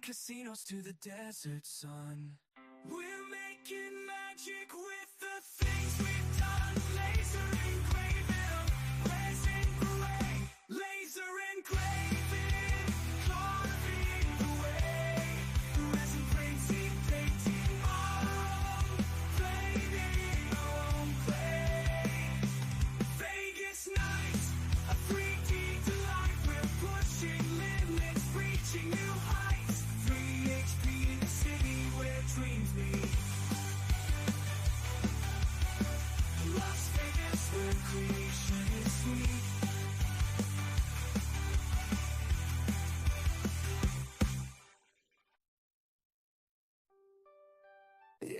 casinos to the desert sun. We're making magic with the things we've done. Laser engraving, resin gray, laser engraving, carving the way. Resin painting, painting our own, painting our own clay. Vegas nights, a 3D delight. We're pushing limits, reaching new heights. 3 HP in the city where dreams meet. Las Vegas, where creation is sweet.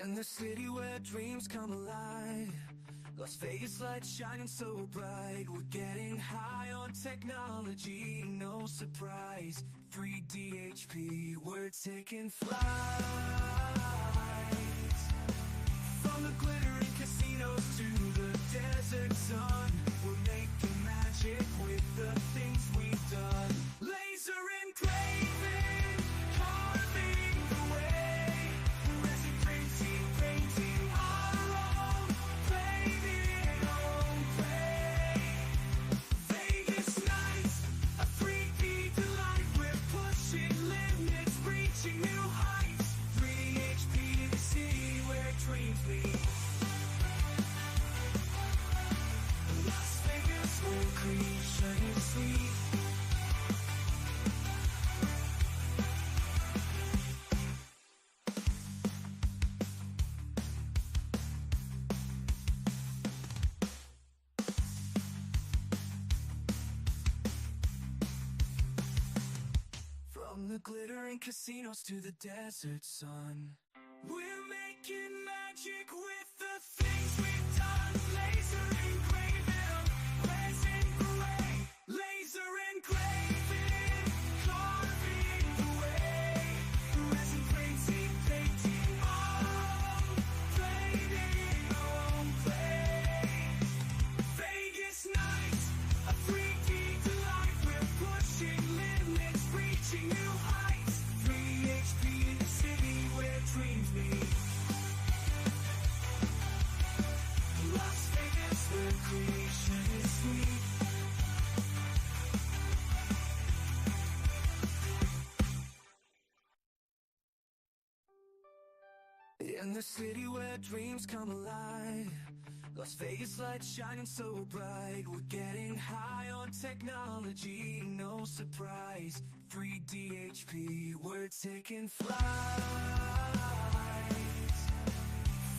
In the city where dreams come alive, Las Vegas lights shining so bright. We're getting high on technology, no surprise. 3D HP, we're taking flight. From the glittering casinos to the desert sun, we're making magic with the things we've done. Laser engraving, carving the way. Resin painting, painting our own, painting our own clay. Vegas nights, a 3D delight. We're pushing limits, reaching new heights. 3 HP in the city where dreams meet. Las Vegas, where creation is sweet. From the glittering casinos to the desert sun, we're making magic with the things we've done. Laser engraving, resin gray, laser engraving, carving the way. Resin painting, painting our own, painting our own clay. Vegas nights, a 3D delight. We're pushing limits, reaching new heights. 3 HP in the city where dreams meet. Las Vegas, where creation is sweet. In the city where dreams come alive, Las Vegas lights shining so bright. We're getting high on technology, no surprise. 3D HP, we're taking flight.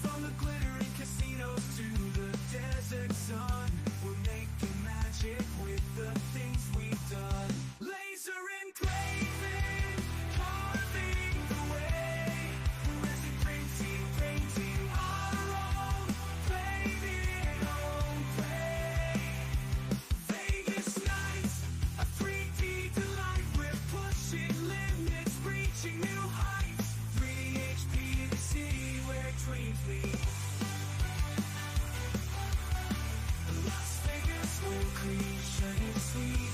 From the glittering casinos to the desert sun, we're making magic with the things we've done. Laser engraving, carving the way. Resin painting, painting our own, painting our own clay. Vegas nights, a 3D delight. We're pushing limits, reaching new heights. 3 HP in the city where dreams meet. Las Vegas, where creation is sweet.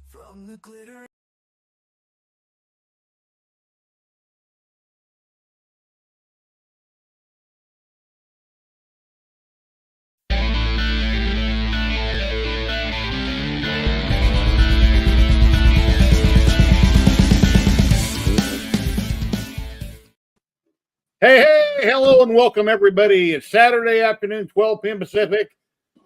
From the glitter. Hey, hello and welcome everybody. It's Saturday afternoon, 12 p.m. Pacific.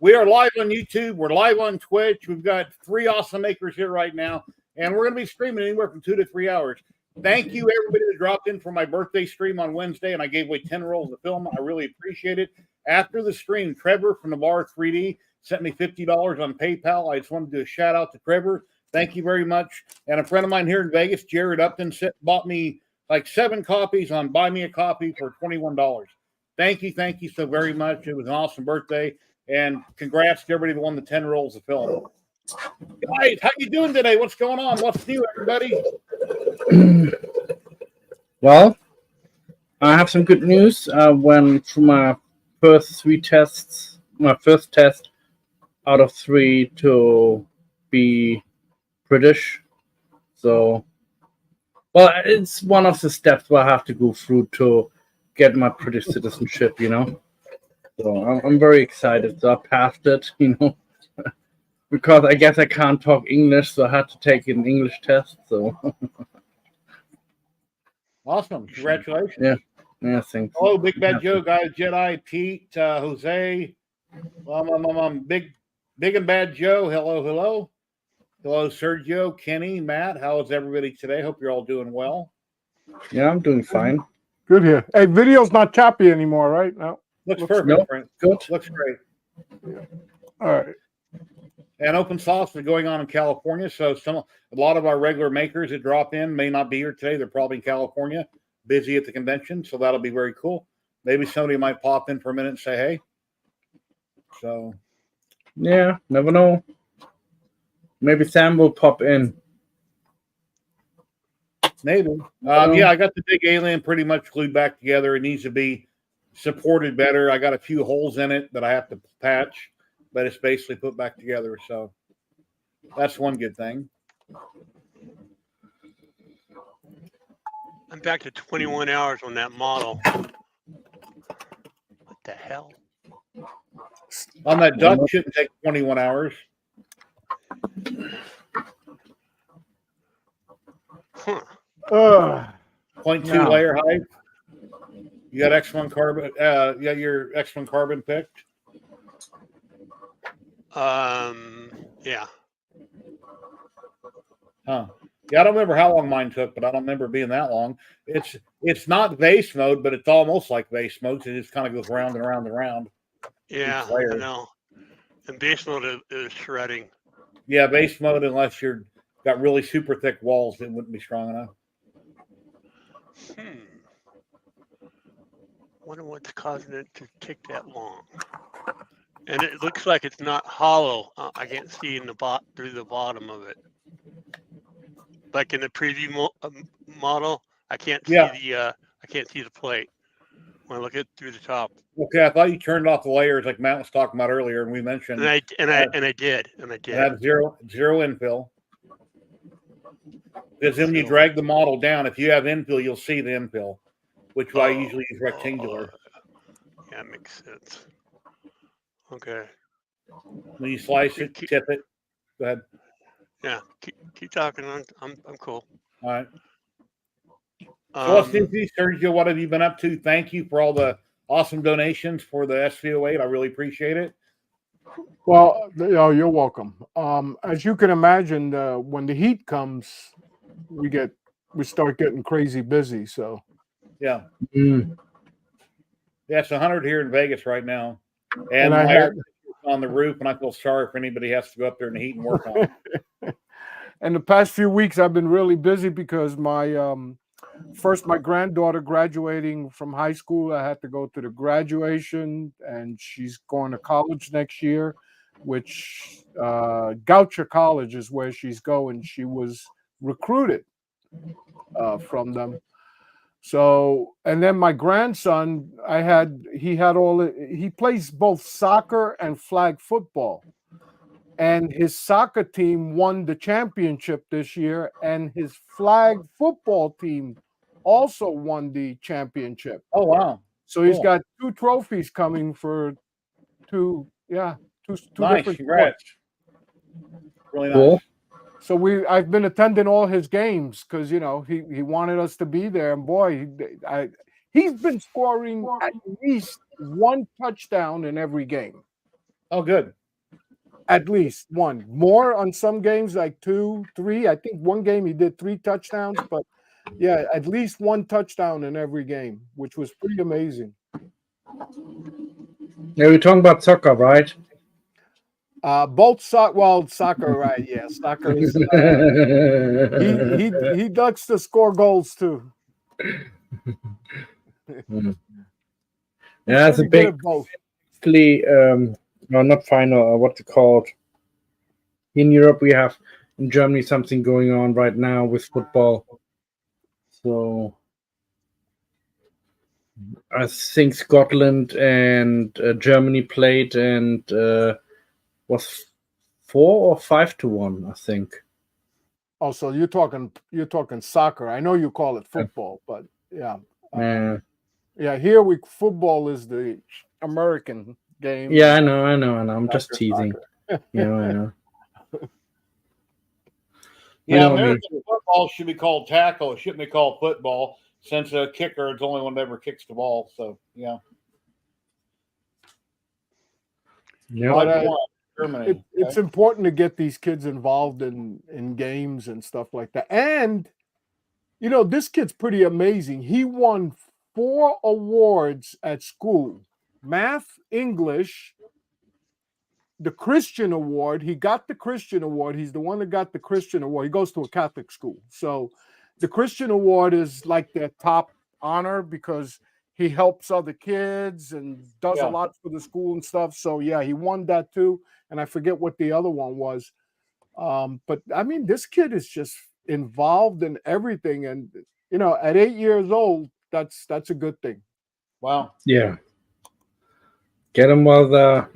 We are live on YouTube. We're live on Twitch. We've got 3 awesome makers here right now, and we're going to be streaming anywhere from 2 to 3 hours. Thank you, everybody that dropped in for my birthday stream on Wednesday, and I gave away 10 rolls of film. I really appreciate it. After the stream, Trevor from Navarre 3D sent me $50 on PayPal. I just wanted to do a shout out to Trevor. Thank you very much. And a friend of mine here in Vegas, Jared Upton, bought me like 7 copies on Buy Me a Copy for $21. Thank you so very much. It was an awesome birthday, and congrats to everybody that won the 10 rolls of film. Guys, how you doing today? What's going on? What's new, everybody? Well, I have some good news. I went through my first 3 tests, my first test out of 3 to be British. So, well, it's one of the steps where I have to go through to get my British citizenship, So I'm very excited. So I passed it, because I guess I can't talk English, so I had to take an English test. So, Awesome. Congratulations. yeah, thanks. Hello, Big Bad Joe, guys, Jedi, Pete, Jose, Big and Bad Joe. Hello. Hello, Sergio, Kenny, Matt. How is everybody today? Hope you're all doing well. Yeah, I'm doing fine. Good here. Hey, video's not choppy anymore, right? No. Looks perfect, Nope. Frank. Good. Looks great. All right. And open sauce is going on in California, so a lot of our regular makers that drop in may not be here today. They're probably in California, busy at the convention, so that'll be very cool. Maybe somebody might pop in for a minute and say hey. So, Yeah, never know. Maybe Sam will pop in. maybe. Yeah, I got the big alien pretty much glued back together. It needs to be supported better. I got a few holes in it that I have to patch, but it's basically put back together. So that's one good thing. I'm back to 21 hours on that model. What the hell? On that duck, shouldn't take 21 hours. Huh. 0.2 layer height. You got X1 carbon. You got your X1 carbon picked. Yeah. Huh. Yeah, I don't remember how long mine took, but I don't remember being that long. It's not vase mode, but it's almost like vase mode. So it just kind of goes round and round and round. Yeah, I know. And base mode is shredding. Yeah, vase mode, unless you're got really super thick walls, it wouldn't be strong enough. Wonder what's causing it to take that long. And it looks like it's not hollow. I can't see in through the bottom of it. Like in the preview model, I can't see I can't see the plate when I look at through the top. Okay, I thought you turned off the layers like Matt was talking about earlier, and we mentioned. And I did. And that's zero infill. Because then when you drag the model down, if you have infill, you'll see the infill, which I usually use rectangular. Yeah, makes sense. Okay. When you slice it, tip it. Go ahead. Yeah, keep talking. I'm cool. All right. So what's new, Sergio? What have you been up to? Thank you for all the awesome donations for the SV08. I really appreciate it. Well, you're welcome. As you can imagine, when the heat comes, we start getting crazy busy. So yeah, yeah, it's 100 here in Vegas right now, and I had on the roof, and I feel sorry for anybody who has to go up there in the heat and work on it. And the past few weeks, I've been really busy because my granddaughter graduating from high school. I had to go to the graduation, and she's going to college next year, which Goucher College is where she's going. She was recruited from them. So, and then my grandson, he plays both soccer and flag football. And his soccer team won the championship this year, and his flag football team also won the championship. Oh, wow. So he's got 2 trophies coming for two nice. different Congrats. sports. Really nice. So I've been attending all his games because he wanted us to be there, and boy, he's been scoring at least 1 touchdown in every game. Oh, good. At least 1. More on some games, like 2, 3. I think one game he did 3 touchdowns, but yeah, at least 1 touchdown in every game, which was pretty amazing. Yeah, we're talking about soccer, right? Both soccer, right? Yeah, soccer is. He ducks to score goals too. Yeah, it's a big. No, not final. What's it called? In Europe, we have in Germany something going on right now with football. So I think Scotland and Germany played, and was 4 or 5-1, I think. Oh, so you're talking soccer. I know you call it football, but yeah. Yeah. Yeah, here football is the American game. Yeah, I know. I'm just Soccer, teasing. soccer. Yeah, I know. Yeah, know what I mean. American football should be called tackle. It shouldn't be called football, since a kicker is the only one that ever kicks the ball. So, yeah. Yeah. But, Germany. it's important to get these kids involved in games and stuff like that. And this kid's pretty amazing. He won 4 awards at school: math, English, the Christian award. He got the Christian award. He's the one that got the Christian award. He goes to a Catholic school, so the Christian award is like their top honor because he helps other kids and does a lot for the school and stuff. So yeah, he won that too. And I forget what the other one was. But I mean, this kid is just involved in everything. And, at 8 years old, that's a good thing. Wow. Yeah. Get them while they're,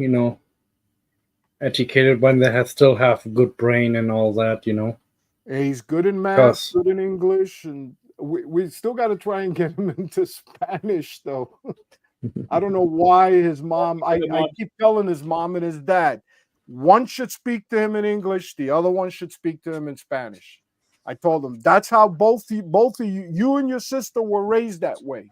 educated, when they still have a good brain and all that, And he's good in math, good in English, and we still got to try and get him into Spanish, though. I don't know why his mom. I keep telling his mom and his dad, one should speak to him in English, the other one should speak to him in Spanish. I told them that's how both of you and your sister were raised that way.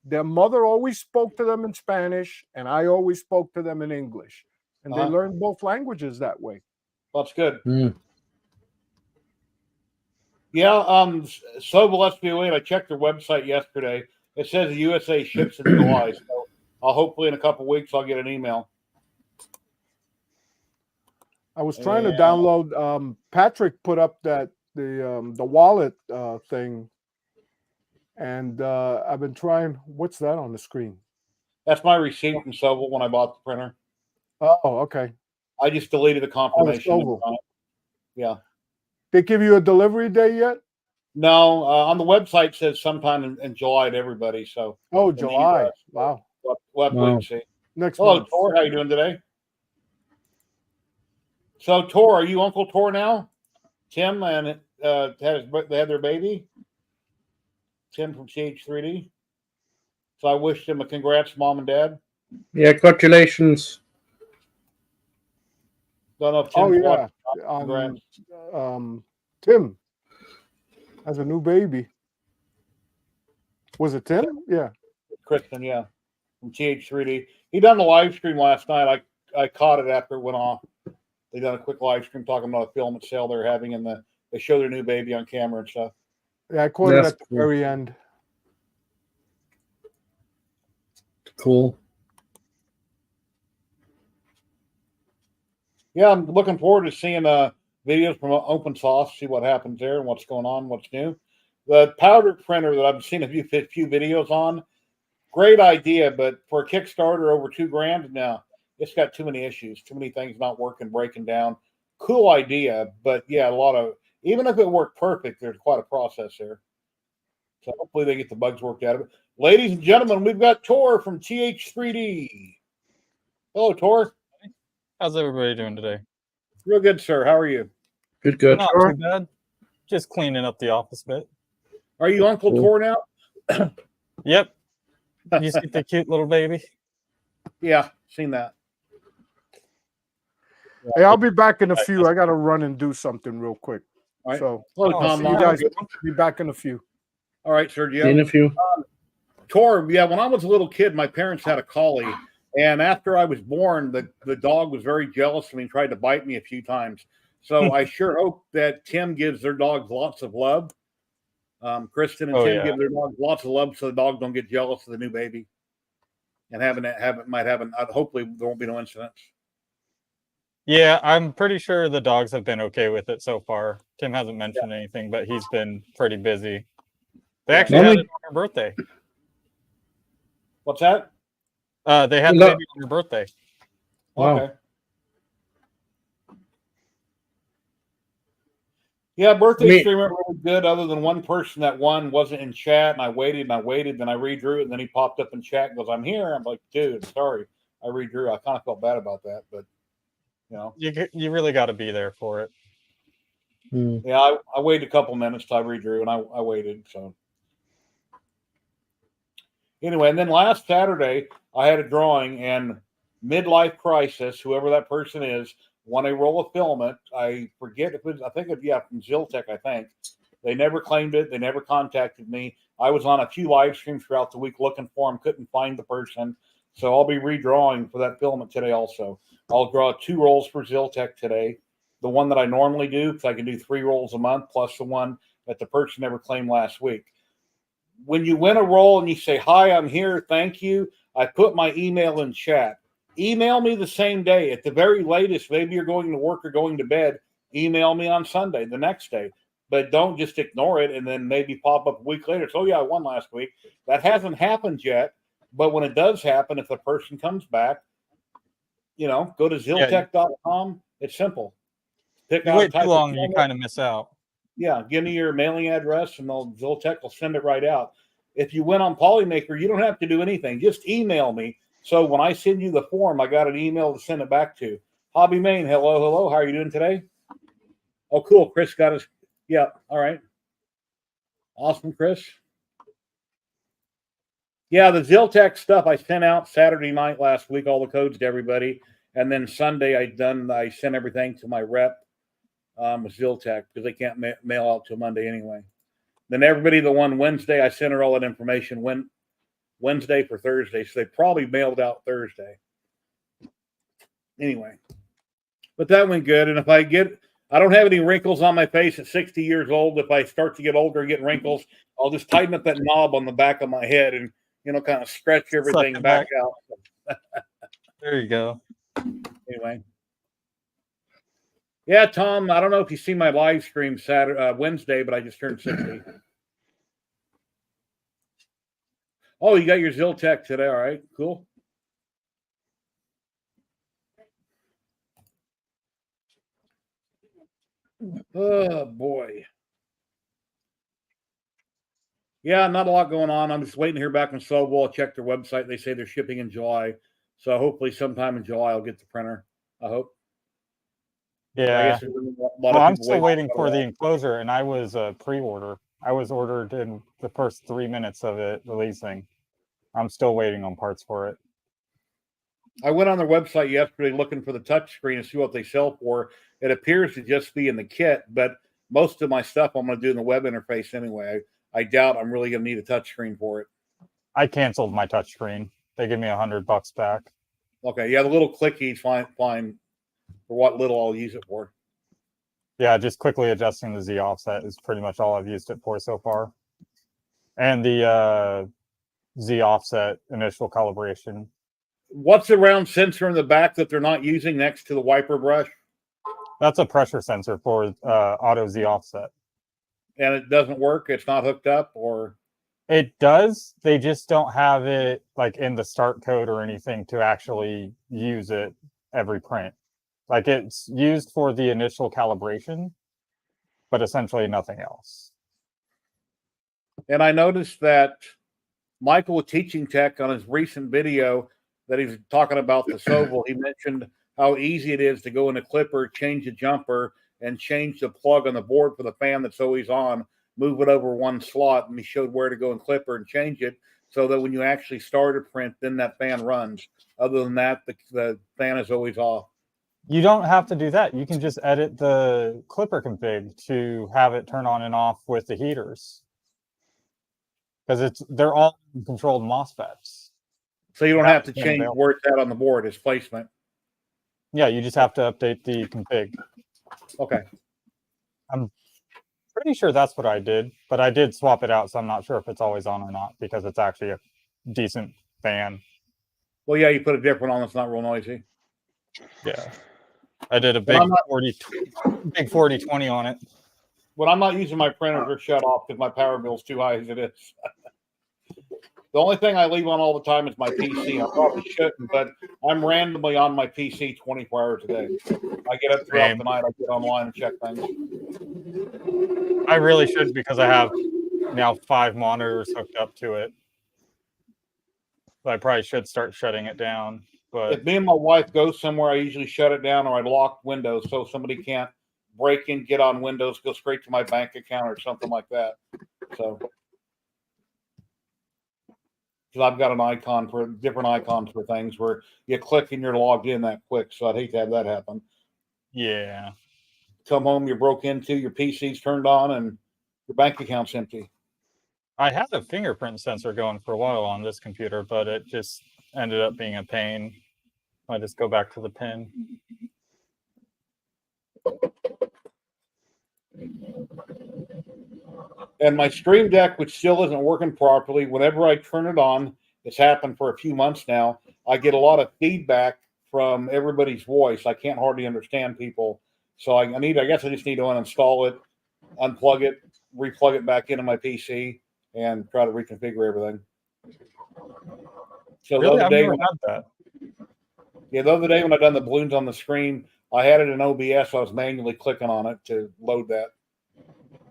Their mother always spoke to them in Spanish, and I always spoke to them in English, and they learned both languages that way. That's good. Mm. Yeah, Sobel SBOA, I checked their website yesterday. It says the USA ships in July, so I'll hopefully in a couple of weeks I'll get an email. I was trying to download. Patrick put up the wallet thing, and I've been trying. What's that on the screen? That's my receipt from Sobel when I bought the printer. Oh, okay. I just deleted the confirmation. Yeah. They give you a delivery day yet? No, on the website it says sometime in July to everybody. So. Oh, July! Wow. We'll have to see. Next Hello, month. Tor. How you doing today? So, Tor, are you Uncle Tor now? Tim and they had their baby. Tim from CH3D. So I wish them a congrats, Mom and Dad. Yeah, congratulations. Don't know if Tim Tim has a new baby. Was it Tim? Yeah. Kristen, yeah. From TH3D. He done the live stream last night. I caught it after it went off. They done a quick live stream talking about a filament sale they're having, and they show their new baby on camera and stuff. Yeah, I caught it at the very end. Cool. Yeah, I'm looking forward to seeing videos from Open Source, see what happens there and what's going on, what's new. The powder printer that I've seen a few videos on, great idea, but for a Kickstarter over $2,000 now, it's got too many issues, too many things not working, breaking down. Cool idea, but yeah, even if it worked perfect, there's quite a process there. So hopefully they get the bugs worked out of it. Ladies and gentlemen, we've got Tor from TH3D. Hello, Tor. How's everybody doing today? Real good, sir. How are you? Good. Not too bad. Just cleaning up the office bit. Are you Uncle Tor now? Yep. You see the cute little baby? Yeah, seen that. Hey, I'll be back in a few. I got to run and do something real quick. All right. So, hello, Tom. you guys be back in a few. All right, Sergio. In a few. Tor, yeah, when I was a little kid, my parents had a collie. And after I was born, the dog was very jealous of me and tried to bite me a few times. So I sure hope that Tim gives their dogs lots of love. Kristen and Tim give their dogs lots of love so the dog don't get jealous of the new baby. And hopefully there won't be no incidents. Yeah, I'm pretty sure the dogs have been okay with it so far. Tim hasn't mentioned anything, but he's been pretty busy. They actually had it on her birthday. What's that? They had the baby on her birthday. Wow. Okay. Yeah, birthday Me- stream went really good. Other than one person that won wasn't in chat, and I waited, then I redrew it, and then he popped up in chat and goes, "I'm here." I'm like, "Dude, sorry, I redrew." I kind of felt bad about that, but you know, You really got to be there for it. yeah, I waited a couple minutes till I redrew, and I waited. So anyway, and then last Saturday I had a drawing, and midlife crisis, whoever that person is, won a roll of filament. I forget if it was, I think it, yeah, from Ziltech, I think. They never claimed it. They never contacted me. I was on a few live streams throughout the week looking for them, couldn't find the person. So I'll be redrawing for that filament today also. I'll draw 2 rolls for Ziltech today. The one that I normally do, because I can do 3 rolls a month, plus the one that the person never claimed last week. When you win a roll and you say, "Hi, I'm here, thank you," I put my email in chat. Email me the same day. At the very latest, maybe you're going to work or going to bed, email me on Sunday, the next day. But don't just ignore it and then maybe pop up a week later. So, yeah, I won last week. That hasn't happened yet. But when it does happen, if the person comes back, you know, go to ziltech.com. It's simple. Pick You out a wait type too of long, you filament. kind of miss out. Yeah, give me your mailing address, and Ziltech will send it right out. If you went on Polymaker, you don't have to do anything. Just email me. So when I send you the form, I got an email to send it back to. Hobby Main, hello. How are you doing today? Oh, cool. Chris got his. Yeah, all right. Awesome, Chris. Yeah, the Ziltech stuff I sent out Saturday night last week, all the codes to everybody. And then Sunday I sent everything to my rep with Ziltech because they can't mail out till Monday anyway. Then everybody that won Wednesday, I sent her all that information Wednesday for Thursday. So they probably mailed out Thursday. Anyway, but that went good. And if I don't have any wrinkles on my face at 60 years old. If I start to get older and get wrinkles, I'll just tighten up that knob on the back of my head and, you know, kind of stretch everything back out. There you go. Anyway. Yeah, Tom, I don't know if you see my live stream Wednesday, but I just turned 60. Oh, you got your Ziltech today. All right, cool. Oh, boy. Yeah, not a lot going on. I'm just waiting to hear back from Sobel. I checked their website. They say they're shipping in July. So hopefully sometime in July I'll get the printer. I hope. Yeah. I guess there's a lot of Well, I'm people still waiting for the enclosure, and I was pre-order. I was ordered in the first 3 minutes of it releasing. I'm still waiting on parts for it. I went on their website yesterday looking for the touchscreen to see what they sell for. It appears to just be in the kit, but most of my stuff I'm going to do in the web interface anyway. I doubt I'm really going to need a touchscreen for it. I canceled my touchscreen. They give me $100 back. Okay, yeah, the little clicky's fine for what little I'll use it for. Yeah, just quickly adjusting the Z offset is pretty much all I've used it for so far. And the Z offset initial calibration. What's the round sensor in the back that they're not using next to the wiper brush? That's a pressure sensor for auto Z offset. And it doesn't work? It's not hooked up, or? It does. They just don't have it like in the start code or anything to actually use it every print. Like it's used for the initial calibration, but essentially nothing else. And I noticed that Michael with Teaching Tech on his recent video that he's talking about the Sobel, he mentioned how easy it is to go in a clipper, change the jumper, and change the plug on the board for the fan that's always on, move it over one slot, and he showed where to go in clipper and change it so that when you actually start a print, then that fan runs. Other than that, the fan is always off. You don't have to do that. You can just edit the clipper config to have it turn on and off with the heaters. Because they're all controlled MOSFETs. So you don't have to change where it's at on the board, its placement. Yeah, you just have to update the config. Okay. I'm pretty sure that's what I did, but I did swap it out, so I'm not sure if it's always on or not because it's actually a decent fan. Well, yeah, you put a different on that's not real noisy. Yeah. I did a big 40-20 on it. When I'm not using my printer, they're shut off because my power bill's too high as it is. The only thing I leave on all the time is my PC. I probably shouldn't, but I'm randomly on my PC 24 hours a day. I get up throughout Same. the night. I get online and check things. I really should because I have now 5 monitors hooked up to it. So I probably should start shutting it down. But If me and my wife go somewhere, I usually shut it down or I lock Windows so somebody can't break in, get on Windows, go straight to my bank account or something like that. So, because I've got an icon for different icons for things where you click and you're logged in that quick. So I'd hate to have that happen. yeah. Come home, you're broke into, your PC's turned on, and your bank account's empty. I had a fingerprint sensor going for a while on this computer, but it just ended up being a pain. I just go back to the pin. And my Stream Deck, which still isn't working properly, whenever I turn it on, it's happened for a few months now, I get a lot of feedback from everybody's voice. I can't hardly understand people. So I guess I just need to uninstall it, unplug it, replug it back into my PC, and try to reconfigure everything. So Really? the I've other day, never had that. yeah, the other day when I done the balloons on the screen, I had it in OBS. So I was manually clicking on it to load that.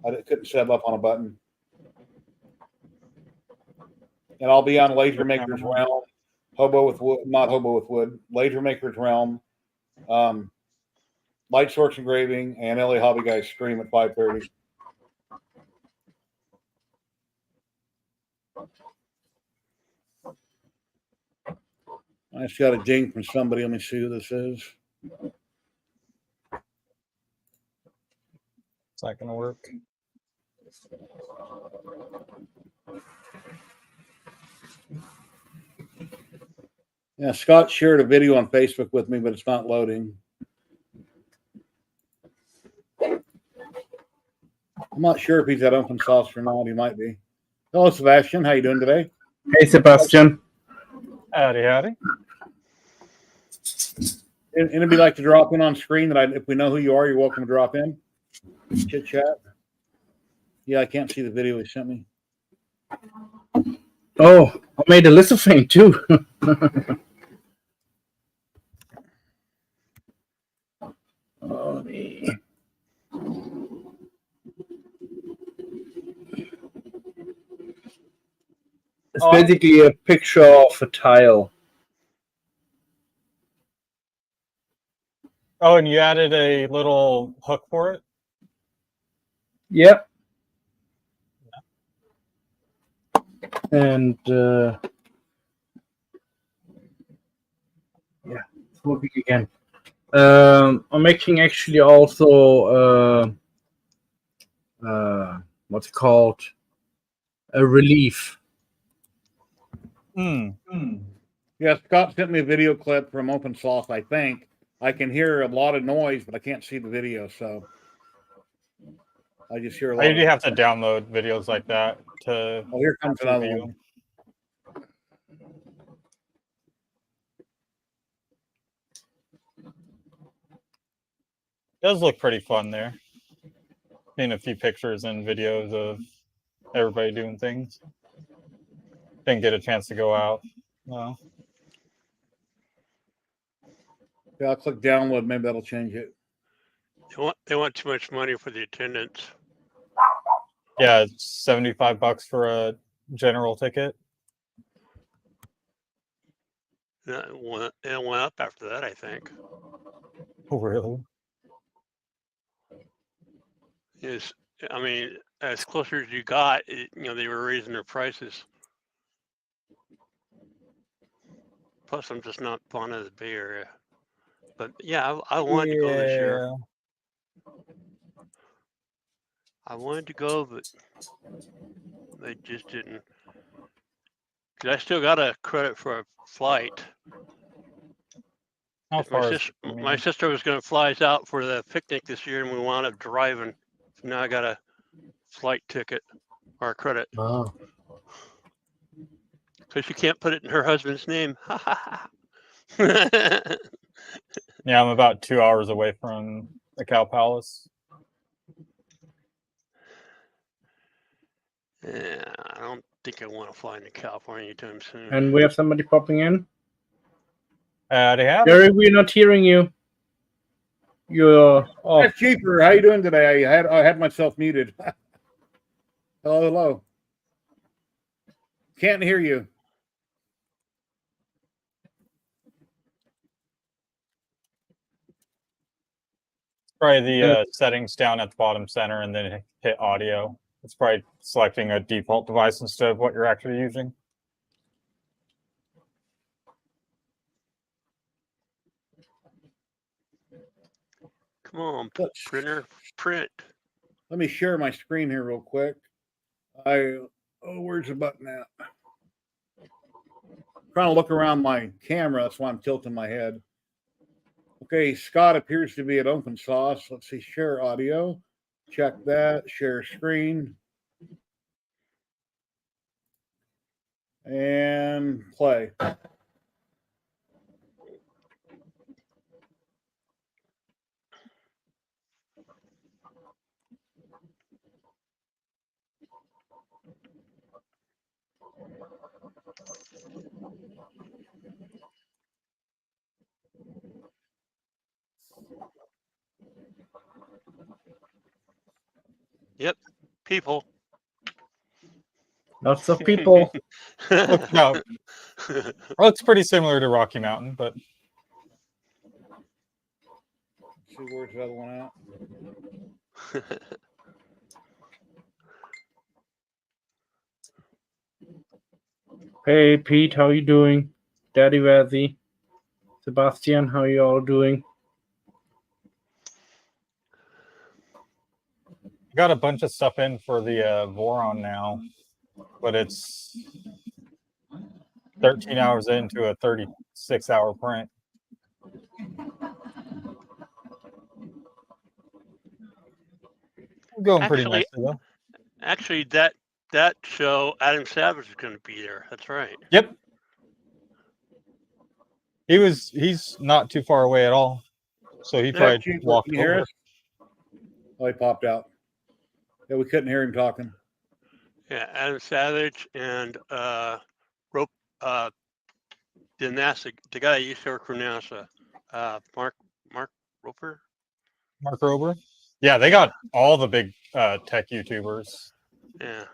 I couldn't set it up on a button. And I'll be on LaserMaker's Realm, LaserMaker's Realm, Light Source Engraving, and LA Hobby Guys stream at 5:30. I just got a ding from somebody. Let me see who this is. It's not going to work. Yeah, Scott shared a video on Facebook with me, but it's not loading. I'm not sure if he's at Open Source or not. He might be. Hello, Sebastian. How you doing today? Hey, Sebastian. Howdy, howdy. Anybody like to drop in on screen? If we know who you are, you're welcome to drop in. Chit chat. Yeah, I can't see the video he sent me. Oh, I made a lithophane too. Oh, it's basically a picture of a tile. Oh, and you added a little hook for it? Yep. And yeah, it's working again. I'm making actually also what's it called? A relief. Yeah, Scott sent me a video clip from Open Source, I think. I can hear a lot of noise, but I can't see the video, so I just hear a lot. I usually have to download videos like that to. Oh, here comes another one. Does look pretty fun there. Seen a few pictures and videos of everybody doing things. Didn't get a chance to go out. No. Yeah, I'll click download. Maybe that'll change it. They want too much money for the attendance. Yeah, it's $75 for a general ticket. It went up after that, I think. Oh, really? Yes, I mean, as closer as you got, they were raising their prices. Plus, I'm just not fond of the Bay Area. But yeah, I wanted to go this year. I wanted to go, but they just didn't. Because I still got a credit for a flight. How far My sister was going to fly us out for the picnic this year, and we wound up driving. So now I got a flight ticket or a credit. Oh. Because she can't put it in her husband's name. Yeah, I'm about 2 hours away from the Cow Palace. Yeah, I don't think I want to fly into California anytime soon. And we have somebody popping in. They have. Jerry, we're not hearing you. You're off. That's cheaper. How you doing today? I had myself muted. Hello, hello. Can't hear you. Probably the settings down at the bottom center, and then hit audio. It's probably selecting a default device instead of what you're actually using. Come on, printer, print. Let me share my screen here real quick. Where's the button at? I'm trying to look around my camera. That's why I'm tilting my head. Okay, Scott appears to be at open source. Let's see, share audio. Check that. Share screen. And play. Yep, people. Lots of people. Looks pretty similar to Rocky Mountain, but See, where's the other one at? Hey, Pete, how you doing? Daddy Wazzy. Sebastian, how you all doing? got a bunch of stuff in for the Voron now, but it's 13 hours into a 36-hour print. Going pretty nicely though. Actually, that show, Adam Savage is going to be there. That's right. Yep. He's not too far away at all, so he probably walked over. Oh, he popped out. Yeah, we couldn't hear him talking. Yeah, Adam Savage and the NASA, the guy that used to work for NASA, Mark Roper. Mark Rober. Yeah, they got all the big tech YouTubers. Yeah.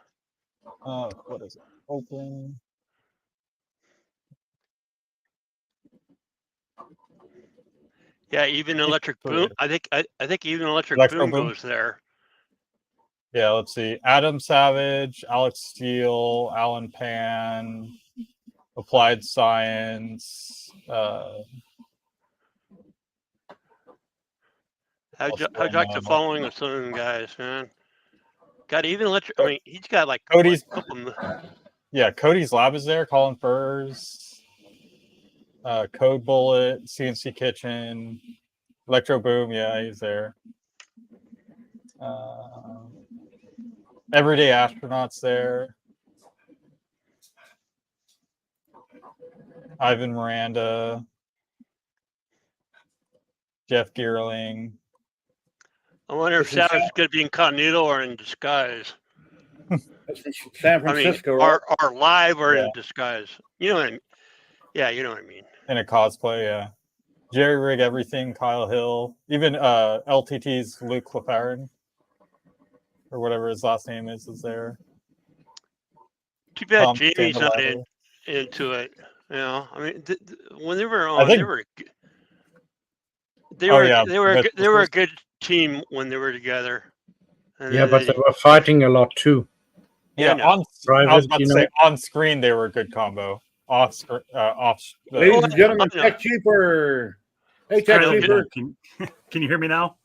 What is it? Open. Yeah, even Electric Boom. I think even Electric Boom goes there. Yeah, let's see. Adam Savage, Alex Steele, Alan Pan, Applied Science. How'd you like the following of some of them guys, man? Got even Electric. I mean, he's got like Cody's. Yeah, Cody's Lab is there. Colin Furs, Code Bullet, CNC Kitchen, Electro Boom. Yeah, he's there. Everyday Astronauts there. Ivan Miranda, Jeff Geerling. I wonder if Savage is going to be incognito or in disguise. San Francisco, right? or live or in disguise. You know what I mean? Yeah, you know what I mean. In a cosplay, yeah. Jerry Rig Everything, Kyle Hill, even LTT's Luke LaFarren, or whatever his last name is there. Too bad Jamie's not into it. You know, I mean, when they were on, they were a good team when they were together. And yeah, but they were fighting a lot too. Yeah, I was about to say on screen they were a good combo. Ladies and gentlemen, Tech Cheaper. Hey, Tech Cheaper. Can you hear me now?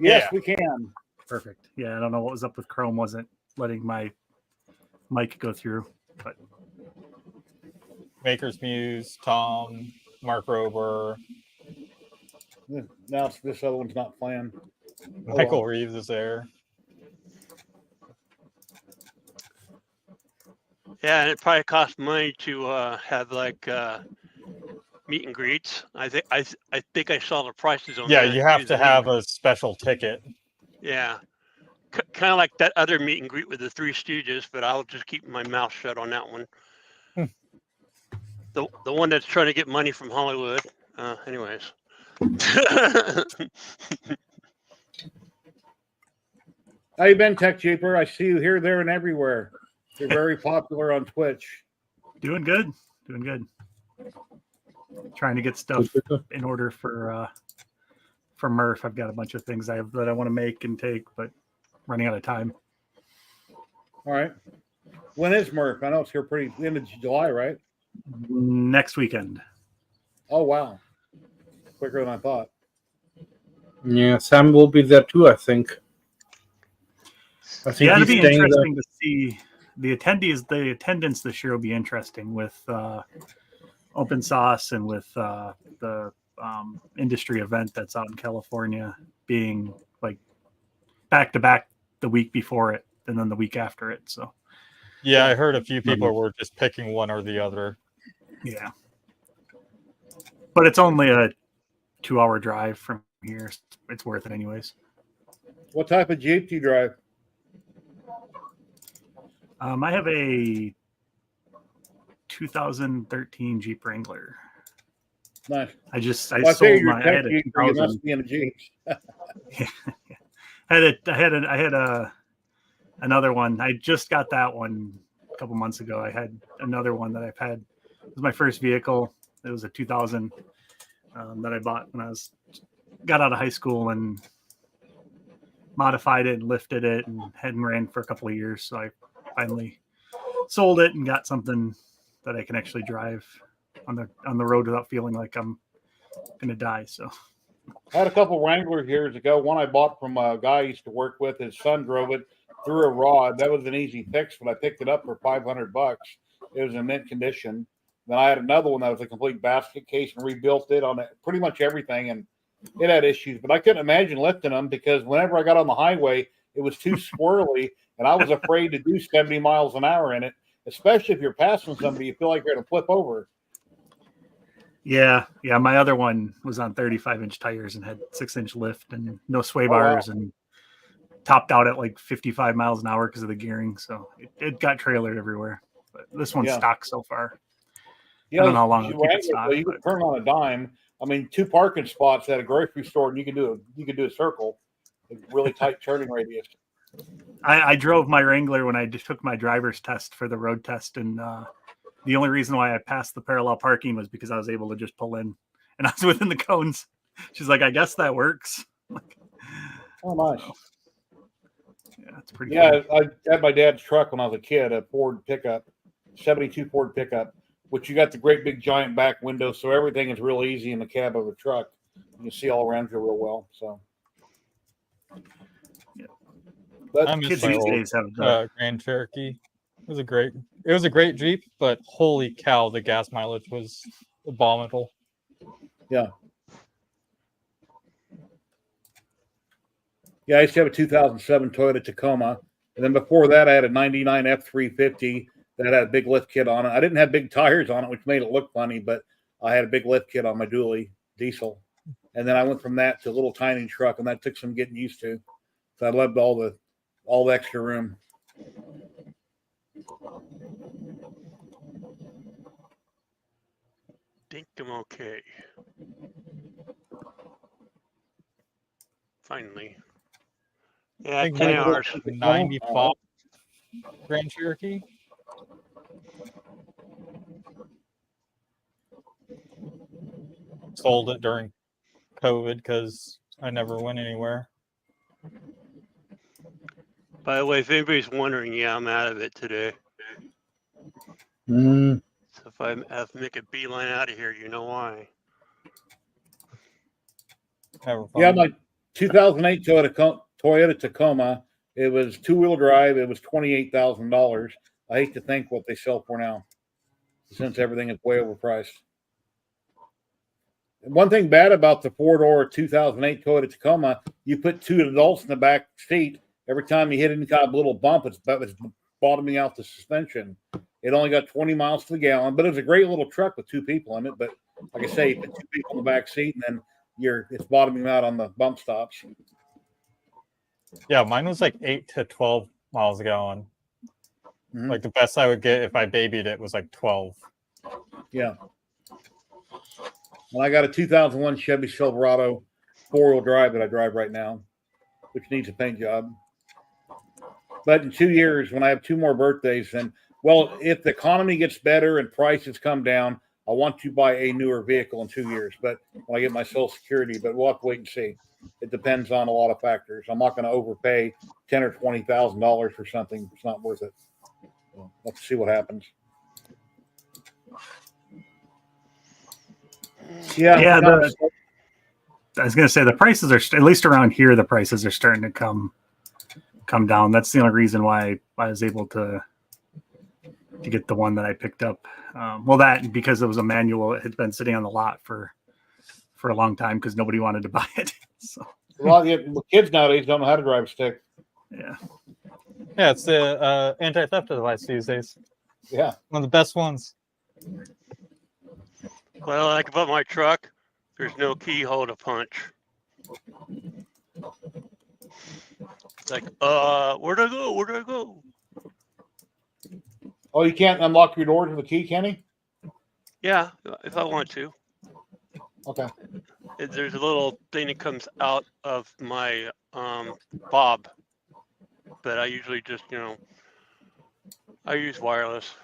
Yes, we can. Perfect. Yeah, I don't know what was up with Chrome. Wasn't letting my mic go through. But Maker's Muse, Tom, Mark Rober. Now this other one's not playing. Michael Reeves is there. Yeah, and it probably costs money to have like meet and greets. I think I saw the prices on. Yeah, you have to have a special ticket. Yeah, kind of like that other meet and greet with the Three Stooges, but I'll just keep my mouth shut on that one. The one that's trying to get money from Hollywood. Anyways. How you been, Tech Jeeper? I see you here, there, and everywhere. You're very popular on Twitch. Doing good. Doing good. Trying to get stuff in order for Murph. I've got a bunch of things that I want to make and take, but running out of time. All right. When is Murph? I know it's here pretty end of July, right? Next weekend. Oh, wow. Quicker than I thought. Yeah, Sam will be there too, I think. Yeah, it'll be interesting to see the attendees. The attendance this year will be interesting with Open Sauce and with the industry event that's out in California being like back to back the week before it and then the week after it. So yeah, I heard a few people were just picking one or the other. Yeah, but it's only a 2-hour drive from here. It's worth it anyways. What type of Jeep do you drive? I have a 2013 Jeep Wrangler. Nice. I Well, sold my. I had a 2000. You must be in a Jeep. I had another one. I just got that one a couple months ago. I had another one that I've had. It was my first vehicle. It was a 2000 that I bought when I got out of high school and modified it and lifted it and hadn't ran for a couple of years. So I finally sold it and got something that I can actually drive on the road without feeling like I'm gonna die. So I had a couple Wranglers years ago. One I bought from a guy I used to work with. His son drove it through a rod. That was an easy fix, but I picked it up for $500. It was in mint condition. Then I had another one that was a complete basket case and rebuilt it on pretty much everything, and it had issues. But I couldn't imagine lifting them because whenever I got on the highway, it was too swirly, and I was afraid to do 70 miles an hour in it, especially if you're passing somebody, you feel like you're going to flip over. Yeah. My other one was on 35-inch tires and had 6-inch lift and no sway bars and topped out at like 55 miles an hour because of the gearing. So it got trailered everywhere. But this one's stock so far. I don't know how long it'll keep it stock. You can turn on a dime. I mean, 2 parking spots at a grocery store, and you can do a circle, a really tight turning radius. I drove my Wrangler when I took my driver's test for the road test, and the only reason why I passed the parallel parking was because I was able to just pull in, and I was within the cones. She's like, "I guess that works." Oh, nice. So, yeah, it's pretty. Yeah, cool. I had my dad's truck when I was a kid, a Ford pickup, 72 Ford pickup, which you got the great big giant back window, so everything is real easy in the cab of a truck. You can see all around you real well. So, yeah. But I miss kids my these old days have Grand Cherokee. It was a great Jeep, but holy cow, the gas mileage was abominable. Yeah, I used to have a 2007 Toyota Tacoma, and then before that, I had a 99 F350 that had a big lift kit on it. I didn't have big tires on it, which made it look funny, but I had a big lift kit on my dually diesel. And then I went from that to a little tiny truck, and that took some getting used to. So I loved all the extra room. Think I'm okay. Finally. Yeah, I think 10 mine hours. was 95 Grand Cherokee. Sold it during COVID because I never went anywhere. By the way, if anybody's wondering, yeah, I'm out of it today. Mm. So if I have to make a beeline out of here, you know why. Yeah, my 2008 Toyota Tacoma. It was 2-wheel drive. It was $28,000. I hate to think what they sell for now, since everything is way overpriced. One thing bad about the 4-door 2008 Toyota Tacoma, you put 2 adults in the back seat. Every time you hit any kind of little bump, it's bottoming out the suspension. It only got 20 miles to the gallon, but it was a great little truck with 2 people in it. But like I say, you put 2 people in the back seat, and then it's bottoming out on the bump stops. Yeah, mine was like 8 to 12 miles a gallon. Mhm. Like the best I would get if I babied it was like 12. Yeah. And I got a 2001 Chevy Silverado 4-wheel drive that I drive right now, which needs a paint job. But in 2 years, when I have 2 more birthdays, then, well, if the economy gets better and prices come down, I want to buy a newer vehicle in 2 years. But when I get my Social Security, but we'll have to wait and see. It depends on a lot of factors. I'm not going to overpay $10,000 or $20,000 for something. It's not worth it. So let's see what happens. Yeah. Yeah, I was going to say the prices are at least around here. The prices are starting to come down. That's the only reason why I was able to get the one that I picked up. Well, that because it was a manual. It had been sitting on the lot for a long time because nobody wanted to buy it. So A lot of kids nowadays don't know how to drive a stick. yeah, Yeah, it's the anti-theft device these days. Yeah. One of the best ones. What I like about my truck, there's no keyhole to punch. It's like, where'd I go? Where'd I go? Oh, you can't unlock your doors with a key, can you? Yeah, if I want to. Okay. There's a little thing that comes out of my fob, but I usually just, I use wireless.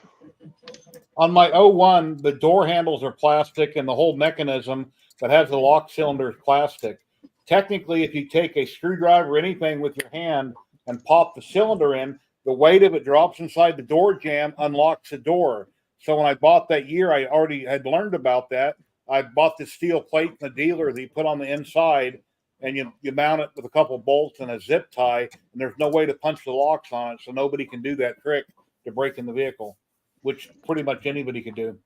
On my 01, the door handles are plastic and the whole mechanism that has the lock cylinder is plastic. Technically, if you take a screwdriver or anything with your hand and pop the cylinder in, the weight of it drops inside the door jamb, unlocks the door. So when I bought that year, I already had learned about that. I bought the steel plate from the dealer that you put on the inside, and you mount it with a couple of bolts and a zip tie, and there's no way to punch the locks on it, so nobody can do that trick to break in the vehicle, which pretty much anybody could do.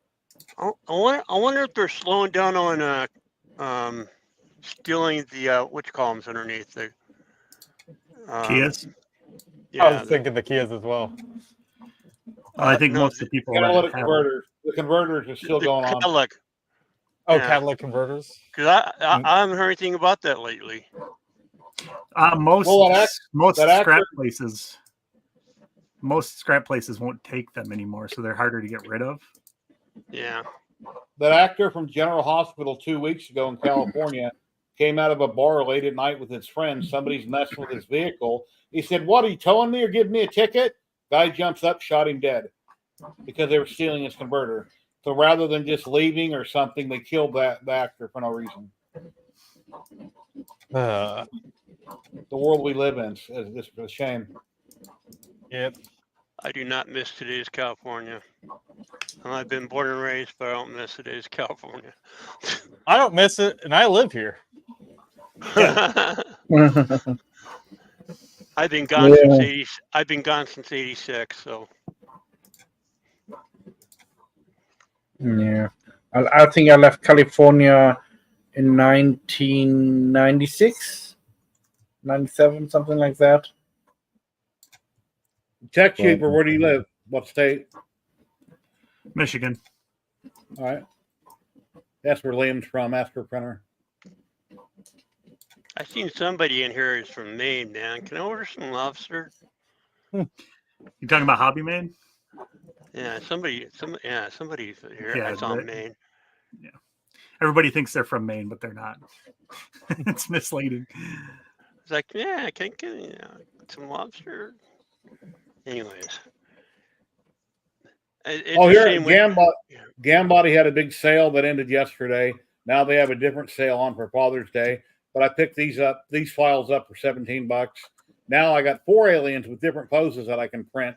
I wonder if they're slowing down on stealing the which columns underneath the Kias. Yeah, I was thinking the Kias as well. I think no, most of the people that Catalytic have converters. The converters are still going on. Cadillac. Oh, Yeah. catalytic converters. Because I haven't heard anything about that lately. Most that scrap places won't take them anymore, so they're harder to get rid of. Yeah. That actor from General Hospital 2 weeks ago in California came out of a bar late at night with his friends. Somebody's messing with his vehicle. He said, "What, are you towing me or giving me a ticket?" Guy jumps up, shot him dead because they were stealing his converter. So rather than just leaving or something, they killed the actor for no reason. The world we live in is a shame. Yep. I do not miss today's California. I've been born and raised, but I don't miss today's California. I don't miss it, and I live here. I've been gone since '86. So Yeah, I think I left California in 1996, 97, something like that. Tech Cheaper, where do you live? What state? Michigan. All right. That's where Liam's from. Ask for printer. I seen somebody in here is from Maine, man. Can I order some lobster? You talking about Hobby Man? Yeah, somebody here. Yeah, I saw Maine. Yeah. Everybody thinks they're from Maine, but they're not. It's misleading. It's like, yeah, can I get some lobster? Anyways. Here, Gambody had a big sale that ended yesterday. Now they have a different sale on for Father's Day. But I picked these files up for $17. Now I got 4 aliens with different poses that I can print.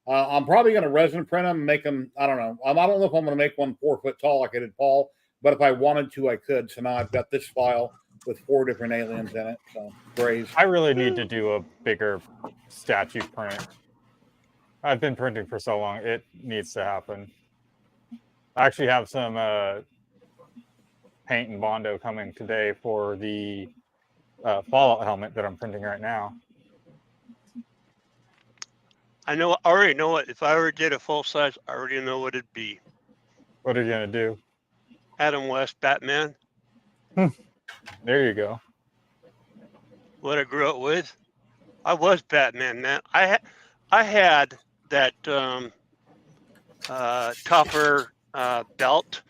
I'm probably going to resin print them and make them, I don't know. I don't know if I'm going to make one 4 foot tall like I did Paul, but if I wanted to, I could. So now I've got this file with 4 different aliens in it. So Braves. I really need to do a bigger statue print. I've been printing for so long. It needs to happen. I actually have some paint and Bondo coming today for the Fallout helmet that I'm printing right now. I already know it. If I ever did a full size, I already know what it'd be. What are you going to do? Adam West, Batman. There you go. What I grew up with. I was Batman, man. I had that tougher belt,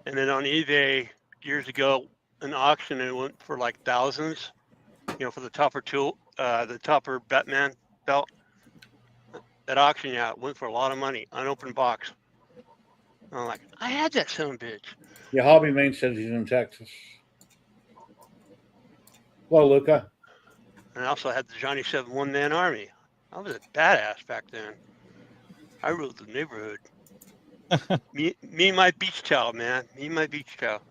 and then on eBay years ago, an auction, it went for like thousands. You know, for the tougher Batman belt. That auction, yeah, it went for a lot of money, unopened box. I'm like, I had that son of a bitch. Yeah, Hobby Main says he's in Texas. Hello, Luca. And I also had the Johnny 7 one-man army. I was a badass back then. I ruled the neighborhood. me and my beach towel, man. Me and my beach towel.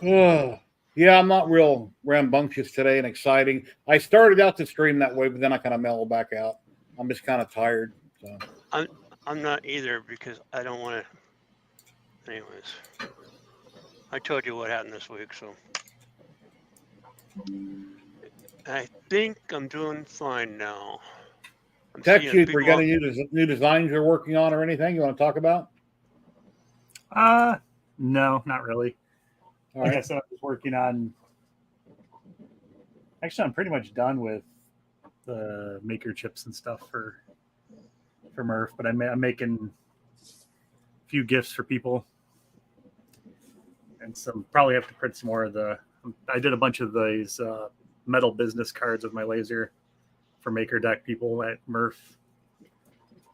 Yeah, I'm not real rambunctious today and exciting. I started out the stream that way, but then I kind of mellowed back out. I'm just kind of tired. So I'm not either because I don't want to. Anyways, I told you what happened this week, so I think I'm doing fine now. Tech Cheaper, you got any new designs you're working on or anything you want to talk about? No, not really. All like right. I said, I was working on. Actually, I'm pretty much done with the maker chips and stuff for Murph, but I'm making a few gifts for people, and some probably have to print some more of the. I did a bunch of these metal business cards with my laser for Maker Deck people at Murph.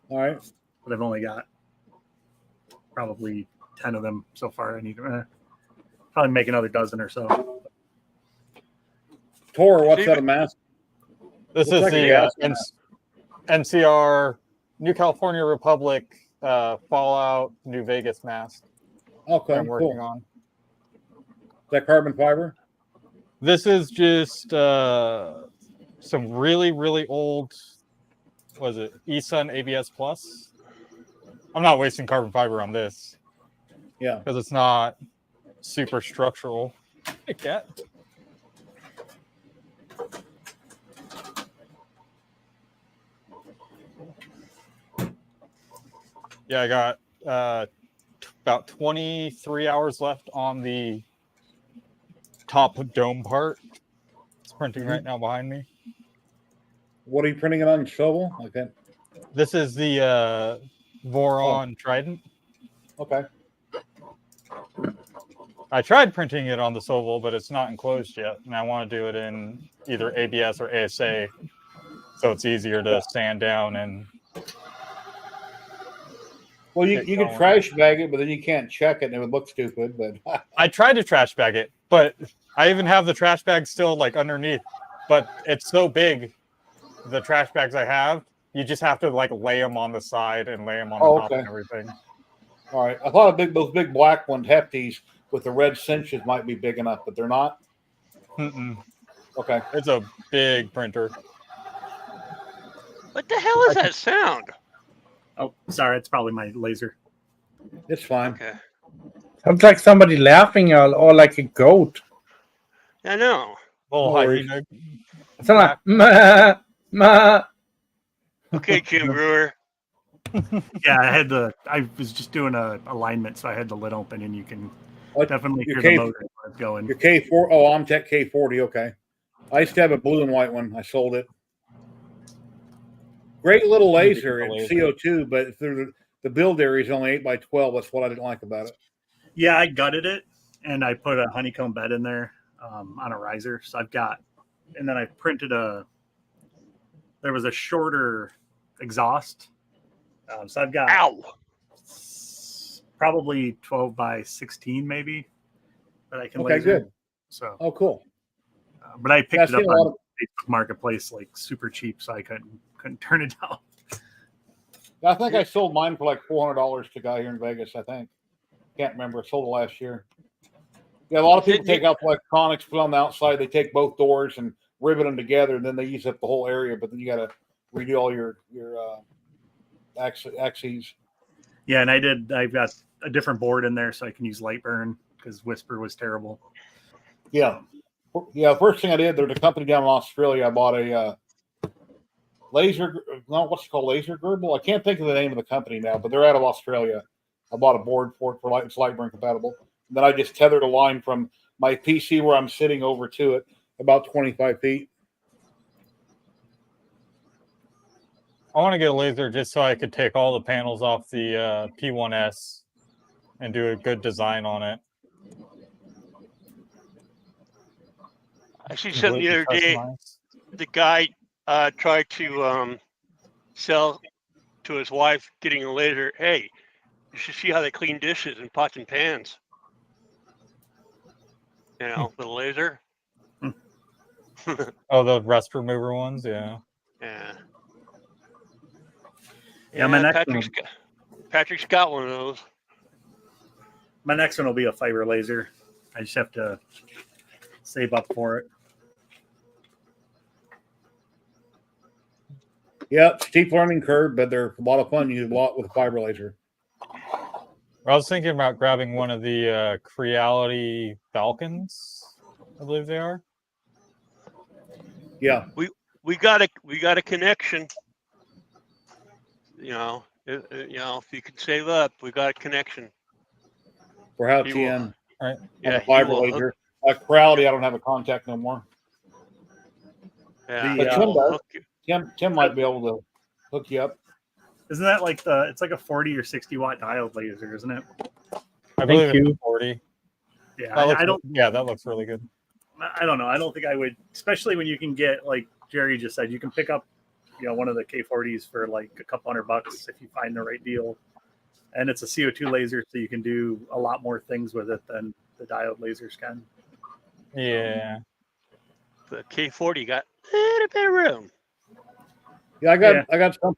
All right. But I've only got probably 10 of them so far. I need to probably make another dozen or so. Tor, what's that a mask? This is the NCR New California Republic Fallout New Vegas mask. Okay, I'm working cool. on. Is that carbon fiber? This is just some really, really old, was it eSun ABS Plus? I'm not wasting carbon fiber on this. Yeah. Because it's not super structural. Hey, cat. Yeah, I got about 23 hours left on the top dome part. It's printing right now behind me. What are you printing it on? Shovel? Like that? This is the Voron Trident. Okay. I tried printing it on the Soval, but it's not enclosed yet. And I want to do it in either ABS or ASA. So it's easier to sand down and. Well, you can trash bag it, but then you can't check it and it would look stupid. But I tried to trash bag it, but I even have the trash bag still like underneath. But it's so big, the trash bags I have, you just have to like lay them on the side and lay them on the top and everything. All right. I thought those big black ones, hefties with the red cinches, might be big enough, but they're not. Mm-mm. Okay. It's a big printer. What the hell is that sound? Oh, sorry. It's probably my laser. It's fine. Okay. Sounds like somebody laughing or like a goat. I know. Little hyena. It's like, ma, ma. Okay, Jim Brewer. Yeah, I was just doing a alignment, so I had the lid open, and you can definitely hear the motor when it's going. Your K4, Omtech K40, okay. I used to have a blue and white one. I sold it. Great little laser in CO2, but the build area is only 8x12. That's what I didn't like about it. Yeah, I gutted it, and I put a honeycomb bed in there on a riser. So I've got, and then I printed there was a shorter exhaust. So I've got probably 12 by 16 maybe that I can laser. Okay, good. So cool. But I picked it up on Facebook Marketplace like super cheap, so I couldn't turn it down. I think I sold mine for like $400 to a guy here in Vegas. I think can't remember. I sold it last year. Yeah, a lot of people take out electronics, put on the outside. They take both doors and rivet them together, and then they use up the whole area. But then you got to redo all your axes. Yeah, and I've got a different board in there so I can use Lightburn because Whisper was terrible. Yeah. First thing I did, there's a company down in Australia. I bought a laser Gerbil. I can't think of the name of the company now, but they're out of Australia. I bought a board for it it's Lightburn compatible. Then I just tethered a line from my PC where I'm sitting over to it, about 25 feet. I want to get a laser just so I could take all the panels off the P1S and do a good design on it. I see something the other day. Customized. The guy tried to sell to his wife getting a laser. Hey, you should see how they clean dishes and pots and pans. You know, with a laser. Oh, the rust remover ones, yeah. Yeah. Yeah, my next Patrick's got one of those. My next one will be a fiber laser. I just have to save up for it. Yeah, steep learning curve, but they're a lot of fun. You use a lot with a fiber laser. I was thinking about grabbing one of the Creality Falcons, I believe they are. Yeah. We got a connection. You know, if you can save up, we got a connection. For how He 10 will. Right. on a fiber laser. Like Crowley, I don't have a contact no more. Yeah, But he Tim will does. hook you. Tim might be able to hook you up. Isn't that like it's like a 40 or 60 watt diode laser, isn't it? I believe it's 40. Yeah, That I don't. Yeah, that looks really good. I don't know. I don't think I would, especially when you can get, like Jerry just said, you can pick up, one of the K40s for like a couple $100 if you find the right deal. And it's a CO2 laser, so you can do a lot more things with it than the diode lasers can. Yeah. The K40 got a little bit of room. Yeah, I got some.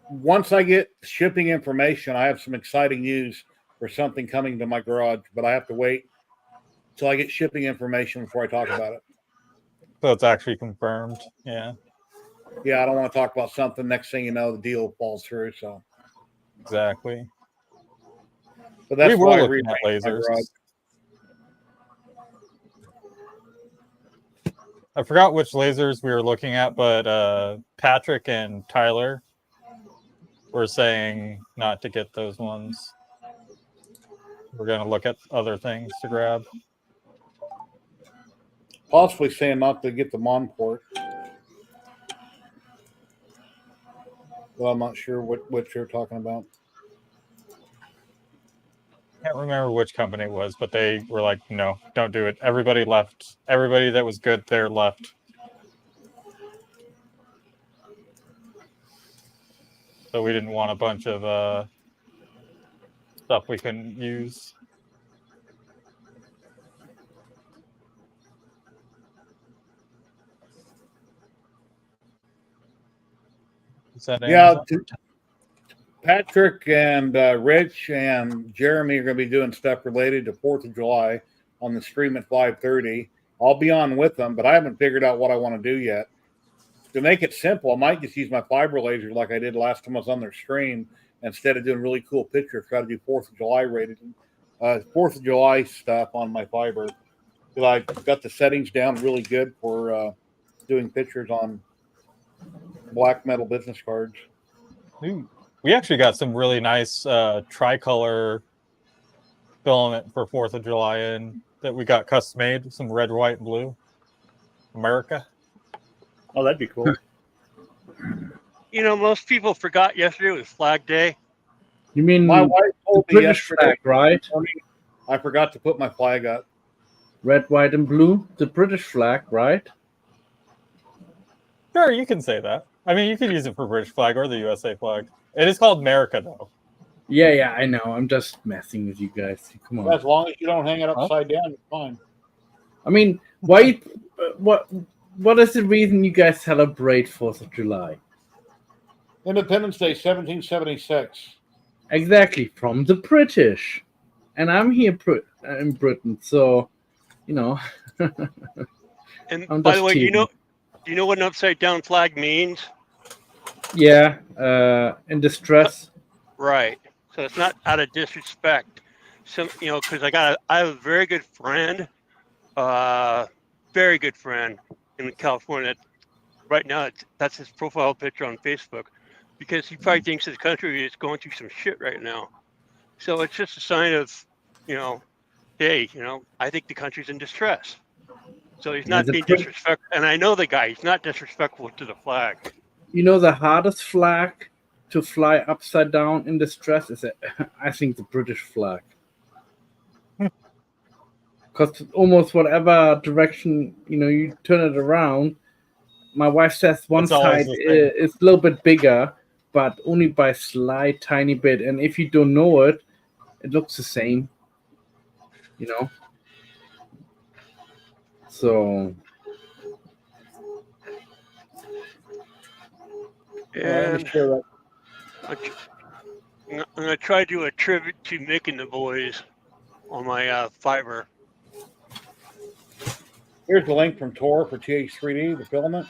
Once I get shipping information, I have some exciting news for something coming to my garage, but I have to wait till I get shipping information before I talk about it. So it's actually confirmed. Yeah. Yeah, I don't want to talk about something. Next thing you know, the deal falls through. So Exactly. but that's We were why I looking at rearranged my lasers. garage. I forgot which lasers we were looking at, but Patrick and Tyler were saying not to get those ones. We're going to look at other things to grab. Possibly saying not to get the Mon port. Well, I'm not sure what you're talking about. Can't remember which company it was, but they were like, no, don't do it. Everybody left. Everybody that was good there left. So we didn't want a bunch of stuff we couldn't use. Yeah, Patrick and Rich and Jeremy are going to be doing stuff related to 4th of July on the stream at 5:30. I'll be on with them, but I haven't figured out what I want to do yet. To make it simple, I might just use my fiber laser like I did last time I was on their stream. Instead of doing really cool pictures, try to do 4th of July rated 4th of July stuff on my fiber. I got the settings down really good for doing pictures on black metal business cards. We actually got some really nice tricolor filament for 4th of July in that we got custom made. Some red, white, and blue. America. Oh, that'd be cool. Most people forgot yesterday was Flag Day. You mean my wife told me British yesterday, flag, right? I forgot to put my flag up. Red, white, and blue. The British flag, right? Sure, you can say that. I mean, you can use it for British flag or the USA flag. It is called America, though. Yeah, I know. I'm just messing with you guys. Come on. As long as you don't hang it upside down, it's fine. I mean, why? What is the reason you guys celebrate 4th of July? Independence Day, 1776. Exactly, from the British. And I'm here in Britain, so, And I'm by just the way, do teasing. you know what an upside down flag means? Yeah, in distress. Right. So it's not out of disrespect. Because I have a very good friend, in California. Right now, that's his profile picture on Facebook, because he probably thinks his country is going through some shit right now. So it's just a sign of, hey, I think the country's in distress. So he's Yeah, not being disrespectful. And I know the guy, he's not disrespectful to the flag. The hardest flag to fly upside down in distress is, I think, the British flag. Because almost whatever direction, you turn it around, my wife says one It's always side the same. is a little bit bigger, but only by a slight tiny bit. And if you don't know it, it looks the same. So Let me And share that. I'm going to try to do a tribute to Mick and the boys on my fiber. Here's the link from Tor for TH3D, the filament.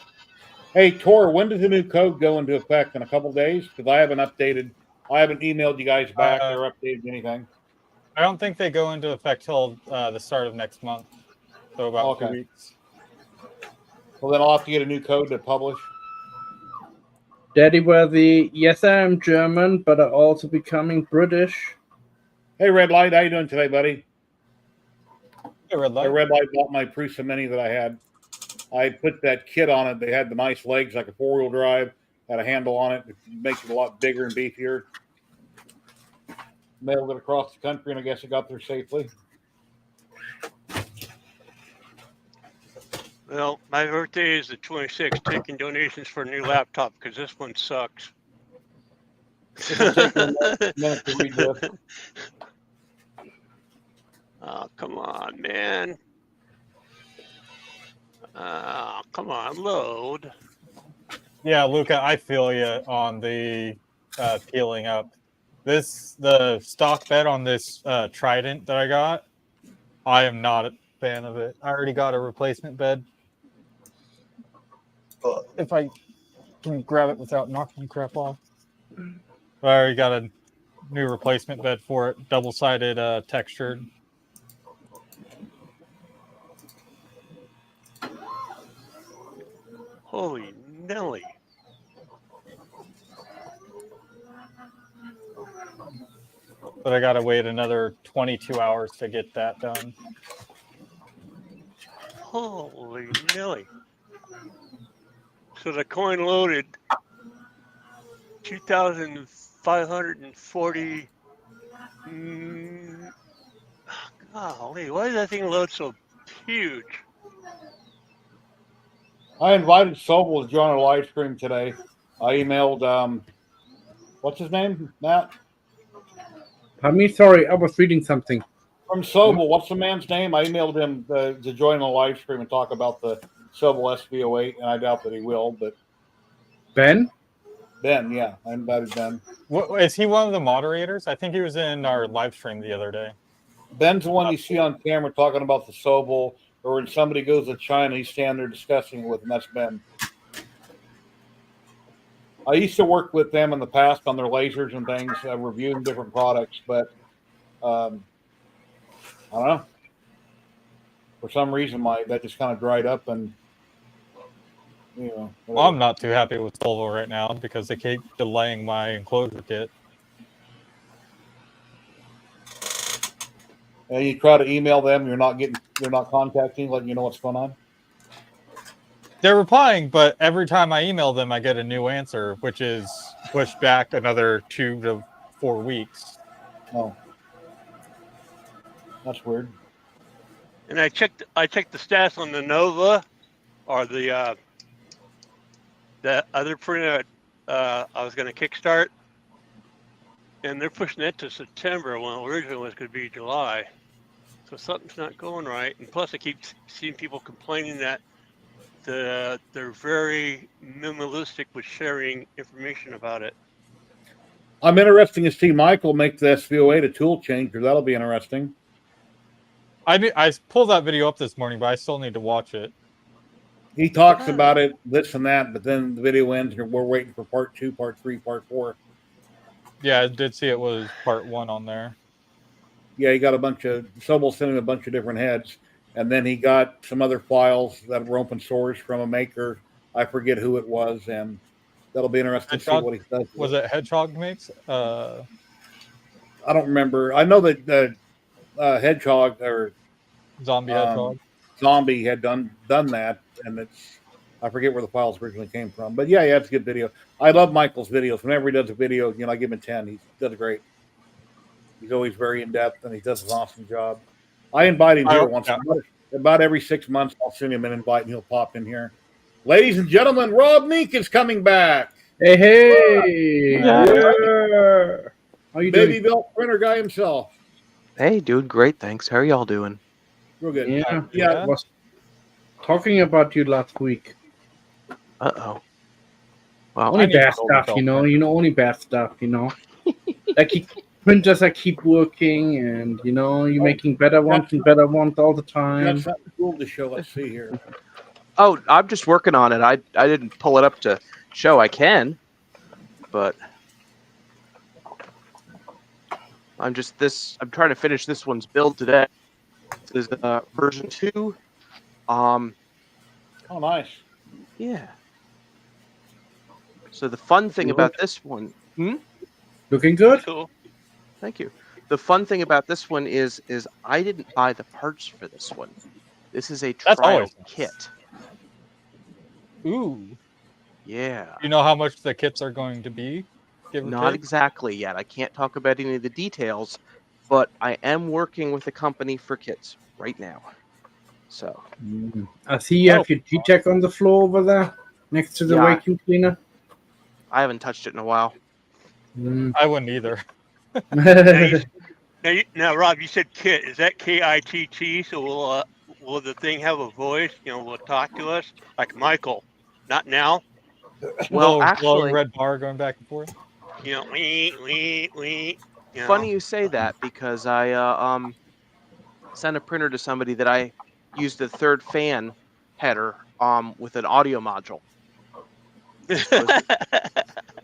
Hey, Tor, when does the new code go into effect? In a couple days? Because I haven't emailed you guys back or updated anything. I don't think they go into effect till the start of next month. So about 2 weeks. Well, then I'll have to get a new code to publish. Daddy Worthy, yes, I am German, but I'm also becoming British. Hey, Red Light, how you doing today, buddy? Hey, Red Light. Red Light bought my Prusa Mini that I had. I put that kit on it. They had the nice legs, like a 4-wheel drive, had a handle on it. It makes it a lot bigger and beefier. Mailed it across the country, and I guess it got there safely. Well, my birthday is the 26th, taking donations for a new laptop because this one sucks. It'll take a minute to read this. Oh, come on, man. Oh, come on, load. Yeah, Luca, I feel you on the peeling up. The stock bed on this Trident that I got, I am not a fan of it. I already got a replacement bed. If I can grab it without knocking crap off. I already got a new replacement bed for it, double-sided textured. Holy Nelly. But I gotta wait another 22 hours to get that done. Holy Nelly. So the coin loaded 2,540. Golly, why does that thing load so huge? I invited Sobel to join our live stream today. I emailed, what's his name, Matt? Pardon me? Sorry, I was reading something. From Sobel, what's the man's name? I emailed him to join the live stream and talk about the Sobel SV08, and I doubt that he will, but... Ben? Ben, yeah. I invited Ben. Is he one of the moderators? I think he was in our live stream the other day. Ben's the one you see on camera talking about the Sobel, or when somebody goes to China, he's standing there discussing it with him. That's Ben. I used to work with them in the past on their lasers and things, reviewing different products, but I don't know. For some reason, that just kind of dried up, and Well, I'm not too happy with Volvo right now because they keep delaying my enclosure kit. You try to email them, they're not contacting, letting you know what's going on. They're replying, but every time I email them, I get a new answer, which is pushed back another 2 to 4 weeks. Oh, that's weird. And I checked the stats on the Nova, or the other printer I was going to kickstart, and they're pushing it to September when originally it was going to be July. So something's not going right. And plus, I keep seeing people complaining that they're very minimalistic with sharing information about it. I'm interested to see Michael make the SV08 a tool changer. That'll be interesting. I pulled that video up this morning, but I still need to watch it. He talks about it, this and that, but then the video ends and we're waiting for part 2, part 3, part 4. Yeah, I did see it was part 1 on there. Yeah, he got Sobel sent him a bunch of different heads, and then he got some other files that were open source from a maker. I forget who it was, and that'll be interesting to see what he does. Was it Hedgehog makes? I don't remember. I know that Hedgehog or Zombie hedgehog. Zombie had done that, and it's I forget where the files originally came from, but yeah, it's a good video. I love Michael's videos. Whenever he does a video, I give him a 10. He does great. He's always very in depth, and he does an awesome job. I invite him here once about every 6 months. I'll send him an invite, and he'll pop in here. Ladies and gentlemen, Rob Meek is coming back. Hey! Yeah. How you Baby doing? Belt printer guy himself. Hey, doing great, thanks. How are y'all doing? Real good. Yeah. I was talking about you last week. Uh-oh. Well, Only bad stuff, only bad stuff, Like printers that keep working, and you're making better ones and better ones all the time. That's something cool to show. Let's see here. Oh, I'm just working on it. I didn't pull it up to show. I can, but I'm trying to finish this one's build today. This is version 2. Oh, nice. Yeah. So the fun thing about this one, Looking good. Cool. Thank you. The fun thing about this one is I didn't buy the parts for this one. This is a trial kit. Ooh. Yeah. You know how much the kits are going to be? Not exactly yet. I can't talk about any of the details, but I am working with a company for kits right now. So. I see you have your G-Tech on the floor over there next to the vacuum cleaner. I haven't touched it in a while. I wouldn't either. Now, Rob, you said kit. Is that K-I-T-T? So will the thing have a voice? Will it talk to us like Michael? Not now. Well, actually, red bar going back and forth. We. Funny you say that, because I sent a printer to somebody that I used the third fan header with an audio module.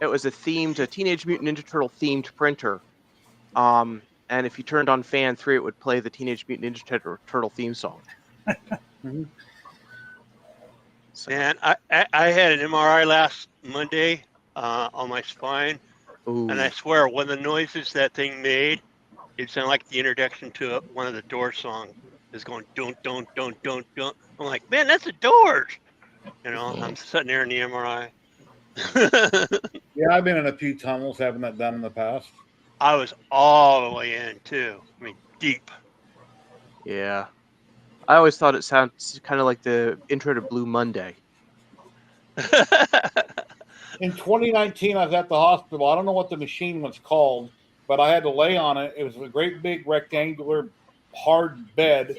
It was a Teenage Mutant Ninja Turtle themed printer. And if you turned on fan 3, it would play the Teenage Mutant Ninja Turtle theme song. And I had an MRI last Monday on my spine. Ooh. And I swear, one of the noises that thing made, it sounded like the introduction to one of the Doors songs. It's going, don't. I'm like, man, that's the Doors. I'm sitting there in the MRI. Yeah, I've been in a few tunnels having that done in the past. I was all the way in, too. I mean, deep. Yeah. I always thought it sounds kind of like the intro to Blue Monday. In 2019, I was at the hospital. I don't know what the machine was called, but I had to lay on it. It was a great big rectangular hard bed,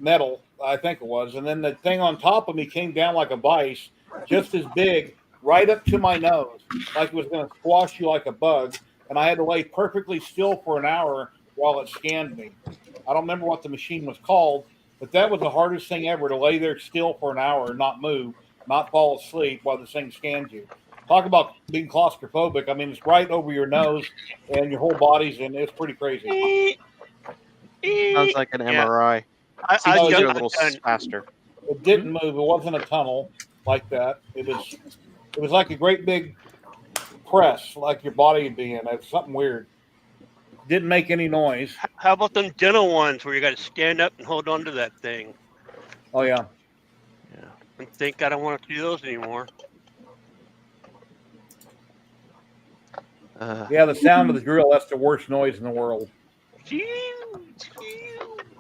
metal, I think it was. And then the thing on top of me came down like a vice, just as big, right up to my nose, like it was going to squash you like a bug. And I had to lay perfectly still for an hour while it scanned me. I don't remember what the machine was called, but that was the hardest thing ever, to lay there still for an hour and not move, not fall asleep while this thing scans you. Talk about being claustrophobic. I mean, it's right over your nose and your whole body's in. It's pretty crazy. Sounds like an MRI. I CTs got are a little faster. It didn't move. It wasn't a tunnel like that. It was like a great big press, like your body would be in. It was something weird. Didn't make any noise. How about them dental ones where you got to stand up and hold on to that thing? Oh, yeah. Yeah. I think I don't want to do those anymore. Yeah, the sound of the drill, that's the worst noise in the world.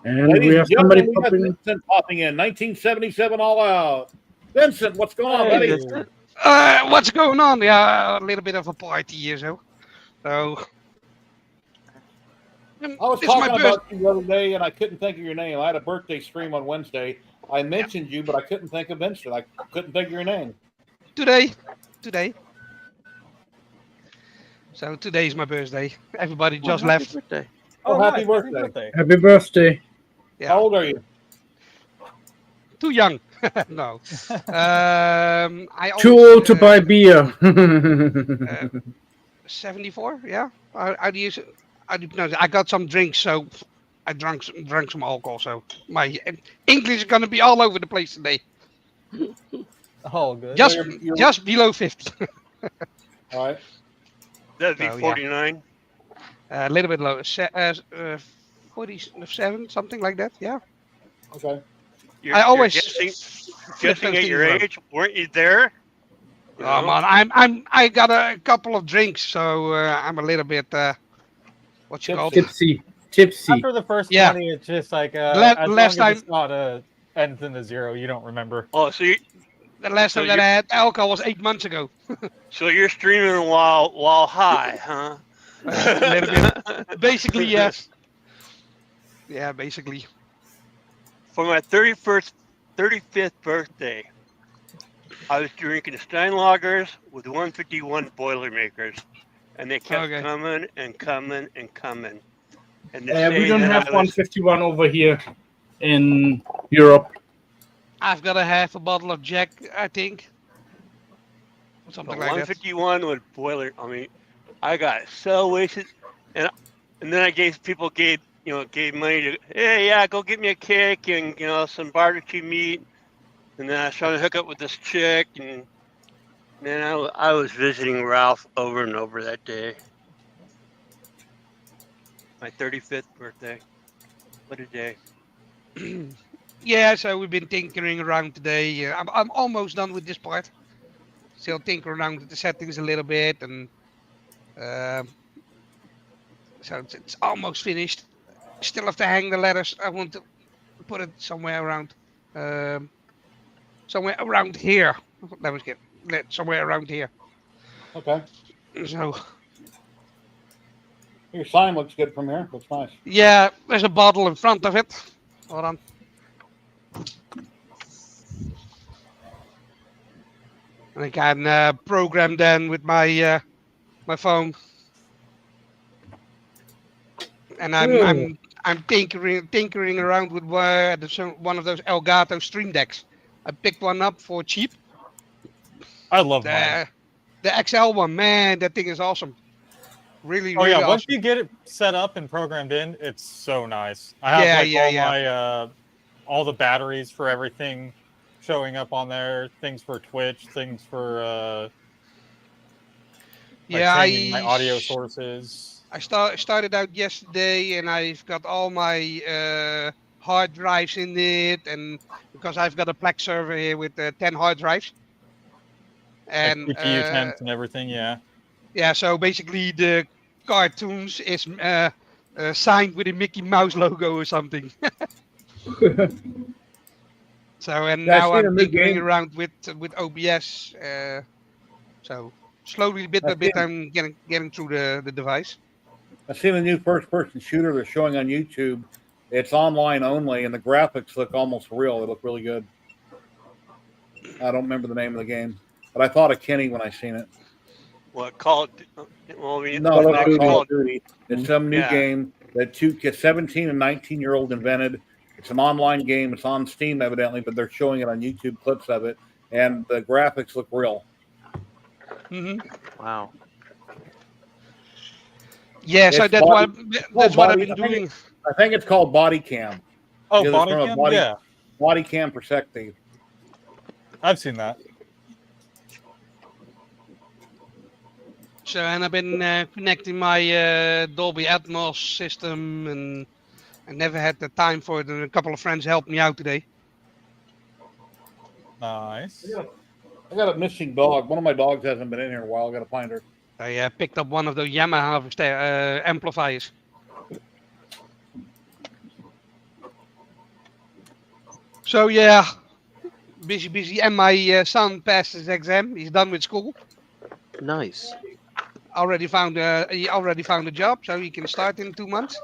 And Ladies we have somebody we got Vincent popping in. 1977 all out. Vincent, what's going on, buddy? What's going on? Yeah, a little bit of a party here, so. I was talking about you the other day, and I couldn't think of your name. I had a birthday stream on Wednesday. I mentioned you, but I couldn't think of Vincent. I couldn't think of your name. Today. So today is my birthday. Everybody just left. Birthday. Oh, happy birthday. Happy birthday. Yeah. How old are you? Too young. No. I Too old to buy beer. 74. Yeah. I got some drinks, so I drank some alcohol. So my English is gonna be all over the place today. Oh, good. Just below 50. All right. That'd be 49. A little bit lower. 47, something like that. Yeah. Okay. I always guessing flip those at things your around. age. Weren't you there? You Oh know? man, I got a couple of drinks, so I'm a little bit what you call Tipsy. Tipsy. After the first Yeah. 20, it's just like The as last long as it's time, not ends in a 0, you don't remember. Oh, so the last so time that you're I had alcohol was 8 months ago. so you're streaming while high, huh? A little bit. Basically, yes. Yeah, basically. For my 35th birthday, I was drinking Steinlagers with 151 Boilermakers, and they kept Okay. coming and coming and coming. And to We say don't that have I was 151 over here in Europe. I've got a half a bottle of Jack, I think. the Something like that. 151 with boiler, I mean, I got so wasted, and then I gave money to, hey, yeah, go get me a cake and some barbecue meat, and then I was trying to hook up with this chick, and then I was visiting Ralph over and over that day. My 35th birthday. What a day. Yeah, so we've been tinkering around today. I'm almost done with this part. Still tinker around with the settings a little bit, and so it's almost finished. Still have to hang the letters. I want to put it somewhere around here. That was good. Somewhere around here. Okay. So Your sign looks good from here. Looks nice. yeah, there's a bottle in front of it. Hold on. And I can program then with my my phone. And I'm tinkering around with one of those Elgato Stream Decks. I picked one up for cheap. I love mine. The XL one, man, that thing is awesome. Really, Oh really yeah, awesome. once you get it set up and programmed in, it's so nice. I have my all the batteries for everything showing up on there, things for Twitch, things for changing my audio sources. I started out yesterday, and I've got all my hard drives in it, and because I've got a Plex server here with 10 hard drives, and like CPU temps and everything. Yeah, so basically the cartoons is signed with a Mickey Mouse logo or something. So now I'm tinkering around with OBS. So slowly, bit by bit, I'm getting through the device. I've seen a new first-person shooter they're showing on YouTube. It's online only, and the graphics look almost real. They look really good. I don't remember the name of the game, but I thought of Kenny when I seen it. What, Call of Duty? Well, I mean, No, it's not Call of Duty. It's some new Yeah. game that 17 and 19-year-old invented. It's an online game. It's on Steam, evidently, but they're showing it on YouTube clips of it, and the graphics look real. Mm-hmm. Wow. Yeah, so that's what I've been doing. I think it's called Body Cam. Oh, Body Cam? Yeah. Body Cam Persective. I've seen that. So, and I've been connecting my Dolby Atmos system, and I never had the time for it, and a couple of friends helped me out today. Nice. I got a missing dog. One of my dogs hasn't been in here in a while. I got to find her. I picked up one of those Yamaha amplifiers. So yeah, busy, and my son passed his exam. He's done with school. Nice. He already found a job, so he can start in 2 months.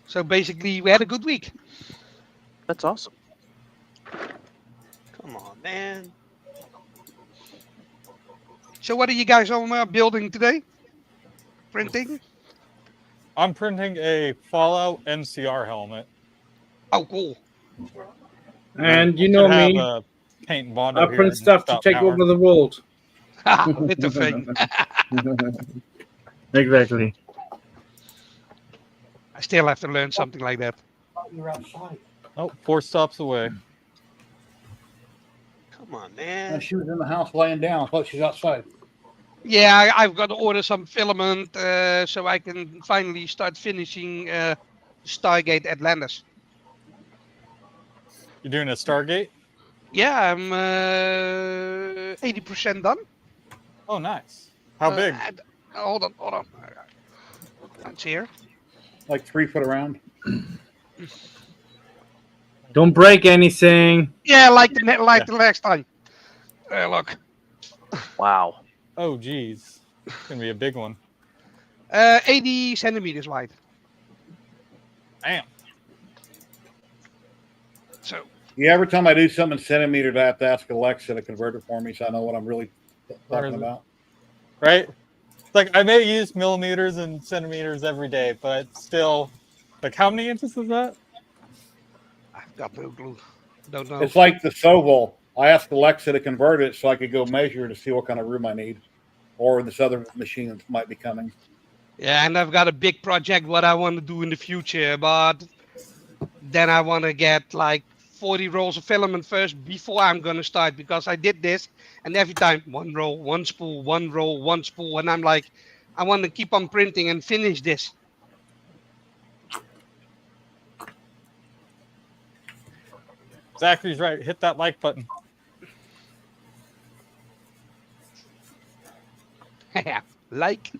So basically, we had a good week. That's awesome. Come on, man. So what are you guys on building today? Printing? I'm printing a Fallout NCR helmet. Oh, cool. And you know me, paint and I print stuff to take over the world. With the thing. Exactly. I still have to learn something like that. You're outside. Oh, 4 stops away. Come on, man. No, she was in the house laying down. I thought she's outside. Yeah, I've got to order some filament so I can finally start finishing Stargate Atlantis. You're doing a Stargate? Yeah, I'm 80% done. Oh, nice. How big? Hold on. It's here. Like 3 foot around. Don't break anything. Yeah, like the last time. Look. Wow. Oh, geez. It's going to be a big one. 80 centimeters wide. Damn. So. Yeah, every time I do something in centimeters, I have to ask Alexa to convert it for me so I know what I'm really talking about. Right? It's like, I may use millimeters and centimeters every day, but it's still, like, how many inches is that? I've got no clue. Don't know. It's like the Soval. I asked Alexa to convert it so I could go measure to see what kind of room I need, or this other machine that might be coming. Yeah, and I've got a big project what I want to do in the future, but then I want to get like 40 rolls of filament first before I'm going to start, because I did this and every time one roll, one spool, one roll, one spool, and I'm like, I want to keep on printing and finish this. Zachary's right. Hit that like button. Like.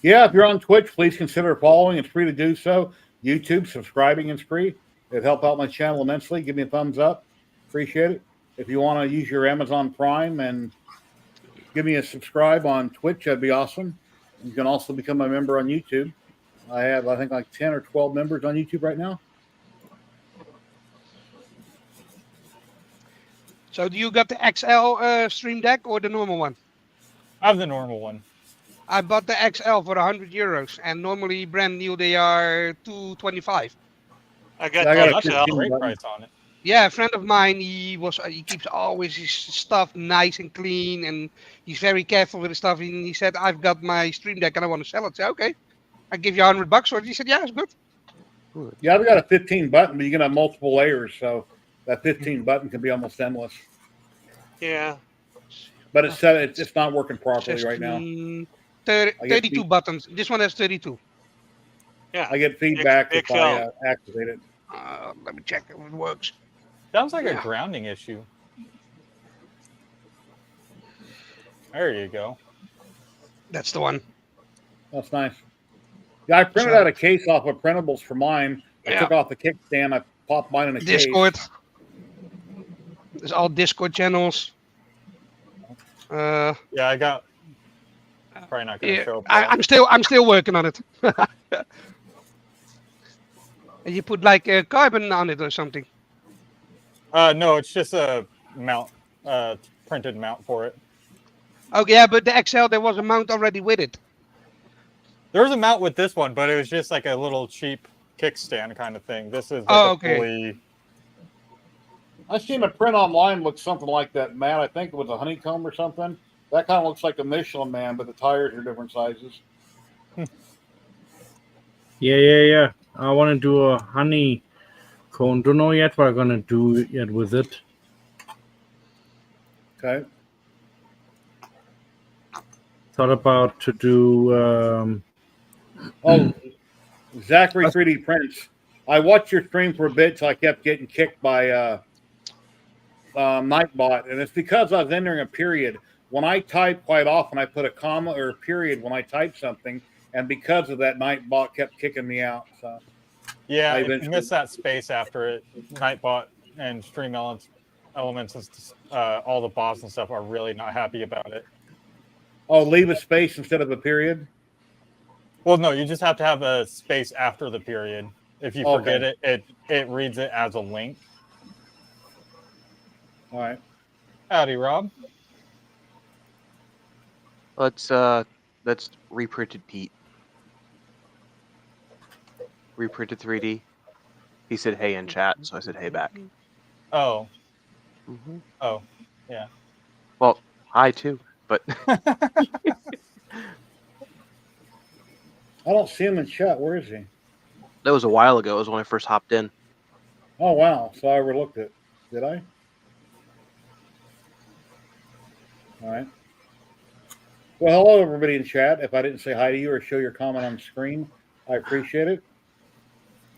Yeah, if you're on Twitch, please consider following. It's free to do so. YouTube, subscribing is free. It'd help out my channel immensely. Give me a thumbs up. Appreciate it. If you want to use your Amazon Prime and give me a subscribe on Twitch, that'd be awesome. You can also become a member on YouTube. I have, I think, like 10 or 12 members on YouTube right now. So do you got the XL Stream Deck or the normal one? I have the normal one. I bought the XL for €100, and normally brand new they are $225. I got That's the a XL. great price on it. Yeah, a friend of mine, he keeps always his stuff nice and clean, and he's very careful with his stuff. And he said, "I've got my Stream Deck and I want to sell it." I said, "Okay, I give you $100 for it." He said, "Yeah, it's good." Yeah, I've got a 15 button, but you can have multiple layers, so that 15 button can be almost endless. Yeah. But it's not working properly right now. 32 buttons. This one has 32. Yeah. I get feedback if XL. I activate it. Let me check if it works. Sounds like a grounding issue. There you go. That's the one. That's nice. Yeah, I printed out a case off of printables for mine. I took off the kickstand. I popped mine in a Discord. case. There's all Discord channels. Yeah, I got. Probably not going to show up. I'm still working on it. And you put like a carbon on it or something. No, it's just a mount, printed mount for it. Okay, yeah, but the XL, there was a mount already with it. There was a mount with this one, but it was just like a little cheap kickstand kind of thing. This is like a fully. I seen a print online look something like that, Matt. I think it was a honeycomb or something. That kind of looks like a Michelin Man, but the tires are different sizes. Yeah. I want to do a honeycomb. Don't know yet what I'm gonna do yet with it. Okay. Thought about to do. Zachary 3D Prints. I watched your stream for a bit till I kept getting kicked by Nightbot, and it's because I was entering a period. When I type, quite often I put a comma or a period when I type something, and because of that, Nightbot kept kicking me out. So yeah, if you miss that space after it, Nightbot and Stream Elements, all the bots and stuff are really not happy about it. Oh, leave a space instead of a period? Well, no, you just have to have a space after the period. If you forget it, it reads it as a link. All right. Howdy, Rob. That's reprinted Pete. Reprinted 3D. He said hey in chat, so I said hey back. Oh. Mm-hmm. Oh, yeah. Well, hi too, but I don't see him in chat. Where is he? that was a while ago. It was when I first hopped in. Oh, wow. So I overlooked it. Did I? All right. Well, hello, everybody in chat. If I didn't say hi to you or show your comment on screen, I appreciate it.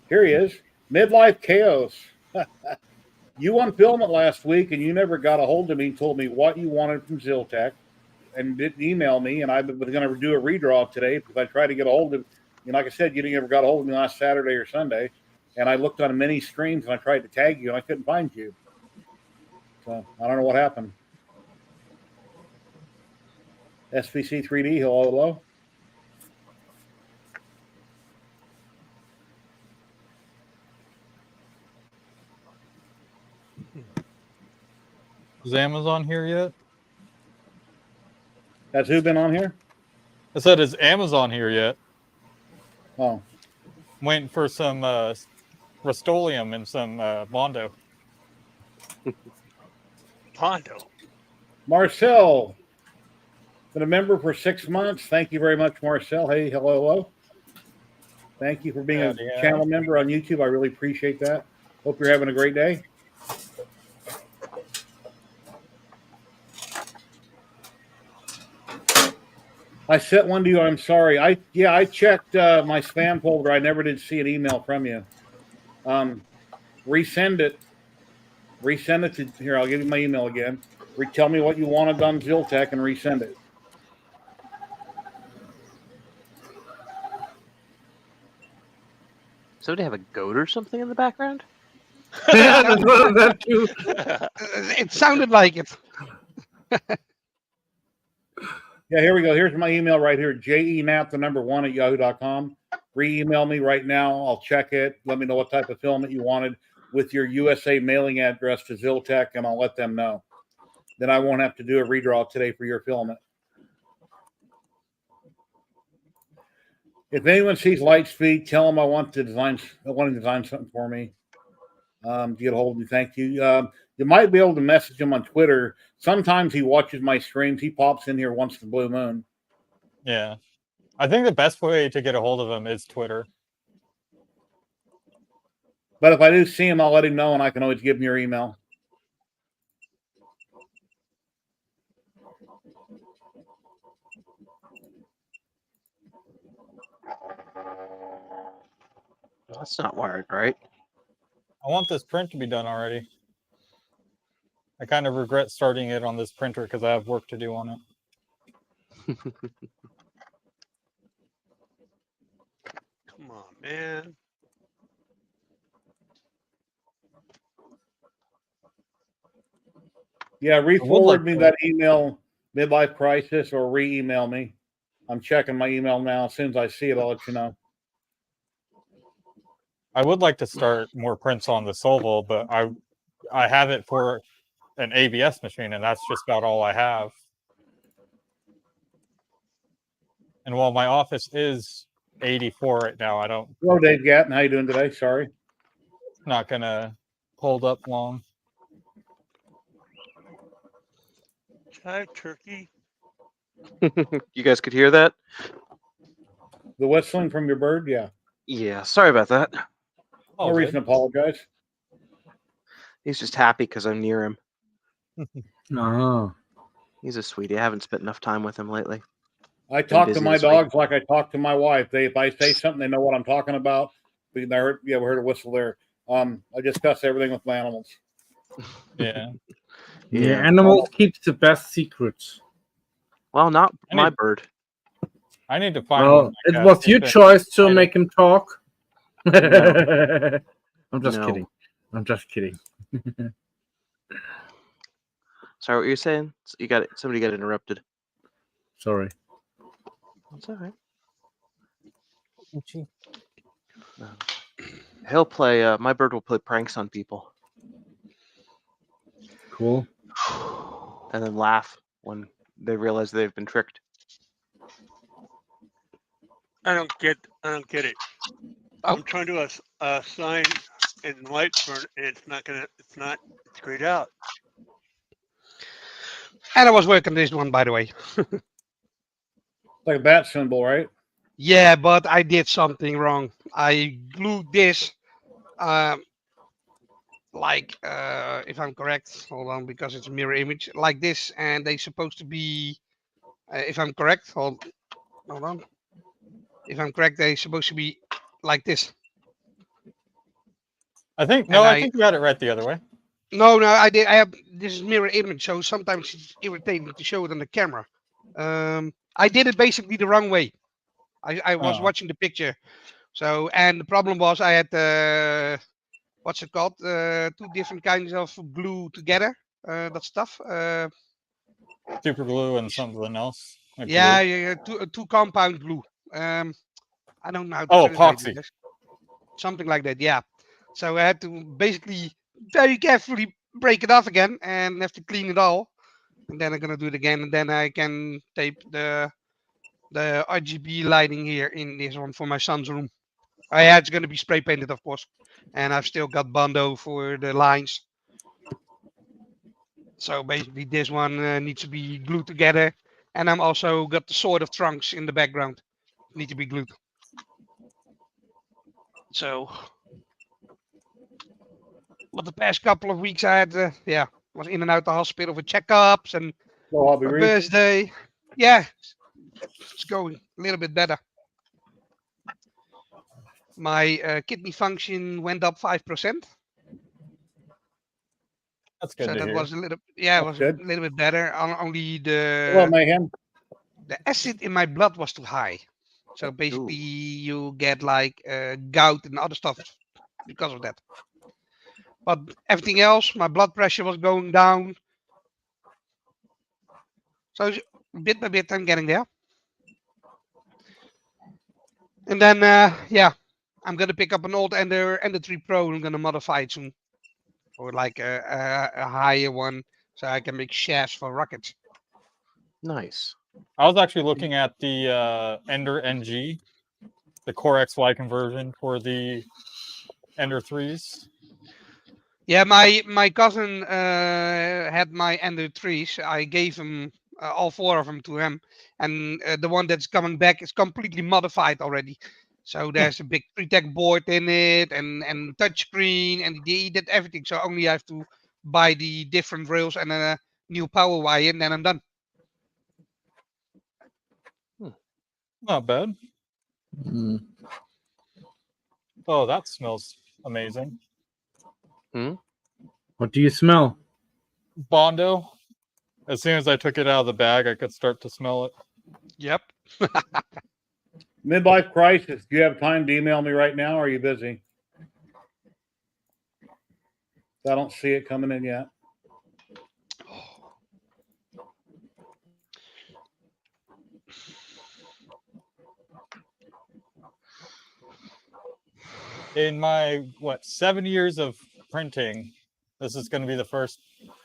Here he is, Midlife Chaos. You won filament last week, and you never got a hold of me and told me what you wanted from Ziltech, and didn't email me. And I was going to do a redraw today because I tried to get a hold of you. Like I said, you never got a hold of me last Saturday or Sunday. And I looked on many streams and I tried to tag you, and I couldn't find you. So I don't know what happened. SVC 3D, hello. Is Amazon here yet? Has who been on here? I said, is Amazon here yet? Oh. I'm waiting for some Rust-Oleum and some Bondo. Pondo. Marcel, been a member for 6 months. Thank you very much, Marcel. Hey, hello. Thank you for being a channel member on YouTube. I really appreciate that. Hope you're having a great day. I sent one to you. I'm sorry. I checked my spam folder. I never did see an email from you. Resend it. Resend it to here. I'll give you my email again. Tell me what you wanted on Ziltech and resend it. Somebody have a goat or something in the background? That too. It sounded like it. Yeah, here we go. Here's my email right here. jenap1@yahoo.com. Re-email me right now. I'll check it. Let me know what type of filament you wanted with your USA mailing address to Ziltech, and I'll let them know. Then I won't have to do a redraw today for your filament. If anyone sees Lightspeed, tell them I want to design something for me. To get a hold of me, thank you. You might be able to message him on Twitter. Sometimes he watches my streams. He pops in here once in a blue moon. Yeah. I think the best way to get a hold of him is Twitter. But if I do see him, I'll let him know, and I can always give him your email. That's not wired, right? I want this print to be done already. I kind of regret starting it on this printer because I have work to do on it. Come on, man. Yeah, re-forward me that email, Midlife Crisis, or re-email me. I'm checking my email now. As soon as I see it, I'll let you know. I would like to start more prints on the Solvo, but I have it for an ABS machine, and that's just about all I have. And while my office is 84 right now, I don't. Hello, Dave Gatton. How you doing today? Sorry. Not gonna hold up long. Hi, turkey. You guys could hear that? The whistling from your bird? Yeah. Yeah, sorry about that. No reason to apologize. He's just happy because I'm near him. No. He's a sweetie. I haven't spent enough time with him lately. I talk to my dogs like I talk to my wife. If I say something, they know what I'm talking about. We heard a whistle there. I discuss everything with my animals. Yeah. Yeah, animals keep the best secrets. Well, not my bird. I need to find. Well, it was your choice to make him talk. No. I'm just kidding. I'm just kidding. Sorry, what you're saying? Somebody got interrupted. Sorry. That's all right. He'll play. My bird will play pranks on people. Cool. And then laugh when they realize they've been tricked. I don't get it. I'm trying to assign in Lightburn, and it's not grayed out. And I was working this one, by the way. Like a bat symbol, right? Yeah, but I did something wrong. I glued this like if I'm correct, hold on, because it's a mirror image like this, and they supposed to be, if I'm correct, hold on. If I'm correct, they supposed to be like this. I think And I think you got it right the other way. No, I did. I have this is mirror image, so sometimes it's irritating to show it on the camera. I did it basically the wrong way. I was Oh. watching the picture, so and the problem was I had what's it called? 2 different kinds of glue together. That stuff. Super glue and something else. Like Yeah, glue. yeah, two compound glue. I don't know how to Oh, translate epoxy. it. Something like that. Yeah. So I had to basically very carefully break it off again and have to clean it all. And then I'm gonna do it again, and then I can tape the RGB lighting here in this one for my son's room. Oh yeah, it's gonna be spray painted, of course, and I've still got Bondo for the lines. So basically, this one needs to be glued together, and I'm also got the sword of trunks in the background, need to be glued. So, but the past couple of weeks I had, was in and out the hospital for checkups and So I'll be my reading. birthday. Yeah, it's going a little bit better. My kidney function went up 5%. That's good So to that hear. was a little, yeah, it That's was good. a little bit better. Only Hello, Mayhem. the acid in my blood was too high. So basically, you get like gout and other stuff because of that. But everything else, my blood pressure was going down. So bit by bit, I'm getting there. And then, I'm gonna pick up an old Ender 3 Pro. And I'm gonna modify it soon for like a higher one, so I can make shafts for rockets. Nice. I was actually looking at the Ender NG, the Core XY conversion for the Ender 3s. Yeah, my cousin had my Ender 3s. I gave him all 4 of them to him, and the one that's coming back is completely modified already. So there's a big 3-tech board in it, and touchscreen, and he did everything. So only I have to buy the different rails and a new power wire, and then I'm done. Not bad. Mm. Oh, that smells amazing. What do you smell? Bondo. As soon as I took it out of the bag, I could start to smell it. Yep. Midlife crisis. Do you have time to email me right now? Or are you busy? I don't see it coming in yet. In my 7 years of printing, this is going to be the first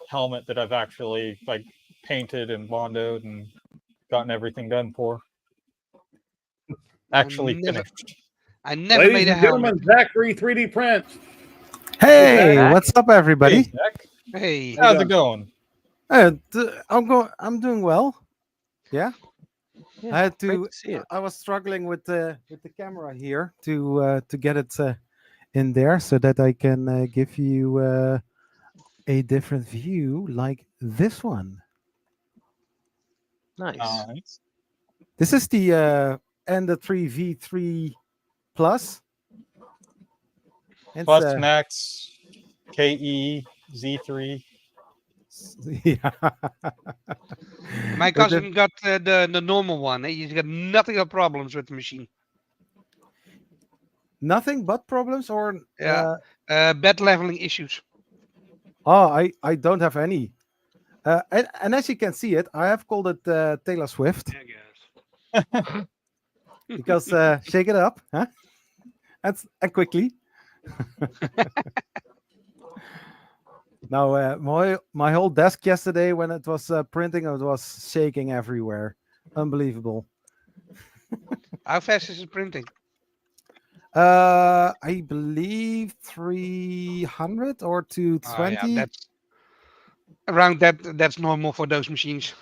helmet that I've actually like painted and bondoed and gotten everything done for. Actually finished. I never Ladies made a and helmet. gentlemen, Zachary 3D Prints. Hey, Zach. what's up, everybody? Hey, Zach. Hey, How's it going? I'm doing well. Yeah. I had great to. see it. I was struggling with the camera here to get it in there so that I can give you a different view like this one. Nice. Nice. This is the Ender 3 V3 Plus. It's, Plus Max KE Z3. yeah. my cousin got the normal one. He's got nothing but problems with the machine. Nothing but problems, or bed leveling issues. Oh, I don't have any. And as you can see it, I have called it Taylor Swift. Because shake it up, huh? And quickly. Now, my whole desk yesterday when it was printing, it was shaking everywhere. Unbelievable. How fast is it printing? I believe 300 or 220. Yeah, that's around that. That's normal for those machines.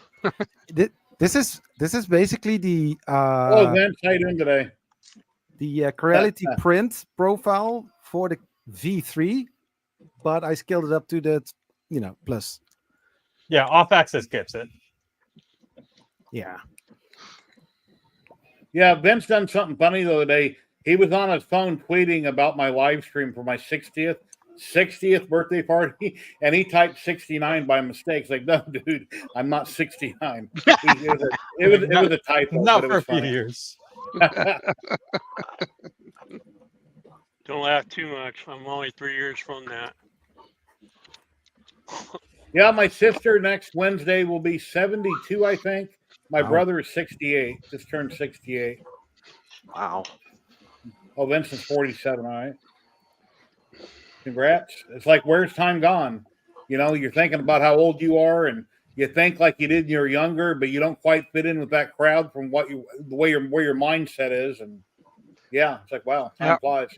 This is basically the Hello, Vince. How you doing today? The Creality print profile for the V3. but I scaled it up to the, plus. Yeah, off-axis gets it. Yeah. Yeah, Vince done something funny the other day. He was on his phone tweeting about my live stream for my 60th birthday party, and he typed 69 by mistake. It's like, no, dude, I'm not 69. It was a typo. Not but it for a was few funny. years. Don't laugh too much. I'm only 3 years from that. Yeah, my sister next Wednesday will be 72, I think. My Wow. brother is 68, just turned 68. Wow. Oh, Vincent's 47, all right. Congrats. It's like, where's time gone? You're thinking about how old you are, and you think like you did when you were younger, but you don't quite fit in with that crowd from where your mindset is. And yeah, it's like, wow, time flies.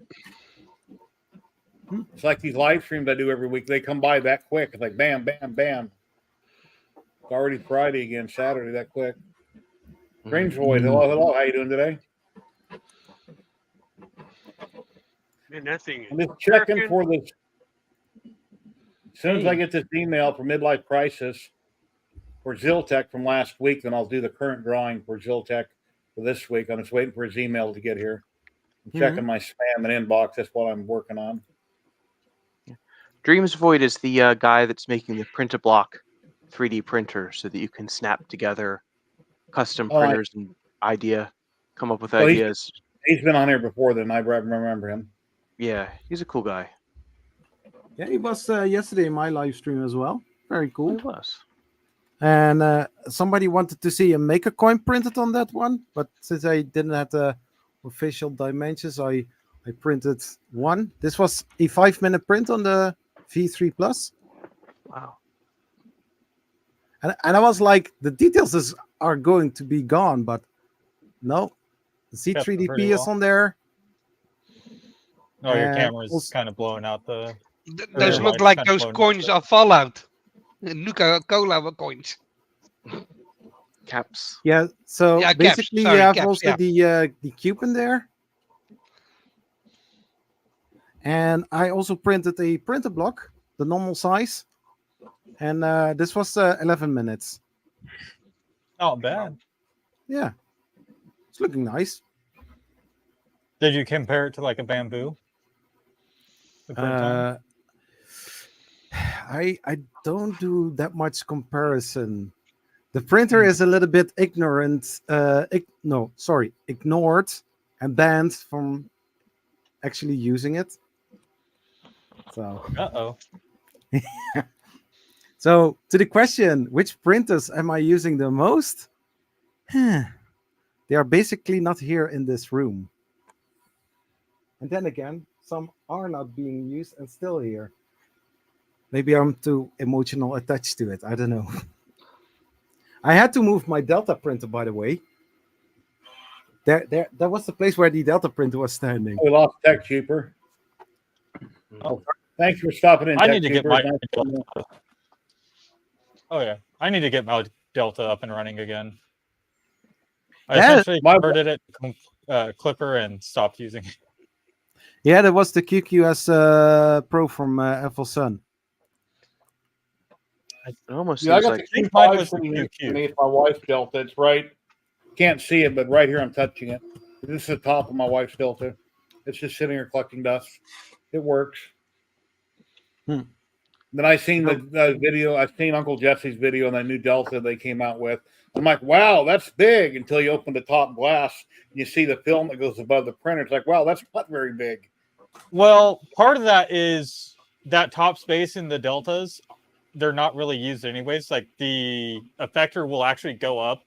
It's like these live streams I do every week. They come by that quick. It's like bam, bam, bam. It's already Friday again, Saturday that quick. Strange Void, hello. How you doing today? Man, that thing is I'm just checking working. for this. As soon as I get this email from Midlife Crisis for Ziltech from last week, then I'll do the current drawing for Ziltech for this week. I'm just waiting for his email to get here. I'm checking my spam and inbox. That's what I'm working on. Dreams Void is the guy that's making the print-a-block 3D printer so that you can snap together custom printers and come up with ideas. He's been on here before then. I remember him. Yeah, he's a cool guy. Yeah, he was yesterday in my live stream as well. Very cool. He was. And somebody wanted to see a maker coin printed on that one, but since I didn't have the official dimensions, I printed one. This was a 5-minute print on the V3 Plus. Wow. And I was like, the details are going to be gone, but no, the C3DP is on there. Oh, your camera's kind of blowing out the. Those look like those coins are Fallout. Nuka-Cola coins. Caps. Yeah, so Yeah, basically caps. Sorry, you have caps, also the cube in there. And I also printed a printer block, the normal size. And this was 11 minutes. Not bad. Yeah. It's looking nice. Did you compare it to like a bamboo? I don't do that much comparison. The printer is a little bit ignored and banned from actually using it. So So to the question, which printers am I using the most? They are basically not here in this room. And then again, some are not being used and still here. Maybe I'm too emotional attached to it. I don't know. I had to move my Delta printer, by the way. That was the place where the Delta printer was standing. We lost Tech Cheaper. Oh, thanks for stopping in. I need to get my Delta. Oh yeah, I need to get my Delta up and running again. I essentially converted it to Clipper and stopped using it. Yeah, that was the QQS Pro from FL Sun. It almost I seems got like the Q5 sitting underneath my wife's Delta. It's right. Can't see it, but right here I'm touching it. This is the top of my wife's Delta. It's just sitting here collecting dust. It works. Then I seen the video. I've seen Uncle Jesse's video on that new Delta they came out with. I'm like, wow, that's big. Until you open the top glass, you see the film that goes above the printer. It's like, wow, that's not very big. Well, part of that is that top space in the Deltas. They're not really used anyways. Like the effector will actually go up,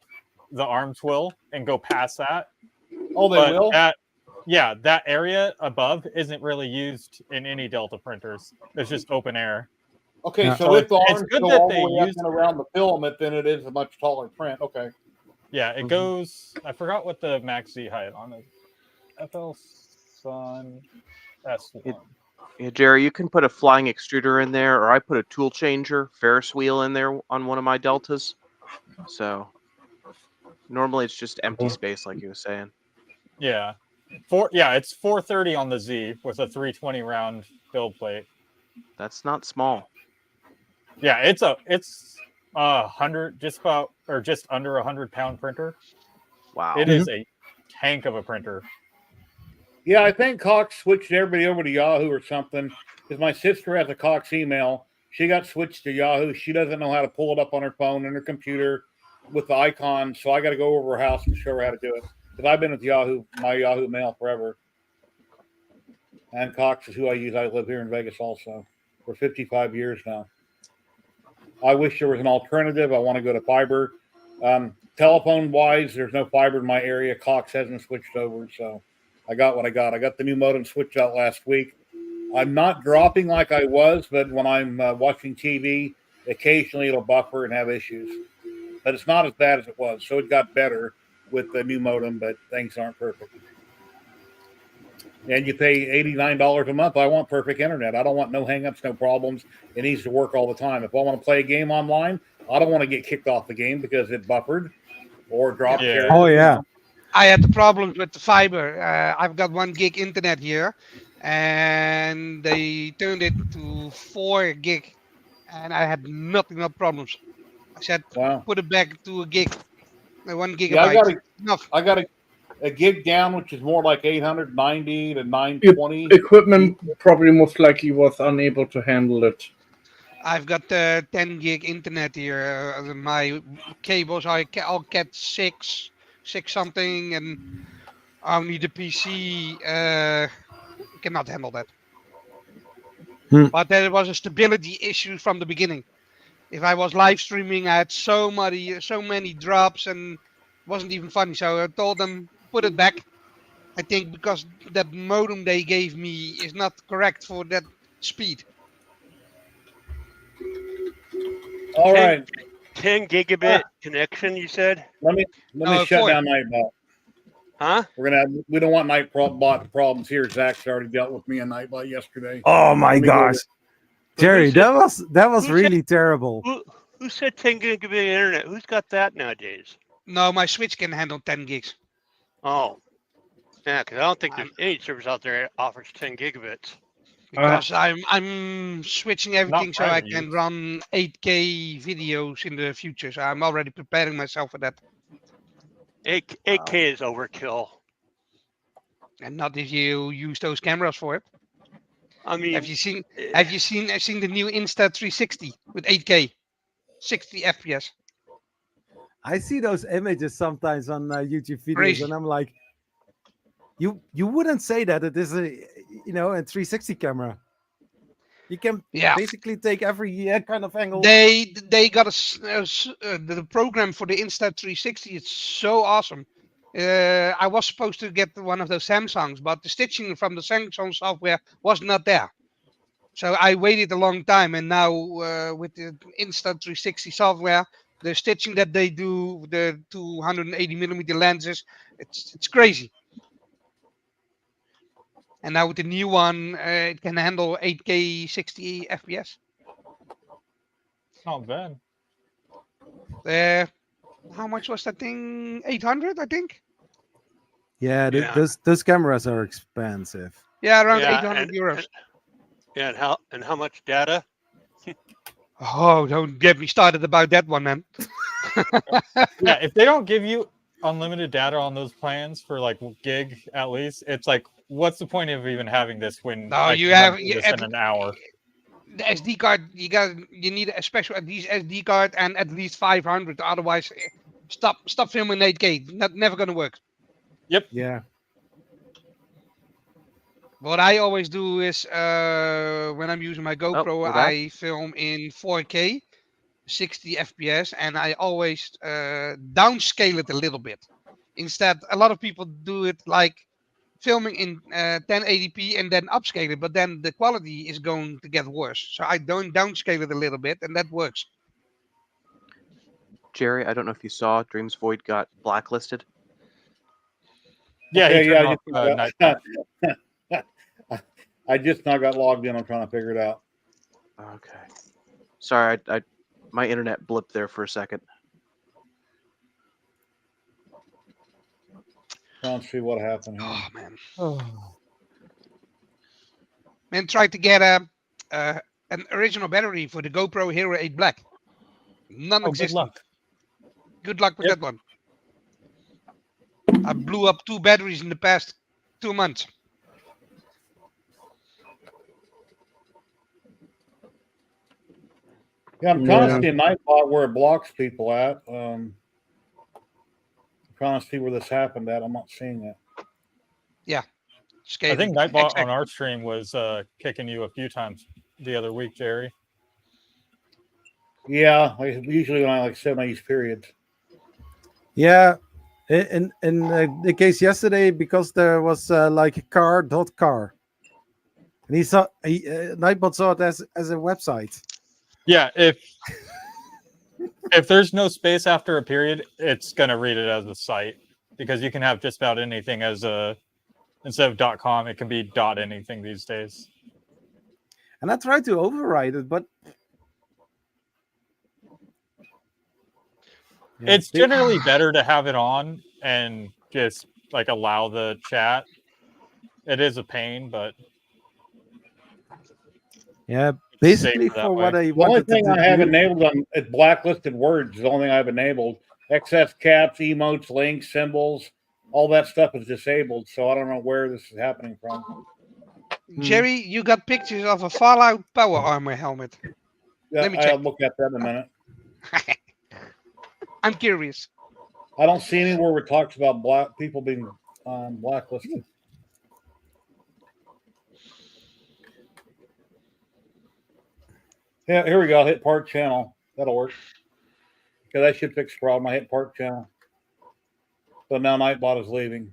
the arms will, and go past that. Oh, they will? That area above isn't really used in any Delta printers. It's just open air. Okay, so if the arms go all the way up and around the filament, then it is a much taller print. Okay. Yeah, it goes. I forgot what the max Z height on the FL Sun S1. Yeah, Jerry, you can put a flying extruder in there, or I put a tool changer, Ferris wheel in there on one of my Deltas. So normally it's just empty space, like you were saying. Yeah. It's 430 on the Z with a 320 round build plate. That's not small. Yeah, it's a 100, just about or just under 100-pound printer. Wow. It is a tank of a printer. Yeah, I think Cox switched everybody over to Yahoo or something. Because my sister has a Cox email. She got switched to Yahoo. She doesn't know how to pull it up on her phone and her computer with the icon. So I got to go over her house and show her how to do it. Because I've been with Yahoo, my Yahoo Mail forever. And Cox is who I use. I live here in Vegas also for 55 years now. I wish there was an alternative. I want to go to fiber. Telephone wise, there's no fiber in my area. Cox hasn't switched over, so I got what I got. I got the new modem switched out last week. I'm not dropping like I was, but when I'm watching TV, occasionally it'll buffer and have issues. But it's not as bad as it was. So it got better with the new modem, but things aren't perfect. And you pay $89 a month. I want perfect internet. I don't want no hangups, no problems. It needs to work all the time. If I want to play a game online, I don't want to get kicked off the game because it buffered or dropped. Yeah. Oh yeah. I had the problems with the fiber. I've got 1 gig internet here, and they turned it to 4 gig, and I had nothing but problems. I said, Wow. put it back to a gig, 1 gigabyte. Yeah, Enough. I got a gig down, which is more like 890 to 920. Equipment probably most likely was unable to handle it. I've got 10 gig internet here. My cables are all Cat 6 something, and only the PC cannot handle that. But there was a stability issue from the beginning. If I was live streaming, I had so many drops, and it wasn't even funny. So I told them, put it back. I think because that modem they gave me is not correct for that speed. All right. 10 gigabit connection, you said? Let me shut down Nightbot. Huh? We don't want Nightbot problems here. Zach's already dealt with me on Nightbot yesterday. Oh my gosh, Jerry, said- that was who really said- terrible. Who said 10 gigabit internet? Who's got that nowadays? No, my Switch can handle 10 gigs. Oh. Yeah, because I don't think there's any service out there that offers 10 gigabits. Because I'm switching everything so I private can use. run 8K videos in the future. So I'm already preparing myself for that. 8K is overkill. And not if you use those cameras for it. I mean, Have you seen the new Insta360 with 8K, 60 FPS? I see those images sometimes on YouTube videos, Crazy. and I'm like, you wouldn't say that it is a 360 camera. You can basically take every kind of angle. They got the program for the Insta360. It's so awesome. I was supposed to get one of those Samsungs, but the stitching from the Samsung software was not there. So I waited a long time, and now with the Insta360 software, the stitching that they do, the 280mm lenses, it's crazy. And now with the new one, it can handle 8K 60 FPS. Not bad. How much was that thing? 800, I think. Yeah, those cameras are expensive. Yeah, around 800 euros. And how much data? Oh, don't get me started about that one, man. Yeah, if they don't give you unlimited data on those plans for like gig at least, it's like, what's the point of even having this when No, you have this in an hour? The SD card. You need a special SD card and at least 500. Otherwise, stop filming 8K. Never gonna work. Yep. Yeah. What I always do is when I'm using my GoPro, we're back. I film in 4K, 60 FPS, and I always downscale it a little bit. Instead, a lot of people do it like filming in 1080p and then upscale it, but then the quality is going to get worse. So I don't downscale it a little bit, and that works. Jerry, I don't know if you saw Dreams Void got blacklisted. Yeah, Okay, he turned off Nightbot. I just now got logged in. I'm trying to figure it out. Okay. Sorry, I my internet blipped there for a second. Trying to see what happened here. Oh man. Man, try to get an original battery for the GoPro Hero 8 Black. Non-existent. luck. Good luck with Yep. that one. I blew up 2 batteries in the past 2 months. Yeah, I'm trying to see a Nightbot where it blocks people at. I'm trying to see where this happened at. I'm not seeing it. Yeah. I think Nightbot Exactly. on our stream was kicking you a few times the other week, Jerry. Yeah, usually when I said I use periods. Yeah, in the case yesterday, because there was like a car.car, and he saw Nightbot saw it as a website. Yeah, if there's no space after a period, it's gonna read it as a site because you can have just about anything as a instead of .com, it can be .anything these days. And I tried to override it, but yeah, It's generally better to have it on and just like allow the chat. It is a pain, but yeah, it's basically safer that for what way. I The only wanted to thing do. I have enabled on it blacklisted words is the only thing I have enabled. Excess caps, emotes, links, symbols, all that stuff is disabled. So I don't know where this is happening from. Jerry, you got pictures of a Fallout Power Armor helmet. Yeah, Let me I'll check. look at that in a minute. I'm curious. I don't see anywhere where it talks about black people being blacklisted. Yeah, here we go. I'll hit part channel. That'll work. Okay, that should fix the problem. I hit part channel. So now Nightbot is leaving.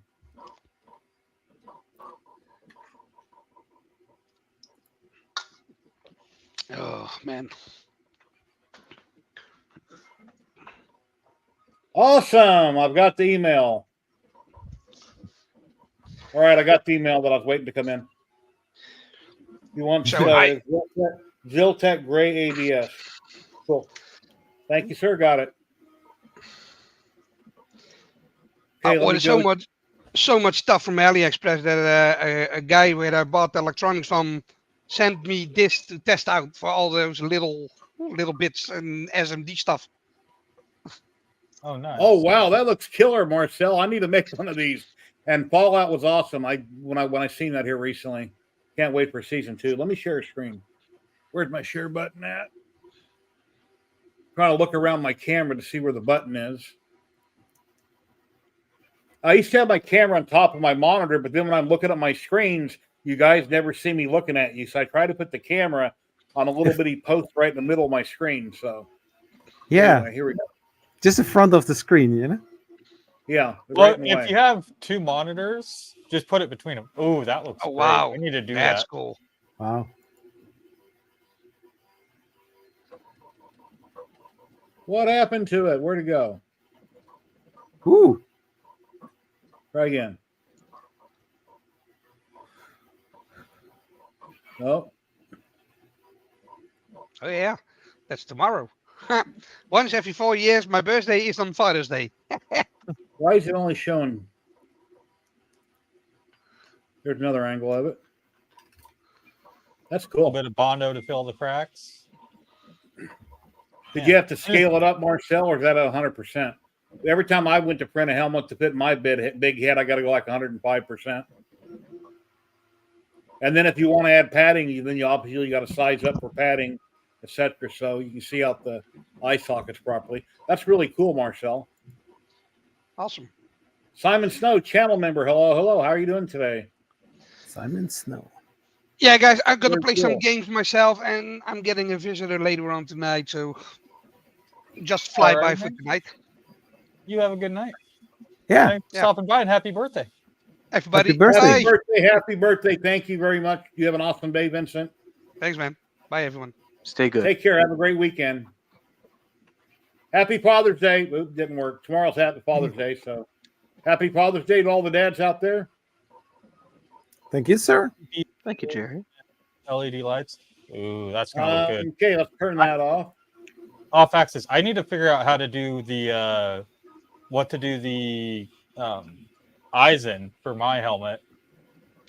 Oh man. Awesome. I've got the email. All right, I got the email that I was waiting to come in. You want So I- Ziltech Gray ABS. Cool. Thank you, sir. Got it. I Okay, let me ordered go. so much stuff from AliExpress that a guy where I bought the electronics from sent me this to test out for all those little bits and SMD stuff. Oh, nice. Oh wow, that looks killer, Marcel. I need to make one of these. And Fallout was awesome. When I seen that here recently. Can't wait for season 2. Let me share a screen. Where's my share button at? Trying to look around my camera to see where the button is. I used to have my camera on top of my monitor, but then when I'm looking at my screens, you guys never see me looking at you. So I try to put the camera on a little bitty post right in the middle of my screen. So Yeah, anyway, here we go. just the front of the screen, you know. Yeah. Well, right in the if way. you have 2 monitors, just put it between them. Oh, that looks Oh great. wow, We need to do that's that. cool. Wow. What happened to it? Where'd it go? Ooh. Try again. No. Oh yeah, that's tomorrow. Once every 4 years, my birthday is on Father's Day. Why is it only showing? There's another angle of it. That's A little cool. bit of Bondo to fill the cracks. Did you have to scale it up, Marcel, or is that 100%? Every time I went to print a helmet to fit my big head, I got to go like 105%. And then if you want to add padding, then you obviously got to size up for padding, etc. So you can see out the eye sockets properly. That's really cool, Marcel. Awesome. Simon Snow, channel member. Hello, hello. How are you doing today? Simon Snow. Yeah, guys, I'm gonna Very play some cool. games myself, and I'm getting a visitor later on tonight, so just fly by Alright, for man. tonight. You have a good night. Yeah. Thanks for Yeah. stopping by and happy birthday. Everybody, Happy birthday. bye. Happy birthday. Happy birthday. Thank you very much. You have an awesome day, Vincent. Thanks, man. Bye, everyone. Stay good. Take care. Have a great weekend. Happy Father's Day. Oop, didn't work. Tomorrow's Happy Father's Day. So happy Father's Day to all the dads out there. Thank you, sir. Thank you, Jerry. LED lights. Ooh, that's gonna look good. Okay, let's turn that off. Off axis. I need to figure out how to do the what to do the eyes in for my helmet.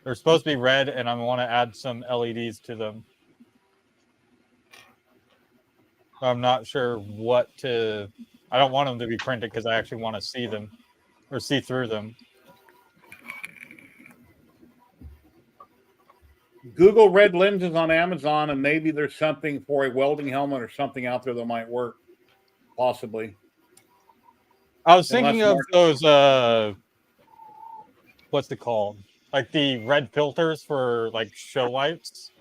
They're supposed to be red, and I want to add some LEDs to them. I'm not sure what to. I don't want them to be printed because I actually want to see them or see through them. Google red lenses on Amazon, and maybe there's something for a welding helmet or something out there that might work, possibly. I was Unless thinking of those. What's it called? Like the red filters for like show wipes.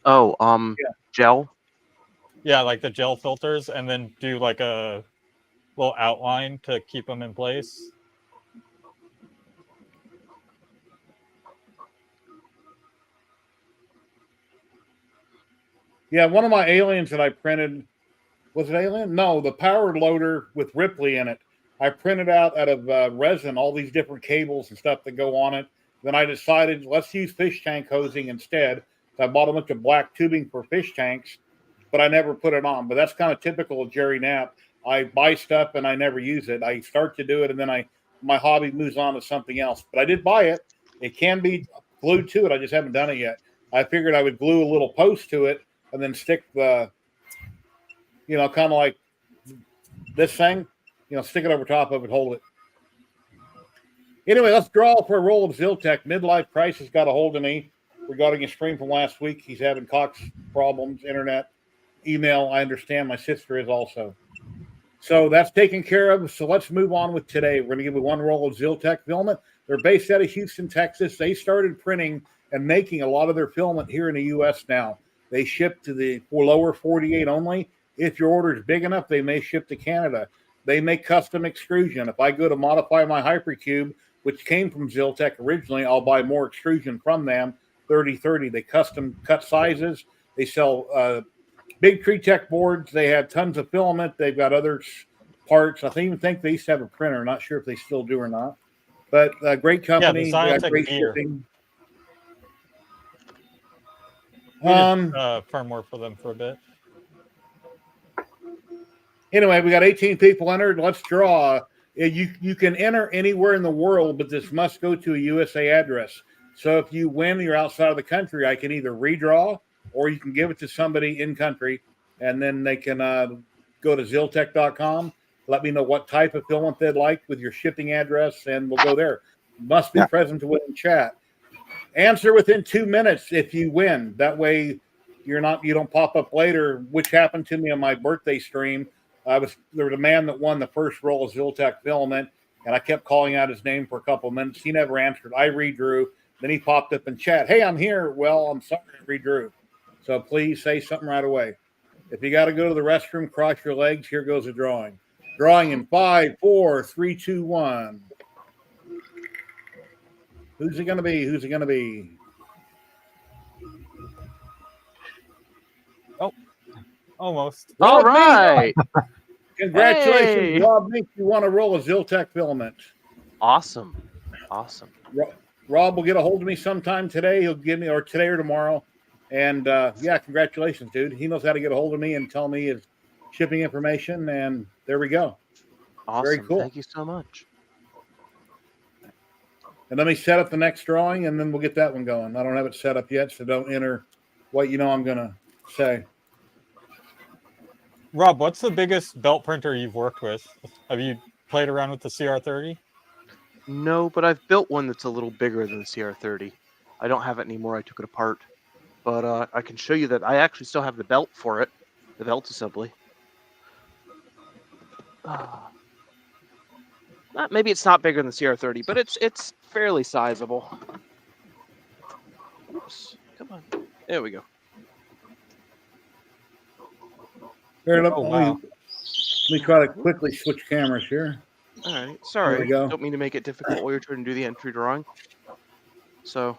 Oh, Yeah. gel. Yeah, like the gel filters, and then do like a little outline to keep them in place. Yeah, one of my aliens that I printed, was it alien? No, the power loader with Ripley in it. I printed out of resin all these different cables and stuff that go on it. Then I decided let's use fish tank hosing instead. So I bought a bunch of black tubing for fish tanks, but I never put it on. But that's kind of typical of Jerry Knapp. I buy stuff and I never use it. I start to do it and then my hobby moves on to something else. But I did buy it. It can be glued to it. I just haven't done it yet. I figured I would glue a little post to it and then stick the, kind of like this thing, stick it over top of it, hold it. Anyway, let's draw for a roll of Ziltech. Midlife Crisis got a hold of me regarding a stream from last week. He's having Cox problems, internet, email. I understand. My sister is also. So that's taken care of. So let's move on with today. We're going to give you one roll of Ziltech filament. They're based out of Houston, Texas. They started printing and making a lot of their filament here in the U.S. now. They ship to the lower 48 only. If your order is big enough, they may ship to Canada. They make custom extrusion. If I go to modify my Hypercube, which came from Ziltech originally, I'll buy more extrusion from them, 30/30. They custom cut sizes. They sell big Tree Tech boards. They have tons of filament. They've got other parts. I even think they used to have a printer. Not sure if they still do or not. But great company. Yeah, they got great shipping. We did firmware for them for a bit. Anyway, we got 18 people entered. Let's draw. You can enter anywhere in the world, but this must go to a USA address. So if you win, you're outside of the country, I can either redraw or you can give it to somebody in country, and then they can go to ziltech.com. Let me know what type of filament they'd like with your shipping address, and we'll go there. Must be present to win in chat. Answer within 2 minutes if you win. That way you don't pop up later, which happened to me on my birthday stream. There was a man that won the first roll of Ziltech filament, and I kept calling out his name for a couple of minutes. He never answered. I redrew. Then he popped up in chat. Hey, I'm here. Well, I'm sorry I redrew. So please say something right away. If you got to go to the restroom, cross your legs. Here goes a drawing. Drawing in 5, 4, 3, 2, 1. Who's it going to be? Who's it going to be? Oh, almost. All right. Congratulations, Hey. Rob Mink. You want to roll a Ziltech filament. Awesome. Rob will get a hold of me sometime today. He'll give me, or today or tomorrow. And congratulations, dude. He knows how to get a hold of me and tell me his shipping information. And there we go. Awesome. Very cool. Thank you so much. And let me set up the next drawing, and then we'll get that one going. I don't have it set up yet, so don't enter what I'm going to say. Rob, what's the biggest belt printer you've worked with? Have you played around with the CR30? No, but I've built one that's a little bigger than the CR30. I don't have it anymore. I took it apart. But I can show you that I actually still have the belt for it, the belt assembly. Maybe it's not bigger than the CR30, but it's fairly sizable. Oops, come on. There we go. Here, Oh, wow. let me try to quickly switch cameras here. All right, There sorry. we go. Don't mean to make it difficult while you're trying to do the entry drawing. So,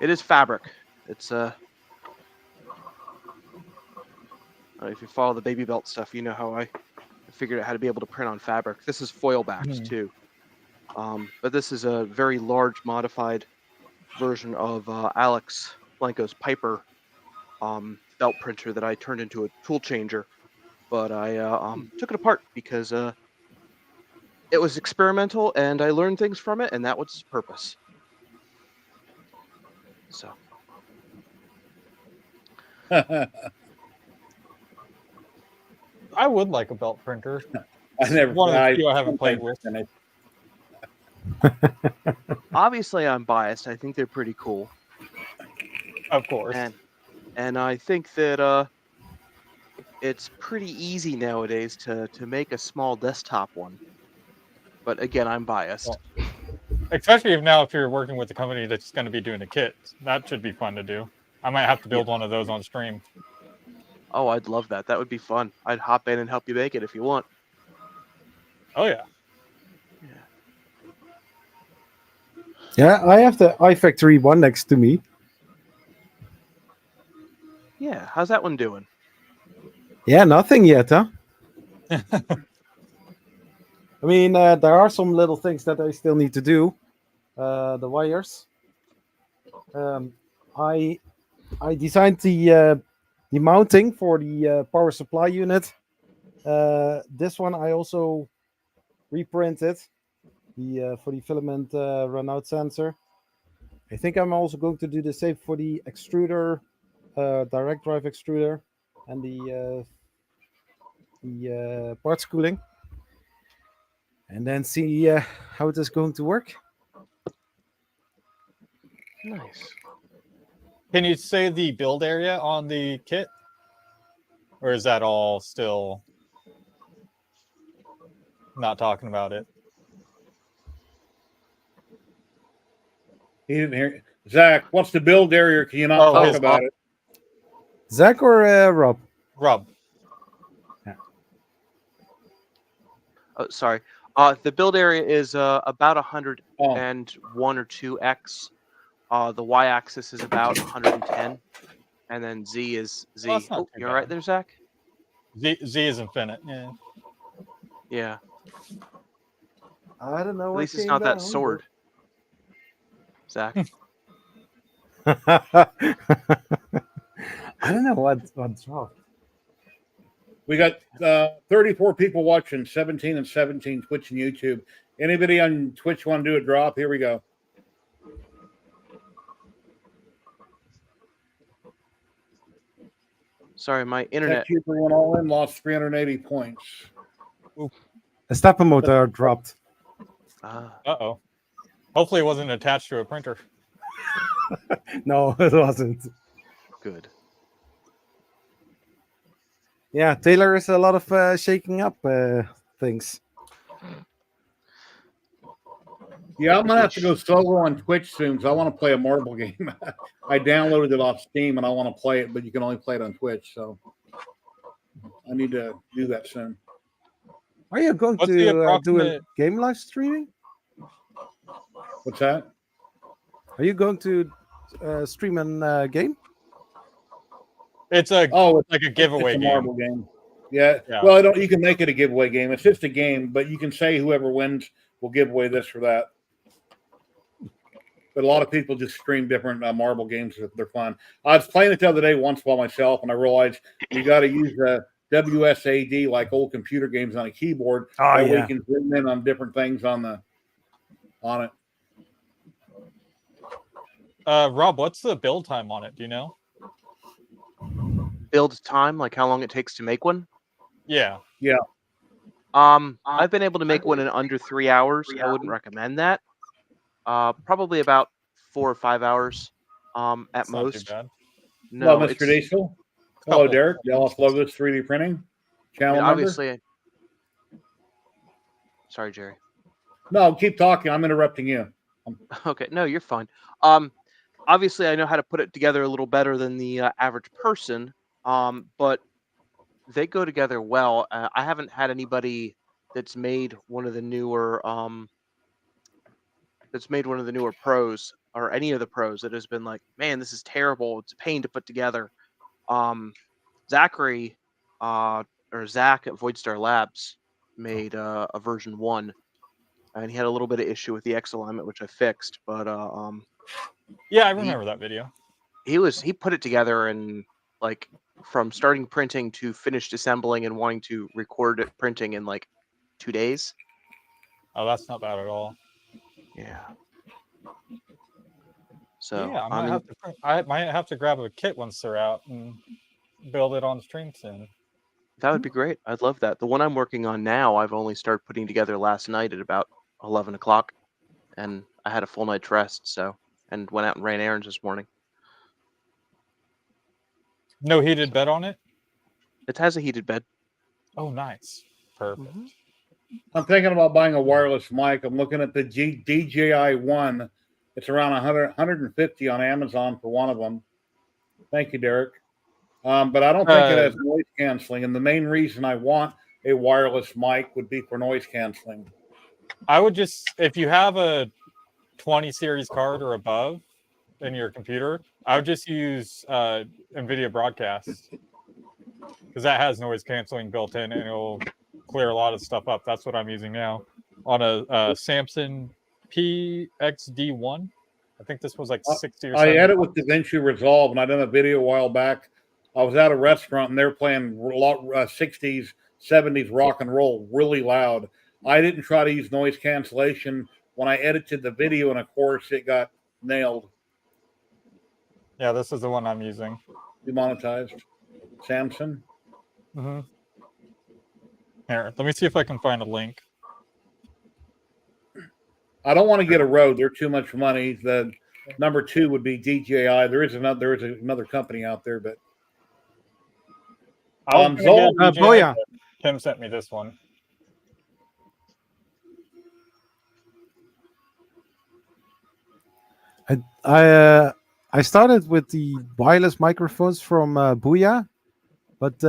it is fabric. It's if you follow the baby belt stuff, you know how I figured out how to be able to print on fabric. This is foil backed too, but this is a very large modified version of Alex Blanco's Piper belt printer that I turned into a tool changer. But I took it apart because it was experimental and I learned things from it, and that was its purpose. So. I would like a belt printer. I never. One of the I few I haven't played sometimes with. finish. Obviously, I'm biased. I think they're pretty cool, Of course. and I think that it's pretty easy nowadays to make a small desktop one. But again, I'm biased. Well, especially if you're working with a company that's going to be doing a kit, that should be fun to do. I might have to build one of those on stream. Oh, I'd love that. That would be fun. I'd hop in and help you make it if you want. Oh yeah. Yeah, I have the iFactory one next to me. Yeah, how's that one doing? Yeah, nothing yet, huh? I mean, there are some little things that I still need to do. The wires. I designed the mounting for the power supply unit. This one I also reprinted for the filament runout sensor. I think I'm also going to do the same for the extruder, direct drive extruder, and the parts cooling, and then see how it is going to work. Nice. Can you say the build area on the kit? Or is that all still not talking about it? He didn't hear. Zach, what's the build area? Can you not talk about it? Zach or Rob? Rob. Yeah. Oh, sorry. The build area is about 101 or 2x. The y-axis is about 110, and then z is z. Well, that's not too you're all right there, Zach? Z is infinite. Yeah. Yeah. I don't know. At least it's not that sword, Zach. I don't know what's wrong. We got 34 people watching, 17 and 17 Twitch and YouTube. Anybody on Twitch want to do a drop? Here we go. Sorry, my internet. Tech Keeper went all in, lost 380 points. A stepper motor dropped. Uh-oh. Hopefully it wasn't attached to a printer. No, it wasn't. Good. Yeah, Taylor is a lot of shaking up things. Yeah, I'm gonna have to go solo on Twitch soon because I want to play a marble game. I downloaded it off Steam and I want to play it, but you can only play it on Twitch, so I need to do that soon. Are you going What's to the do a approximate- game live streaming? What's that? Are you going to stream a game? It's like a giveaway it's a game. marble game. Yeah. Yeah. Well, you can make it a giveaway game. It's just a game, but you can say whoever wins will give away this or that. But a lot of people just stream different marble games. They're fun. I was playing it the other day once by myself, and I realized you got to use the WSAD like old computer games on a keyboard. Oh, that way yeah. you can zoom in on different things on it. Rob, what's the build time on it? Do you know? Build time, like how long it takes to make one? Yeah. Yeah. I've been able to make one in under 3 hours. I wouldn't recommend that. Probably about 4 or 5 hours at That's not most. too bad. No, Hello, Mr. Diesel. Hello, Derek. Dallas Logos 3D Printing. Channel number? obviously. Sorry, Jerry. No, keep talking. I'm interrupting you. Okay, no, you're fine. Obviously, I know how to put it together a little better than the average person, but they go together well. I haven't had anybody that's made one of the newer pros or any of the pros that has been like, man, this is terrible. It's a pain to put together. Zachary or Zach at Voidstar Labs made a version 1, and he had a little bit of issue with the X alignment, which I fixed. But yeah, I remember that video. He put it together and like from starting printing to finished assembling and wanting to record it printing in like 2 days. Oh, that's not bad at all. Yeah. So yeah, I might have to grab a kit once they're out and build it on stream soon. That would be great. I'd love that. The one I'm working on now, I've only started putting together last night at about 11 o'clock, and I had a full night's rest, and went out and ran errands this morning. No heated bed on it? It has a heated bed. Oh, nice. Perfect. I'm thinking about buying a wireless mic. I'm looking at the DJI One. It's around 150 on Amazon for one of them. Thank you, Derek. But I don't think it has noise canceling. And the main reason I want a wireless mic would be for noise canceling. I would just, if you have a 20 series card or above in your computer, I would just use NVIDIA Broadcast, because that has noise canceling built in, and it'll clear a lot of stuff up. That's what I'm using now on a Samsung PXD1. I think this was like 60 or 70. I edit with DaVinci Resolve, and I done a video a while back. I was at a restaurant, and they were playing 60s, 70s rock and roll really loud. I didn't try to use noise cancellation. When I edited the video, and of course, it got nailed. Yeah, this is the one I'm using. Demonetized. Samsung. Mm-hmm. Here, let me see if I can find a link. I don't want to get a Rode. They're too much money. The number 2 would be DJI. There is another company out there, but Boya. Kim sent me this one. I started with the wireless microphones from Booyah, but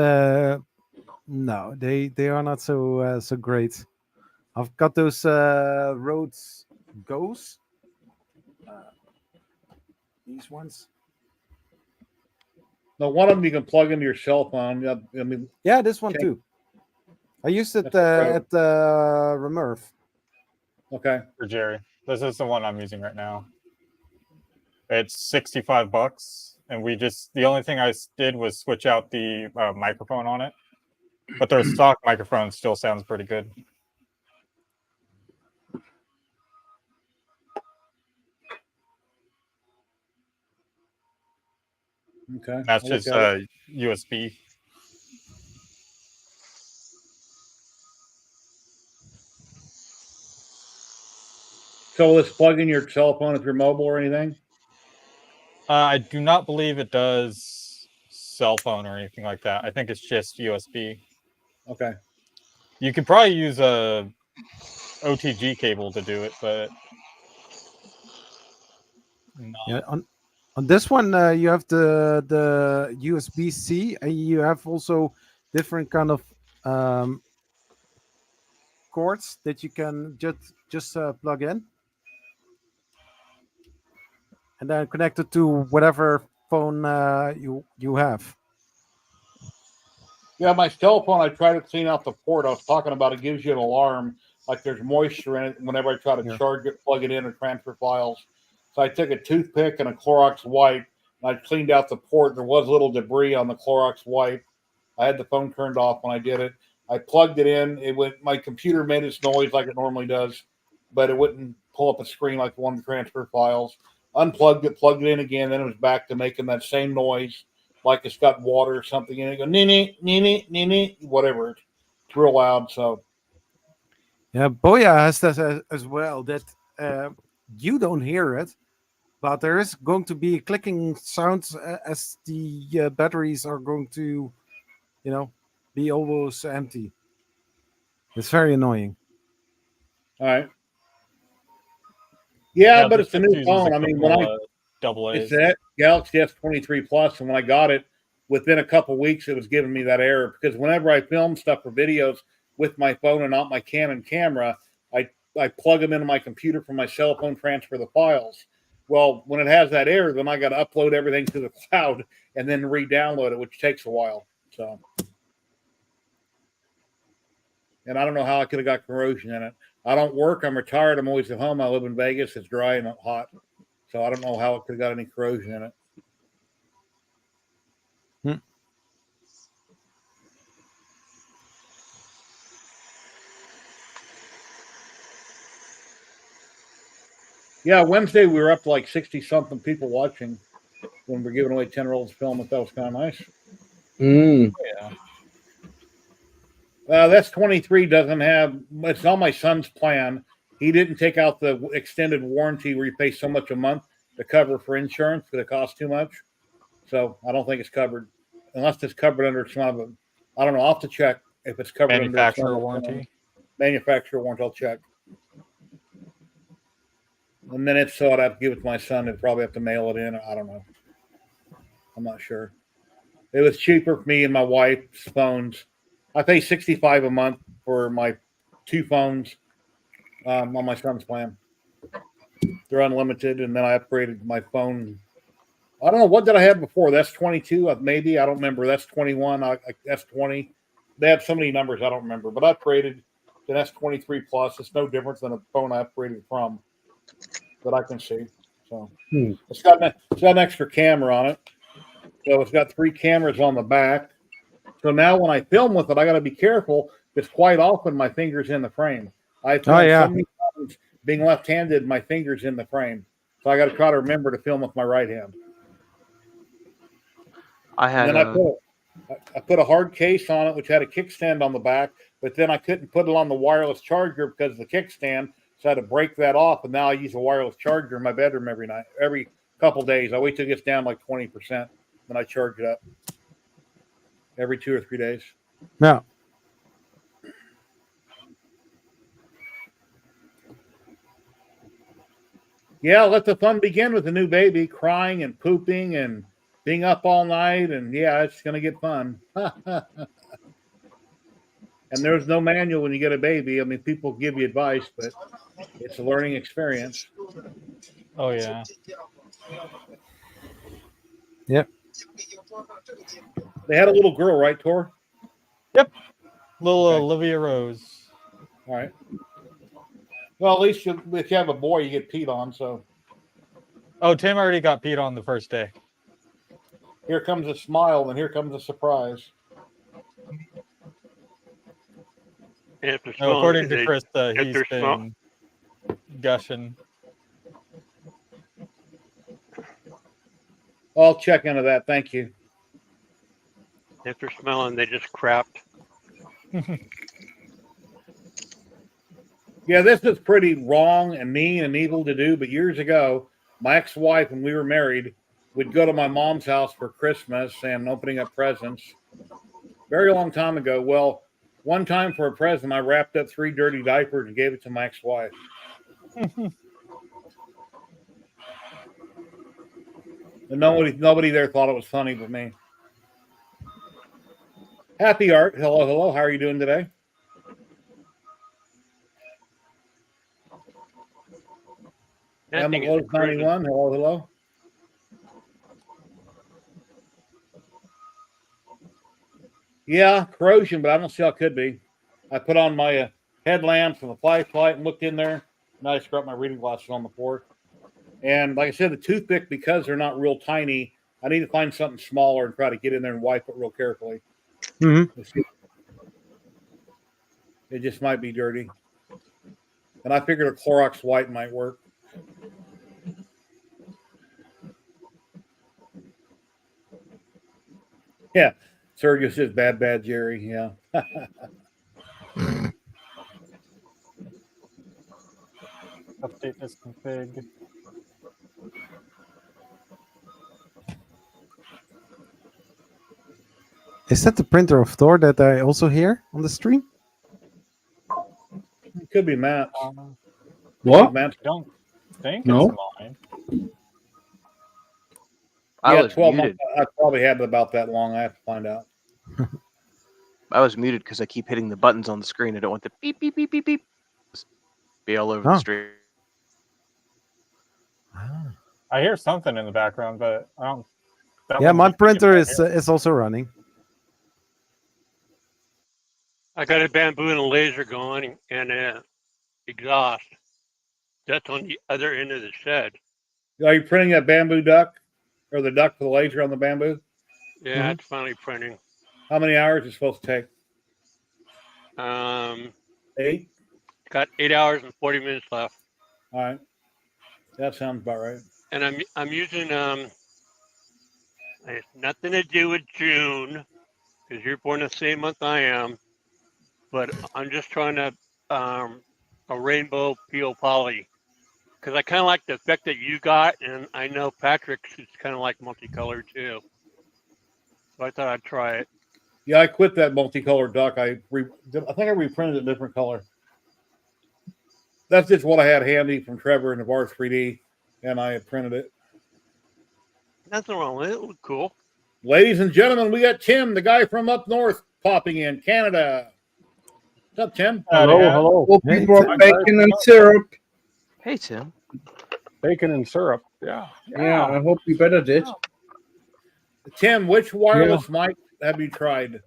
no, they are not so great. I've got those Rode Go's. These ones. No, one of them you can plug into your cell phone. I mean, yeah, this one too. I used it at Remerve. Okay. For Jerry, this is the one I'm using right now. It's $65, and the only thing I did was switch out the microphone on it, but their stock microphone still sounds pretty good. Okay. That's just USB. So will this plug in your cell phone if you're mobile or anything? I do not believe it does cell phone or anything like that. I think it's just USB. Okay. You could probably use a OTG cable to do it, but yeah. On this one, you have the USB-C, and you have also different kind of cords that you can just plug in, and then connect it to whatever phone you have. Yeah, my cell phone, I try to clean out the port. I was talking about it gives you an alarm, like there's moisture in it whenever I try to charge it, plug it in, or transfer files. So I took a toothpick and a Clorox wipe, and I cleaned out the port. There was a little debris on the Clorox wipe. I had the phone turned off when I did it. I plugged it in. My computer made its noise like it normally does, but it wouldn't pull up a screen like the one to transfer files. Unplugged it, plugged it in again, then it was back to making that same noise, like it's got water or something in it. Go nee nee, whatever. It's real loud. So yeah, Boya has that as well. That you don't hear it, but there is going to be clicking sounds as the batteries are going to, be almost empty. It's very annoying. All right. Yeah, but it's a new phone. I mean, it's that Galaxy S23 Plus, and when I got it, within a couple weeks, it was giving me that error because whenever I film stuff for videos with my phone and not my Canon camera, I plug them into my computer from my cell phone, transfer the files. Well, when it has that error, then I got to upload everything to the cloud and then re-download it, which takes a while. So, and I don't know how I could have got corrosion in it. I don't work. I'm retired. I'm always at home. I live in Vegas. It's dry and hot. So I don't know how it could have got any corrosion in it. Yeah, Wednesday we were up to like 60-something people watching when we're giving away 10 rolls of film. That was kind of nice. Mm. Yeah. That's 23 doesn't have. It's on my son's plan. He didn't take out the extended warranty where you pay so much a month to cover for insurance because it costs too much. So I don't think it's covered unless it's covered under some of them. I don't know. I'll have to check if it's covered Manufacturer under warranty. Manufacturer warranty. I'll check. And then if so, I'd have to give it to my son. I'd probably have to mail it in. I don't know. I'm not sure. It was cheaper for me and my wife's phones. I pay $65 a month for my 2 phones on my son's plan. They're unlimited, and then I upgraded my phone. I don't know, what did I have before? That's 22, maybe. I don't remember. That's 21. That's 20. They have so many numbers I don't remember. But I upgraded to that's 23 plus. It's no different than a phone I upgraded from that I can see. So it's got an extra camera on it. So it's got 3 cameras on the back. So now when I film with it, I got to be careful because quite often my finger's in the frame. I've filmed so many times being left-handed, my finger's in the frame. So I got to try to remember to film with my right hand. I put a hard case on it, which had a kickstand on the back, but then I couldn't put it on the wireless charger because of the kickstand. So I had to break that off, and now I use a wireless charger in my bedroom every couple days. I wait till it gets down like 20%, then I charge it up every 2 or 3 days. Yeah. Yeah, let the fun begin with the new baby, crying and pooping and being up all night, and yeah, it's going to get fun. And there's no manual when you get a baby. I mean, people give you advice, but it's a learning experience. Oh, yeah. Yep. They had a little girl, right, Tor? Yep. Little Olivia Rose. All right. Well, at least if you have a boy, you get peed on, so. Oh, Tim already got peed on the first day. Here comes a smile, and here comes a surprise. No, according to Chris, he's been gushing. I'll check into that. Thank you. If they're smelling, they just crapped. Yeah, this is pretty wrong and mean and evil to do, but years ago, my ex-wife, when we were married, would go to my mom's house for Christmas and opening up presents. Very long time ago. Well, one time for a present, I wrapped up 3 dirty diapers and gave it to my ex-wife. And nobody there thought it was funny but me. Happy Art. Hello, hello. How are you doing today? Emma Lowe's 91. Hello, hello. Yeah, corrosion, but I don't see how it could be. I put on my headlamps and the flashlight and looked in there. And I just got my reading glasses on the floor. And like I said, the toothpick, because they're not real tiny, I need to find something smaller and try to get in there and wipe it real carefully. Mm-hmm. It just might be dirty. And I figured a Clorox wipe might work. Yeah. Sergio says, bad, Jerry. Yeah. Update this config. Is that the printer of Thor that I also hear on the stream? It could be Matt. What? Matt. I don't think No. it's mine. Yeah, 12 months. I probably had it about that long. I have to find out. I was muted because I keep hitting the buttons on the screen. I don't want the beep, beep, beep, beep, beep. Be all over the stream. I hear something in the background, but I don't. Yeah, my printer is also running. I got a bamboo and a laser going and exhaust. That's on the other end of the shed. Are you printing that bamboo duck or the duck for the laser on the bamboo? Yeah, it's finally printing. How many hours is it supposed to take? 8? Got 8 hours and 40 minutes left. All right. That sounds about right. And I'm using it's nothing to do with June because you're born the same month I am. but I'm just trying to a rainbow peel poly because I kind of like the effect that you got, and I know Patrick's is kind of like multicolored too. So I thought I'd try it. Yeah, I quit that multicolored duck. I think I reprinted a different color. That's just what I had handy from Trevor and Navarre 3D, and I had printed it. Nothing wrong with it. It looked cool. Ladies and gentlemen, we got Tim, the guy from up north, popping in Canada. What's up, Tim? Hello. Hope you brought bacon and syrup. Hey, Tim. Bacon and syrup. Yeah. Yeah, I hope you better did. Tim, which wireless mic have you tried?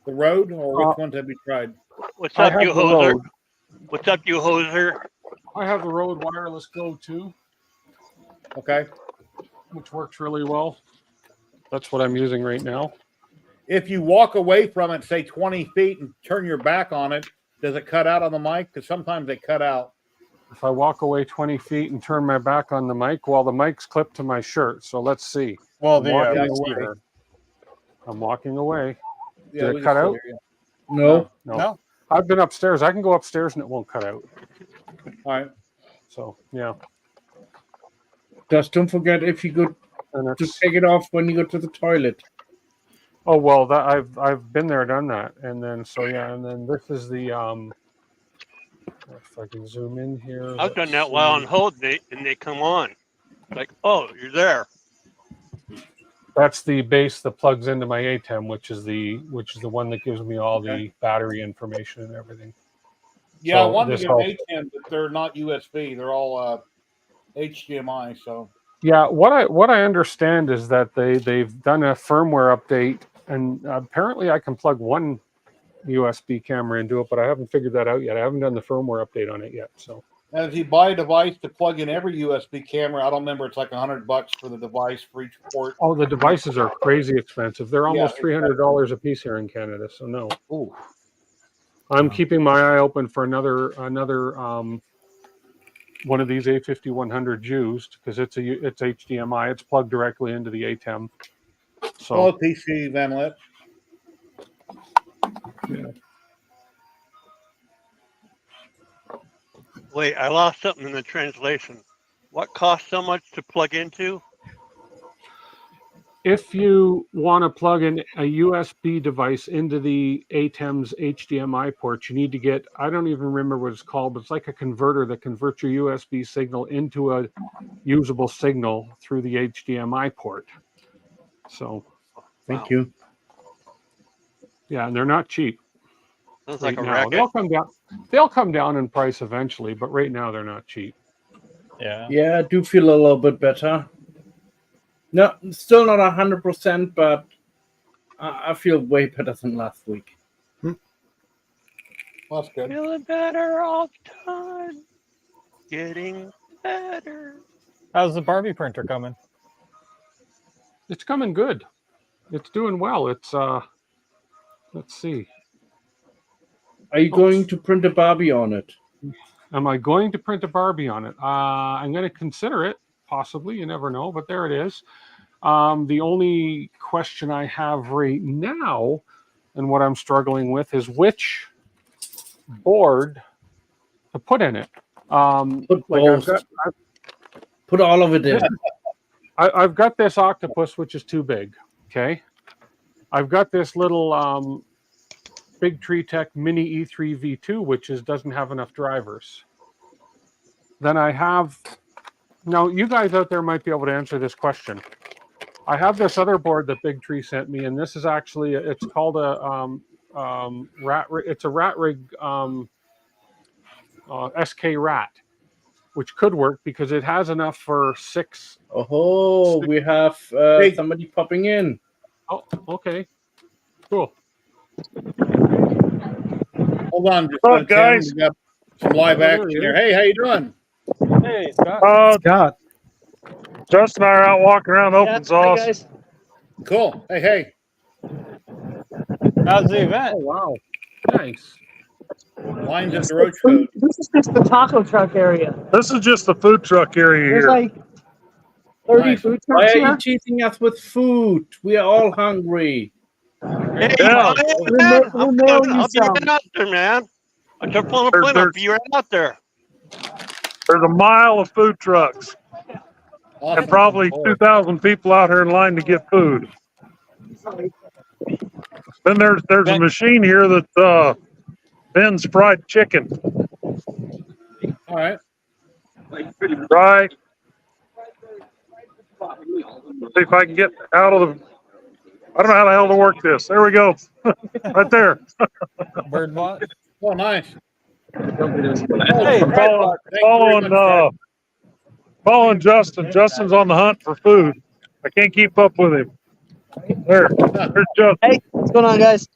The Rode, or which ones have you tried? What's up, you hoser? What's up, you hoser? I have the Rode Wireless Go 2. Okay. Which works really well. That's what I'm using right now. If you walk away from it, say 20 feet, and turn your back on it, does it cut out on the mic? Because sometimes they cut out. If I walk away 20 feet and turn my back on the mic, well, the mic's clipped to my shirt. So let's see. Well, I'm walking away. Yeah, Did it cut out? No. No. I've been upstairs. I can go upstairs and it won't cut out. All right. So, yeah. Just don't forget if you go to take it off when you go to the toilet. Oh, well, that I've been there, done that. And then, so yeah, and then this is the, if I can zoom in here. I've done that while on hold, and they come on. Like, oh, you're there. That's the base that plugs into my ATEM, which is the one that gives me all the battery information and everything. Yeah, So I wanted this to get an ATEM, but they're not USB. They're all HDMI. So yeah, what I understand is that they've done a firmware update, and apparently I can plug one USB camera into it, but I haven't figured that out yet. I haven't done the firmware update on it yet. So. and if you buy a device to plug in every USB camera, I don't remember, it's like $100 for the device for each port. Oh, the devices are crazy expensive. They're almost $300 a piece here in Canada. So no. Ooh. I'm keeping my eye open for another one of these A5100 used because it's HDMI. It's plugged directly into the ATEM. So PC Vanlet. Yeah. Wait, I lost something in the translation. What costs so much to plug into? If you want to plug in a USB device into the ATEM's HDMI port, you need to get, I don't even remember what it's called, but it's like a converter that converts your USB signal into a usable signal through the HDMI port. So, thank you. Yeah, and they're not cheap. Sounds like a now. racket. They'll come down in price eventually, but right now they're not cheap. Yeah. Yeah, I do feel a little bit better. No, still not 100%, but I feel way better than last week. Well, that's good. Feeling better all the time. Getting better. How's the Barbie printer coming? It's coming good. It's doing well. It's let's see. Are you going to print a Barbie on it? Am I going to print a Barbie on it? I'm going to consider it, possibly. You never know, but there it is. The only question I have right now, and what I'm struggling with, is which board to put in it. Put all of it in. I've got this octopus, which is too big. Okay. I've got this little Big Tree Tech Mini E3 V2, which doesn't have enough drivers. Then I have, now you guys out there might be able to answer this question. I have this other board that Big Tree sent me, and this is actually, it's called a it's a rat rig SK Rat, which could work because it has enough for six. Oh, we have somebody popping in. Oh, okay, cool. Hold on, just What's up, guys? We got some live action here. Hey, how you doing? Hey, Scott. Scott. Justin and I are out walking around open sauce. Cool. Hey. How's the event? Oh, wow. Nice. Lines at the road show. This is just the taco truck area. This is just the food truck area There's here. like 30 Nice. food Why trucks are you here. cheating us with food? We are all hungry. Hey, Yeah. man, We mail you I'll be some. right out there, man. I kept pulling a There's- plane. I'll there's- be right out there. There's a mile of food trucks Awesome. and probably 2,000 people out here in line to get food. Then there's a machine here that vends fried chicken. All right. Right. See if I can get out of the. I don't know how the hell to work this. There we go. Right there. Birdbot. Oh, nice. Hey, Following Justin. Justin's on the hunt for food. I can't keep up with him. There's Justin. Hey, what's going on, guys?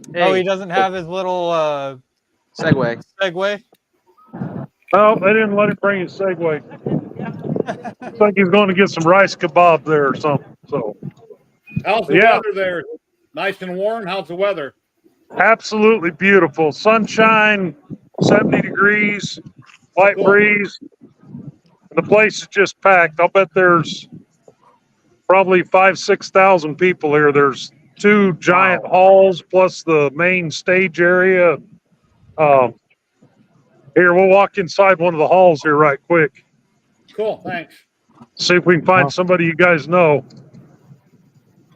Oh, he Hey, doesn't have his little segue. Segway. No, they didn't let him bring his Segway. Looks like he's going to get some rice kebab there or something. So, How's the Yeah. weather there? Nice and warm. How's the weather? absolutely beautiful. Sunshine, 70 degrees, light Cool. breeze. The place is just packed. I'll bet there's probably 5,000-6,000 people here. There's 2 giant halls plus the main stage area. Here, we'll walk inside one of the halls here right quick. Cool. Thanks. See if we can find somebody you guys know.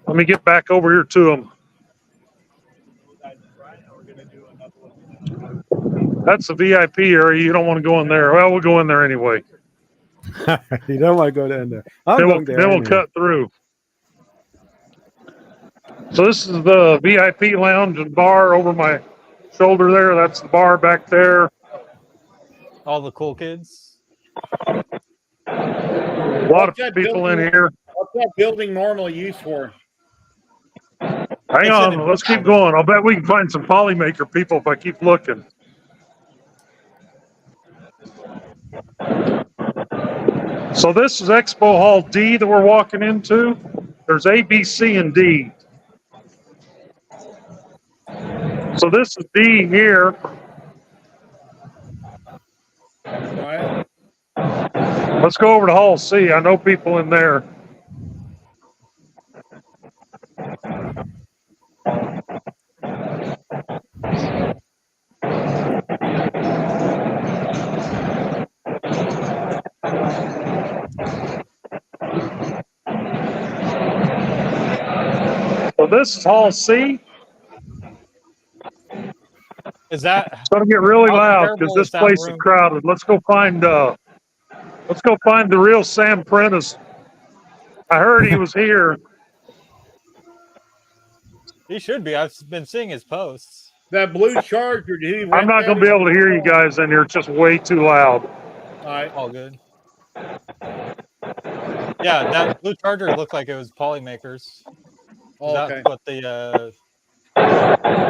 Let me get back over here to them. That's the VIP area. You don't want to go in there. Well, we'll go in there anyway. You don't want to go in there. I'm Then going there. we'll anyway. cut through. So this is the VIP lounge and bar over my shoulder there. That's the bar back there. All the cool kids. A lot What's that of people in building- here. What's that building normally used for? Hang on, let's keep going. I'll bet we can find some polymaker people if I keep looking. So this is Expo Hall D that we're walking into. There's A, B, C, and D. So this is D here. All right. Let's go over to Hall C. I know people in there. So this is Hall C. Is that It's going to get really How loud terrible because this is that place is room? crowded. Let's go find the real Sam Prentice. I heard he was here. he should be? I've been seeing his posts. That blue Charger. Did he? I'm not going to be able to hear you guys in here. It's just way too loud. All right. All good. Yeah, that blue Charger looked like it was Polymakers. Oh, That's okay. what the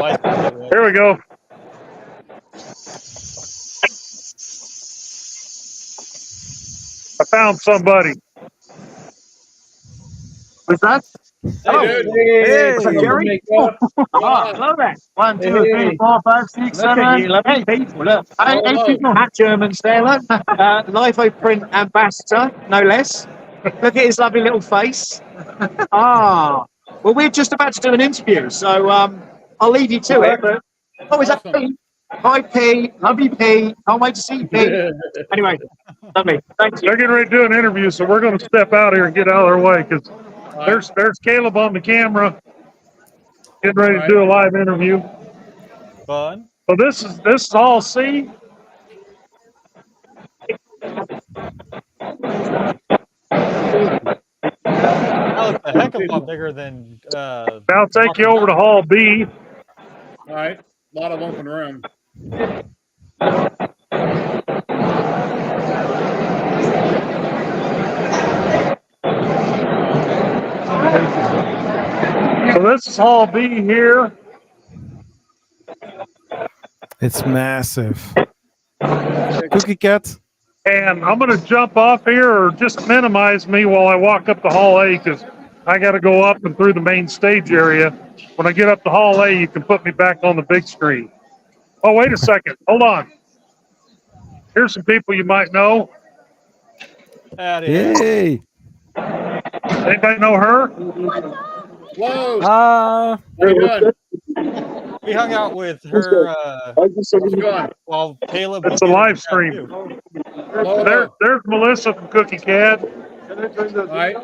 license plate was. Here we go. I found somebody. What's that? Hey, dude. Hey, what's up, Jerry? Hello there. 1, 2, 3, 4, 5, 6, 7. Look at you, lovely people. Look. Hey, people. Hat Germans there, look. Litho print ambassador, no less. Look at his lovely little face. Well, we're just about to do an interview, so I'll leave you to it. Oh, is that Awesome. P? Hi, P. Love you, P. Can't wait to see you, P. Anyway, lovely. Thank you. They're getting ready to do an interview, so we're going to step out here and get out of their way because there's Caleb on the camera getting ready to do a live interview. Fun. So this is all C. That looks a heck of a lot bigger than. Now I'll take you over to Hall B. All right. A lot of open room. So this is Hall B here. It's massive. Cookie Cat. And I'm going to jump off here or just minimize me while I walk up to Hall A because I got to go up and through the main stage area. When I get up to Hall A, you can put me back on the big screen. Oh, wait a second. Hold on. Here's some people you might know. Yay! Anybody know her? Whoa. Ah, How you doing? We hung out with her How's it going? while Caleb That's was a getting live the stream. tattoo. There's Melissa from Cookie Cat. All right.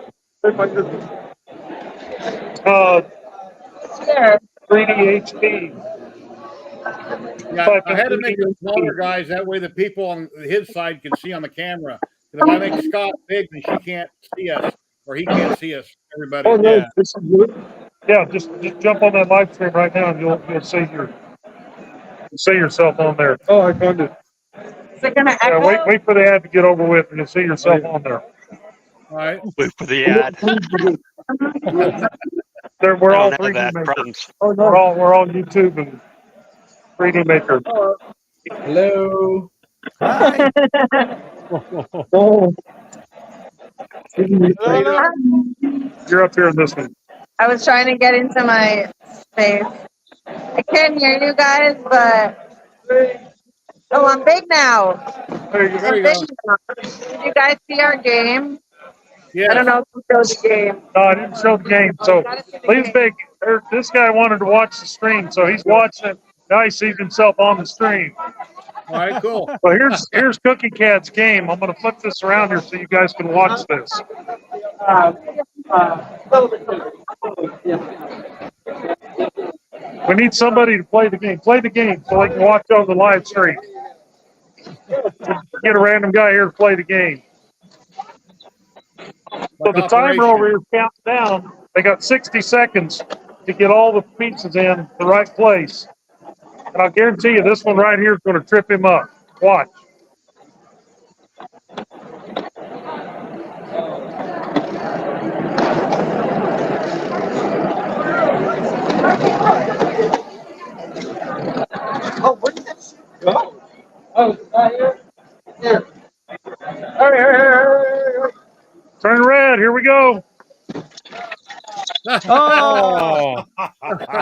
3D HD. Yeah, I had to make it smaller, guys. That way the people on his side can see on the camera. Because if I make Scott big, then she can't see us, or he can't see us. Everybody. Oh no, Yeah. this is good. Yeah, just jump on that live stream right now, and you'll see yourself on there. Oh, I found it. Is it gonna Yeah, echo? wait for the ad to get over with, and you'll see yourself on there. All right. Wait for the ad. We're I all don't have 3D ad makers. problems. We're all YouTube and 3D makers. Hello. Hi. Oh, Hello. you're up here in this one. I was trying to get into my space. I can't hear you guys, but oh, I'm big now. There you There you Big go. now. Did you guys see our game? Yes. I don't know if you showed the game. No, I didn't show the game. So please, big. This guy wanted to watch the stream, so he's watching it. Now he sees himself on the stream. All right, cool. So here's Cookie Cat's game. I'm going to flip this around here so you guys can watch this. We need somebody to play the game. Play the game so they can watch over the live stream. Get a random guy here to play the game. So the timer over here counts down. They got 60 seconds to get all the pieces in the right place. And I'll guarantee you this one right here is going to trip him up. Watch. Oh, where did this go? Oh, it's not here? Here. Hurry. Turn red. Here we go. oh,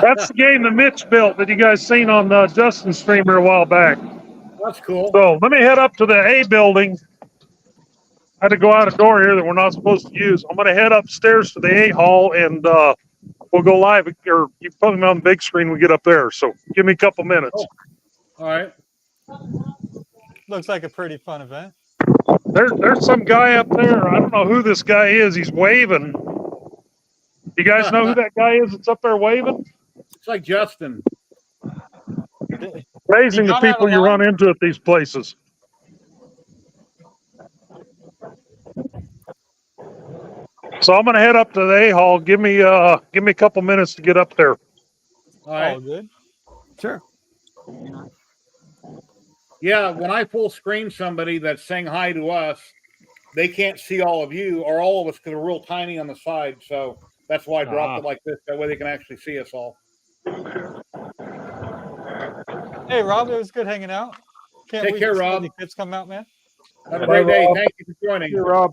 That's the game that Mitch built that you guys seen on Justin's streamer a while back. That's cool. So let me head up to the A building. I had to go out a door here that we're not supposed to use. I'm going to head upstairs to the A hall, and we'll go live. Or you put me on the big screen. We get up there. So give me a couple minutes. Oh. All right. Looks like a pretty fun event. There's some guy up there. I don't know who this guy is. He's waving. You guys know who that guy is that's up there waving? It's like Justin. Amazing the people you run into at these places. So I'm going to head up to the A hall. Give me a couple minutes to get up there. All right. All good. Sure. Yeah, when I full screen somebody that's saying hi to us, they can't see all of you or all of us because we're real tiny on the side. So that's why I dropped it like this. That way they can actually see us all. Hey, Rob, it was good hanging out. Can't Take wait care, to see Rob. the kids come out, man. Have a great day. Thank you for joining. hey, Rob.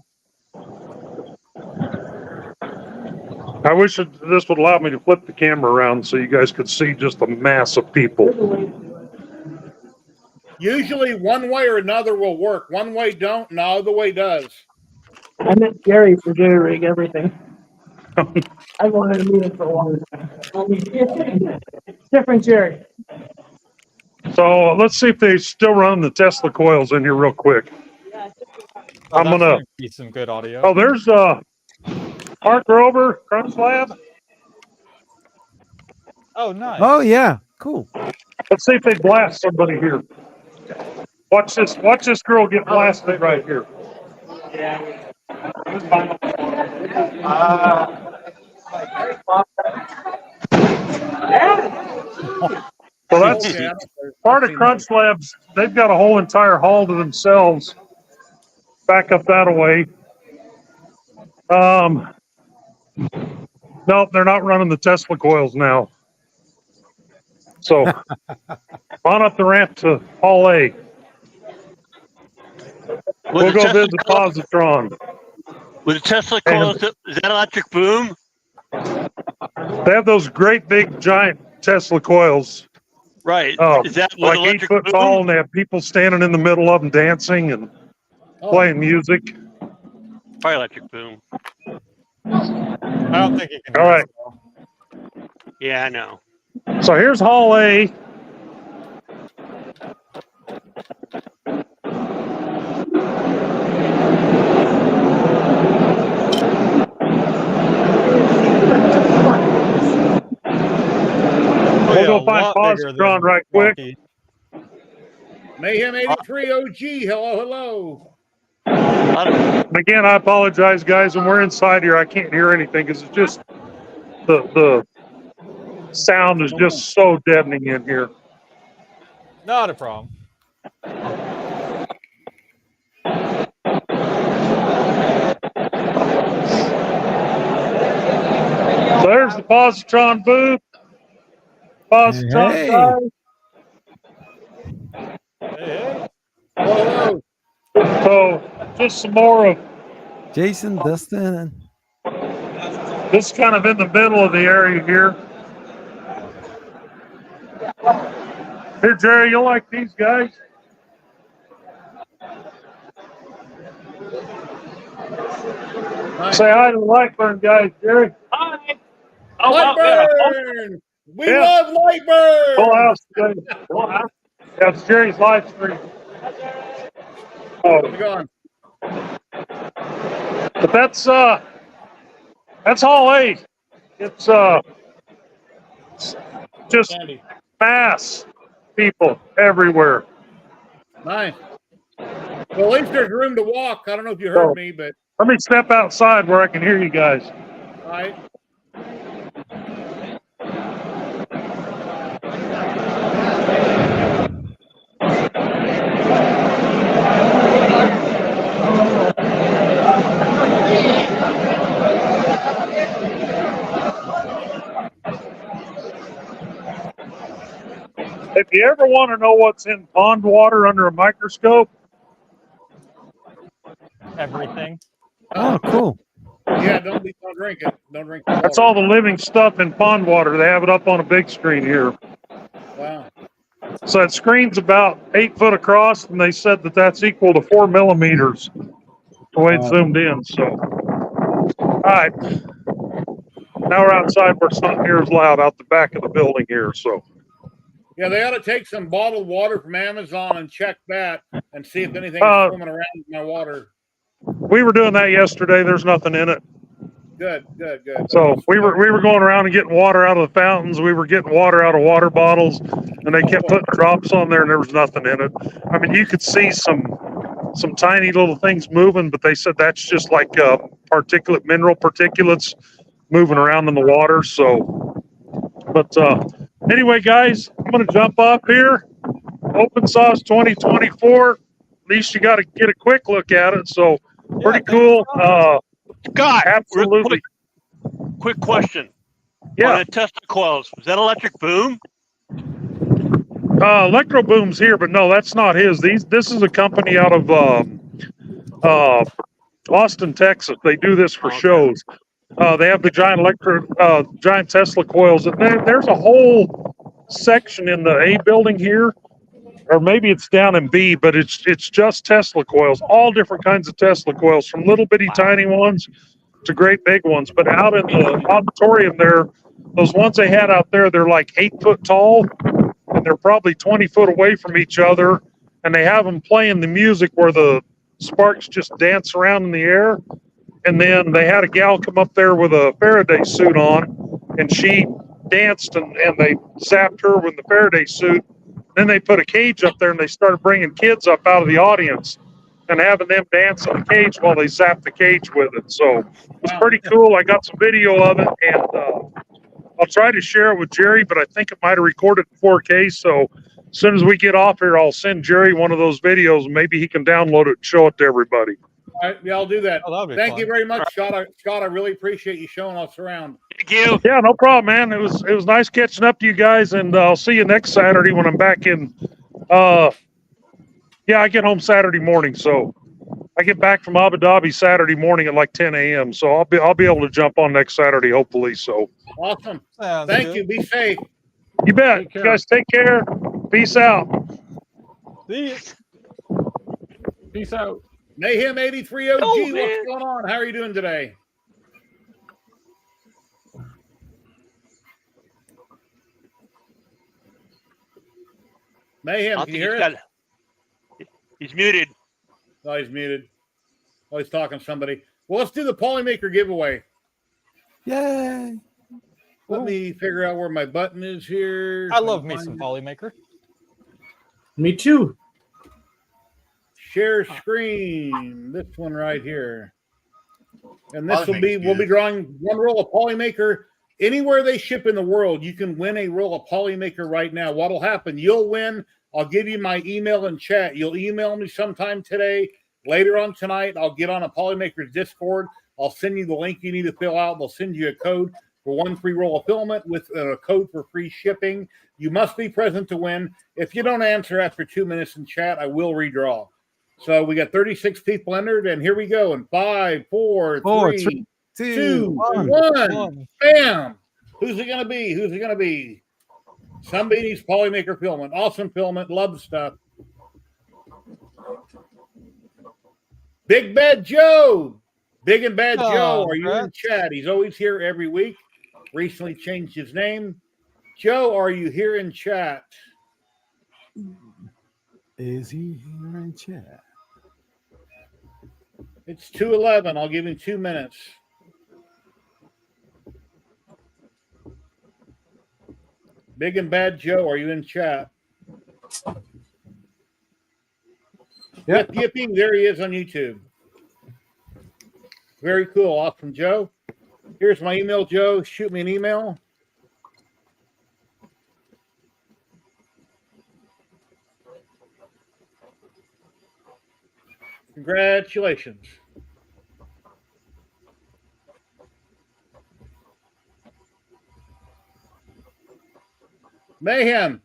I wish this would allow me to flip the camera around so you guys could see just a mass of people. Usually one way or another will work. One way don't, and the other way does. I met Jerry for generating everything. I wanted to meet him for a long time. Different Jerry. So let's see if they still run the Tesla coils in here real quick. Oh, I'm that's gonna be some good audio. Oh, there's Mark Grover, Crunch Lab. Oh, nice. Oh yeah, cool. Let's see if they blast somebody here. Watch this girl get blasted right here. So that's part of Crunch Labs. They've got a whole entire hall to themselves. Back up that away. Nope, they're not running the Tesla coils now. So on up the ramp to Hall A. We'll go visit Positron. With the Tesla coils, is that electric boom? They have those great big giant Tesla coils. Right. Is that with like 8 electric foot boom? tall, and they have people standing in the middle of them dancing and playing music. Probably electric boom. I don't think you can. All right. Yeah, I know. So here's Hall A. We'll go find positron right quick. Mayhem 83 OG. Hello. Again, I apologize, guys. When we're inside here, I can't hear anything because it's just the sound is just so deadening in here. Not a problem. So there's the positron booth. Positron guys. Hello. So just some more of Jason, Dustin. this kind of in the middle of the area here. Here, Jerry, you'll like these guys. Nice. Say hi to the Lightburn guys, Jerry. Hi. Lightburn! We love Lightburn! Full house today. That's Jerry's live stream. How's it going? But that's Hall A. It's just mass people everywhere. Nice. Well, at least there's room to walk. I don't know if you heard me, but let me step outside where I can hear you guys. all right. If you ever want to know what's in pond water under a microscope, everything. Oh, cool. Yeah, don't drink it. Don't drink it. That's all the living stuff in pond water. They have it up on a big screen here. Wow. So that screen's about 8 foot across, and they said that that's equal to 4 millimeters the way it's zoomed in. So, all right. Now we're outside where it's not near as loud out the back of the building here. So, yeah, they ought to take some bottled water from Amazon and check that and see if anything's swimming around in my water. we were doing that yesterday. There's nothing in it. Good. So we were going around and getting water out of the fountains. We were getting water out of water bottles, and they kept putting drops on there, and there was nothing in it. I mean, you could see some tiny little things moving, but they said that's just like mineral particulates moving around in the water. So, but anyway, guys, I'm going to jump up here. Open Sauce 2024. At least you got to get a quick look at it. So pretty cool. God, absolutely. Quick question. Yeah. On the Tesla coils, was that electric boom? Electro Boom's here, but no, that's not his. This is a company out of Austin, Texas. They do this for shows. They have the giant Tesla coils. And there's a whole section in the A building here, or maybe it's down in B, but it's just Tesla coils, all different kinds of Tesla coils, from little bitty tiny ones to great big ones. But out in the auditorium there, those ones they had out there, they're like 8 foot tall, and they're probably 20 foot away from each other, and they have them playing the music where the sparks just dance around in the air. And then they had a gal come up there with a Faraday suit on, and she danced, and they zapped her with the Faraday suit. Then they put a cage up there, and they started bringing kids up out of the audience and having them dance in the cage while they zapped the cage with it. So it's pretty cool. I got some video of it, and I'll try to share it with Jerry, but I think it might have recorded in 4K. So as soon as we get off here, I'll send Jerry one of those videos, and maybe he can download it and show it to everybody. All right, yeah, I'll do that. Oh, Thank you very much, Scott. I really appreciate you showing us around. Thank you. Yeah, no problem, man. It was nice catching up to you guys, and I'll see you next Saturday when I'm back in. I get home Saturday morning, so I get back from Abu Dhabi Saturday morning at like 10 a.m. So I'll be able to jump on next Saturday, hopefully. So awesome. Sounds Thank good. you. Be safe. You bet. You guys take care. Peace out. See you. Peace out. Mayhem 83 OG, Oh, what's man. going on? How are you doing today? Mayhem, I can you think hear us? he's muted. Oh, he's muted. Oh, he's talking to somebody. Well, let's do the Polymaker giveaway. Yay! Let me figure out where my button is here. I love me some Polymaker. Me too. Share screen. This one right here. And this will be, Polymaker's we'll be good. drawing one roll of Polymaker. Anywhere they ship in the world, you can win a roll of Polymaker right now. What'll happen? You'll win. I'll give you my email and chat. You'll email me sometime today. Later on tonight, I'll get on a Polymaker's Discord. I'll send you the link you need to fill out. They'll send you a code for 1 free roll of filament with a code for free shipping. You must be present to win. If you don't answer after 2 minutes in chat, I will redraw. So we got 36 people entered, and here we go. In 5, 4, 3, 2, 1. Bam! Who's it going to be? Who's it going to be? Somebody's Polymaker filament. Awesome filament. Love the stuff. Big Bad Joe. Big and Bad Joe. Are you in chat? He's always here every week. Recently changed his name. Joe, are you here in chat? Is he here in chat? It's 2:11. I'll give him 2 minutes. Big and Bad Joe, are you in chat? Yep. Yipping, there he is on YouTube. Very cool. Awesome, Joe. Here's my email, Joe. Shoot me an email. Congratulations. Mayhem,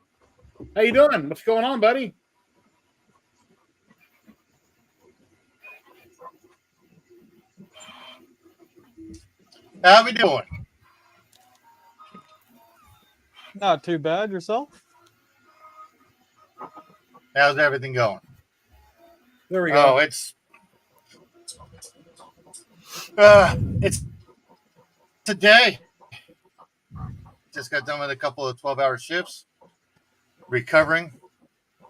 how you doing? What's going on, buddy? How we doing? Not too bad. Yourself? How's everything going? There we go. Oh, it's today. Just got done with a couple of 12-hour shifts, recovering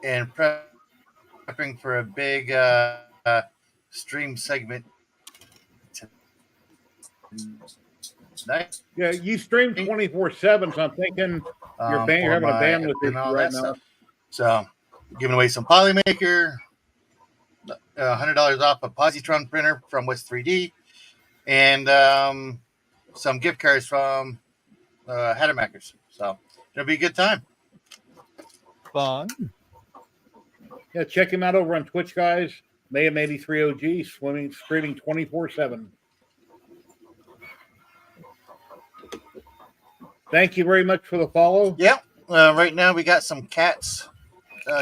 and prepping for a big stream segment tonight. Yeah, you stream 24/7, so I'm thinking you're having a bandwidth issue right now. Stuff. So, giving away some Polymaker, $100 off a positron printer from West 3D, and some gift cards from Hattermakers. So it'll be a good time. Fun. Yeah, check him out over on Twitch, guys. Mayhem83 OG, streaming 24/7. Thank you very much for the follow. Yep. Right now we got some cats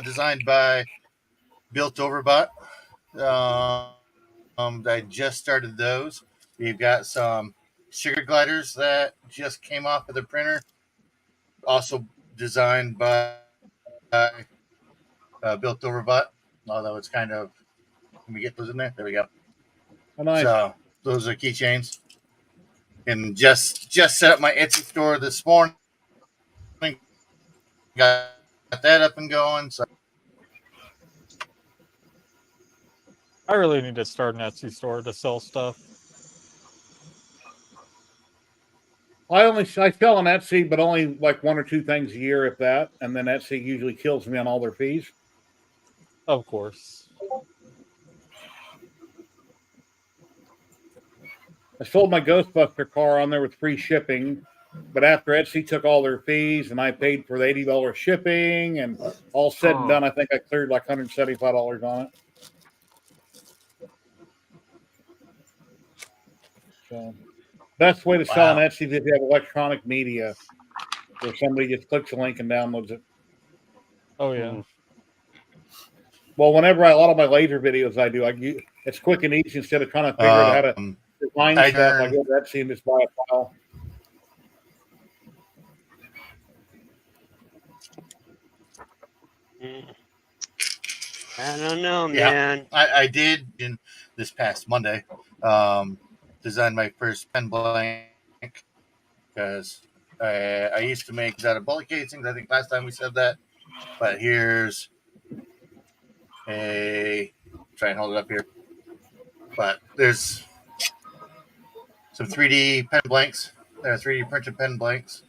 designed by Built Overbot. I just started those. We've got some sugar gliders that just came off of the printer, also designed by Built Overbot. Although it's kind of, can we get those in there? There we go. Oh, nice. So those are keychains. And just set up my Etsy store this morning. Got that up and going. So I really need to start an Etsy store to sell stuff. I sell on Etsy, but only like 1 or 2 things a year, if that. And then Etsy usually kills me on all their fees. Of course. I sold my Ghostbuster car on there with free shipping, but after Etsy took all their fees and I paid for the $80 shipping and all said and done, I think I cleared like $175 on it. So, best way to sell on Etsy is if you have electronic media, where somebody just clicks a link and downloads it. Oh yeah. Well, whenever a lot of my laser videos I do, it's quick and easy instead of trying to figure out how to design stuff. I go to Etsy and just buy a file. I don't know, man. I did in this past Monday design my first pen blank because I used to make out of bullet casings. I think last time we said that. But here's a try and hold it up here. But there's some 3D pen blanks. There are 3D printed pen blanks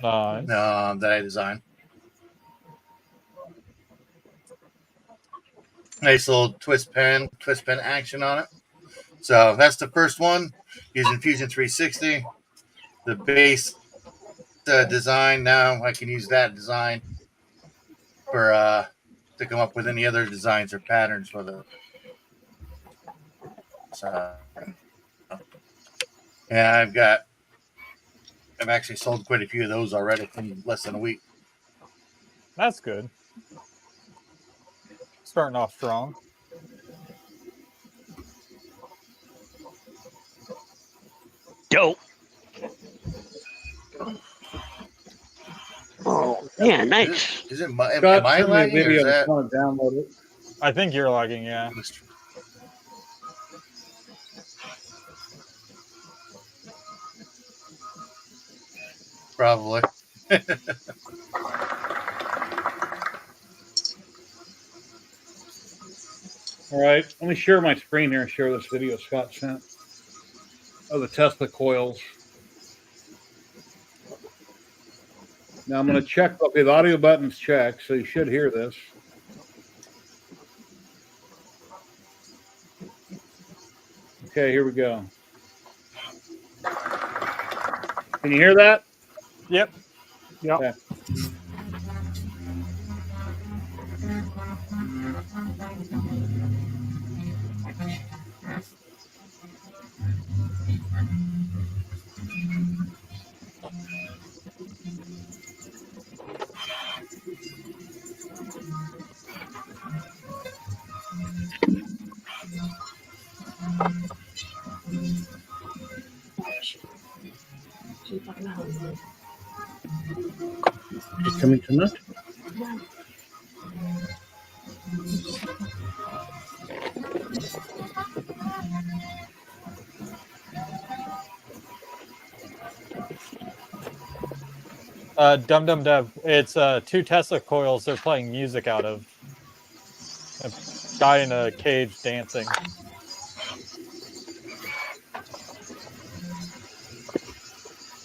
Nice. that I designed. Nice little twist pen action on it. So that's the first one using Fusion 360. The base design, now I can use that design for to come up with any other designs or patterns for the. So, and I've actually sold quite a few of those already in less than a week. That's good. Starting off strong. Dope. Oh, yeah, nice. Is it my, Scott, am I send me a lagging or video. is that? I want to download it. I think you're lagging, yeah. Probably. All right, let me share my screen here and share this video Scott sent of the Tesla coils. Now I'm going to check. Okay, the audio button's checked, so you should hear this. Okay, here we go. Can you hear that? Yep. Yep. Okay. Is it coming tonight? Dum Dum Dev. It's 2 Tesla coils they're playing music out of. A guy in a cage dancing.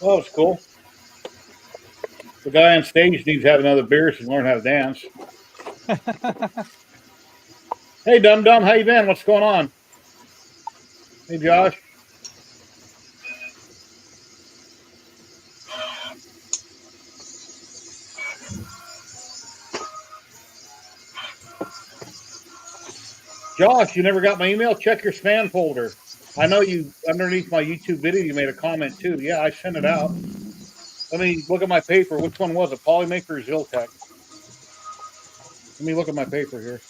Oh, it's cool. The guy on stage needs to have another beer to learn how to dance. Hey, Dum Dum, how you been? What's going on? Hey, Josh. Josh, you never got my email? Check your spam folder. I know you, underneath my YouTube video, you made a comment too. Yeah, I sent it out. Let me look at my paper. Which one was it? Polymaker or Ziltech? Let me look at my paper here.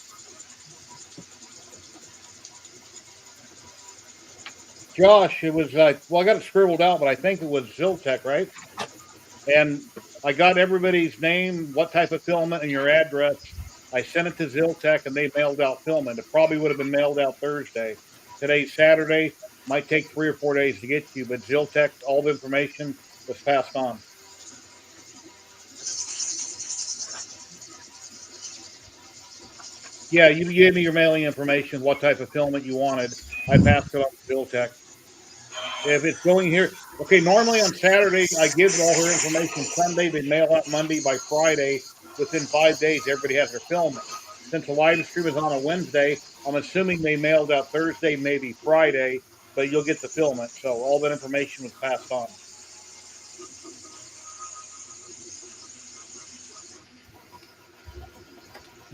Josh, it was, well, I got it scribbled out, but I think it was Ziltech, right? And I got everybody's name, what type of filament, and your address. I sent it to Ziltech, and they mailed out filament. It probably would have been mailed out Thursday. Today's Saturday. Might take 3 or 4 days to get to you, but Ziltech, all the information was passed on. Yeah, you gave me your mailing information, what type of filament you wanted. I passed it on to Ziltech. If it's going here, okay, normally on Saturday, I give all her information Sunday. They mail out Monday. By Friday. Within 5 days, everybody has their filament. Since the live stream is on a Wednesday, I'm assuming they mailed out Thursday, maybe Friday, but you'll get the filament. So all that information was passed on.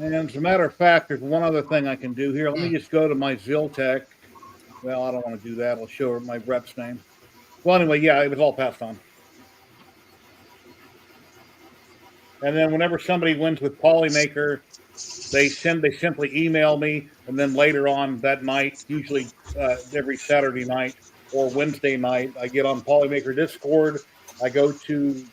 And as a matter of fact, there's one other thing I can do here. Let me just go to my Ziltech. Well, I don't want to do that. I'll show her my rep's name. Well, anyway, yeah, it was all passed on. And then whenever somebody wins with Polymaker, they simply email me, and then later on that night, usually every Saturday night or Wednesday night, I get on Polymaker Discord. I go to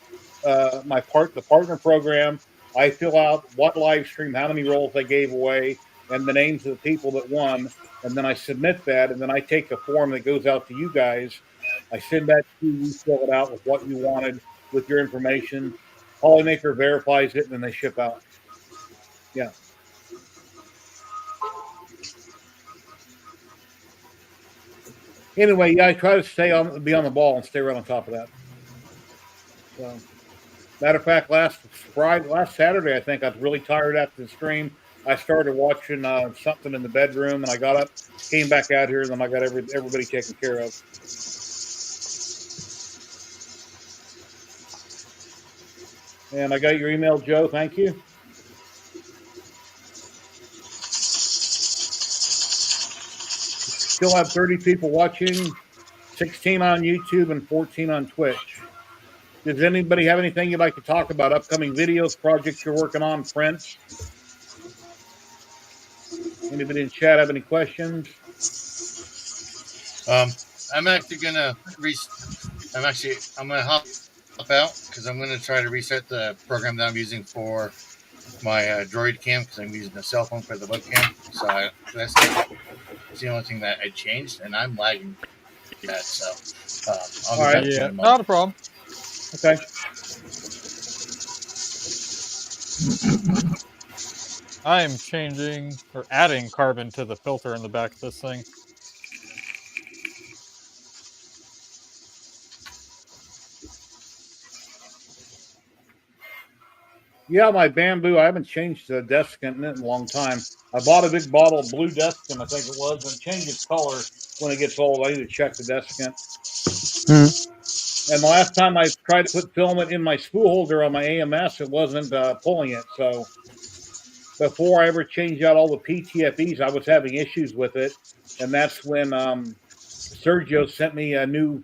the partner program. I fill out what live stream, how many rolls I gave away, and the names of the people that won, and then I submit that, and then I take the form that goes out to you guys. I send that to you, you fill it out with what you wanted, with your information. Polymaker verifies it, and then they ship out. Yeah. Anyway, yeah, I try to be on the ball and stay right on top of that. So, matter of fact, last Saturday, I think I was really tired after the stream. I started watching something in the bedroom, and I got up, came back out here, and then I got everybody taken care of. And I got your email, Joe. Thank you. Still have 30 people watching, 16 on YouTube and 14 on Twitch. Does anybody have anything you'd like to talk about? Upcoming videos, projects you're working on, prints? Anybody in chat have any questions? I'm actually gonna I'm gonna hop out because I'm gonna try to reset the program that I'm using for my Droid cam because I'm using the cell phone for the webcam. So that's the only thing that I changed, and I'm lagging that. So I'll be back in a moment. Not a problem. Okay. I am changing or adding carbon to the filter in the back of this thing. Yeah, my bamboo, I haven't changed the desiccant in it in a long time. I bought a big bottle of blue desiccant, I think it was, and it changes color when it gets old. I need to check the desiccant. And the last time I tried to put filament in my spool holder on my AMS, it wasn't pulling it. So before I ever changed out all the PTFEs, I was having issues with it. And that's when Sergio sent me a new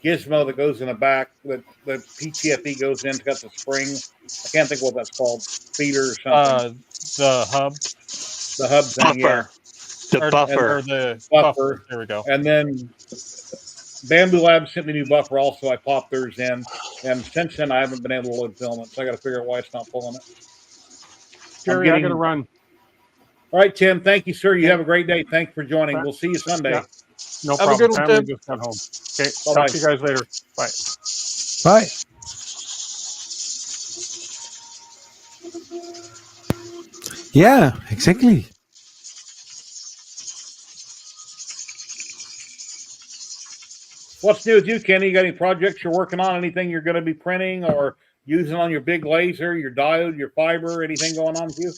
gizmo that goes in the back that the PTFE goes in. It's got the spring. I can't think what that's called. Feeder or something. The hub. The hub thing, yeah. The buffer. Or the buffer. There we go. And then Bamboo Labs sent me a new buffer also. I popped theirs in. And since then, I haven't been able to load filament. So I got to figure out why it's not pulling it. Jerry, I got to run. All right, Tim. Thank you, sir. You have a great day. Thanks for joining. We'll see you Sunday. Yeah. No Have a problem. good one, Family Tim. just got home. Okay. Bye-bye. Talk to you guys later. Bye. Bye. Yeah, exactly. What's new with you, Kenny? You got any projects you're working on? Anything you're going to be printing or using on your big laser, your diode, your fiber? Anything going on with you?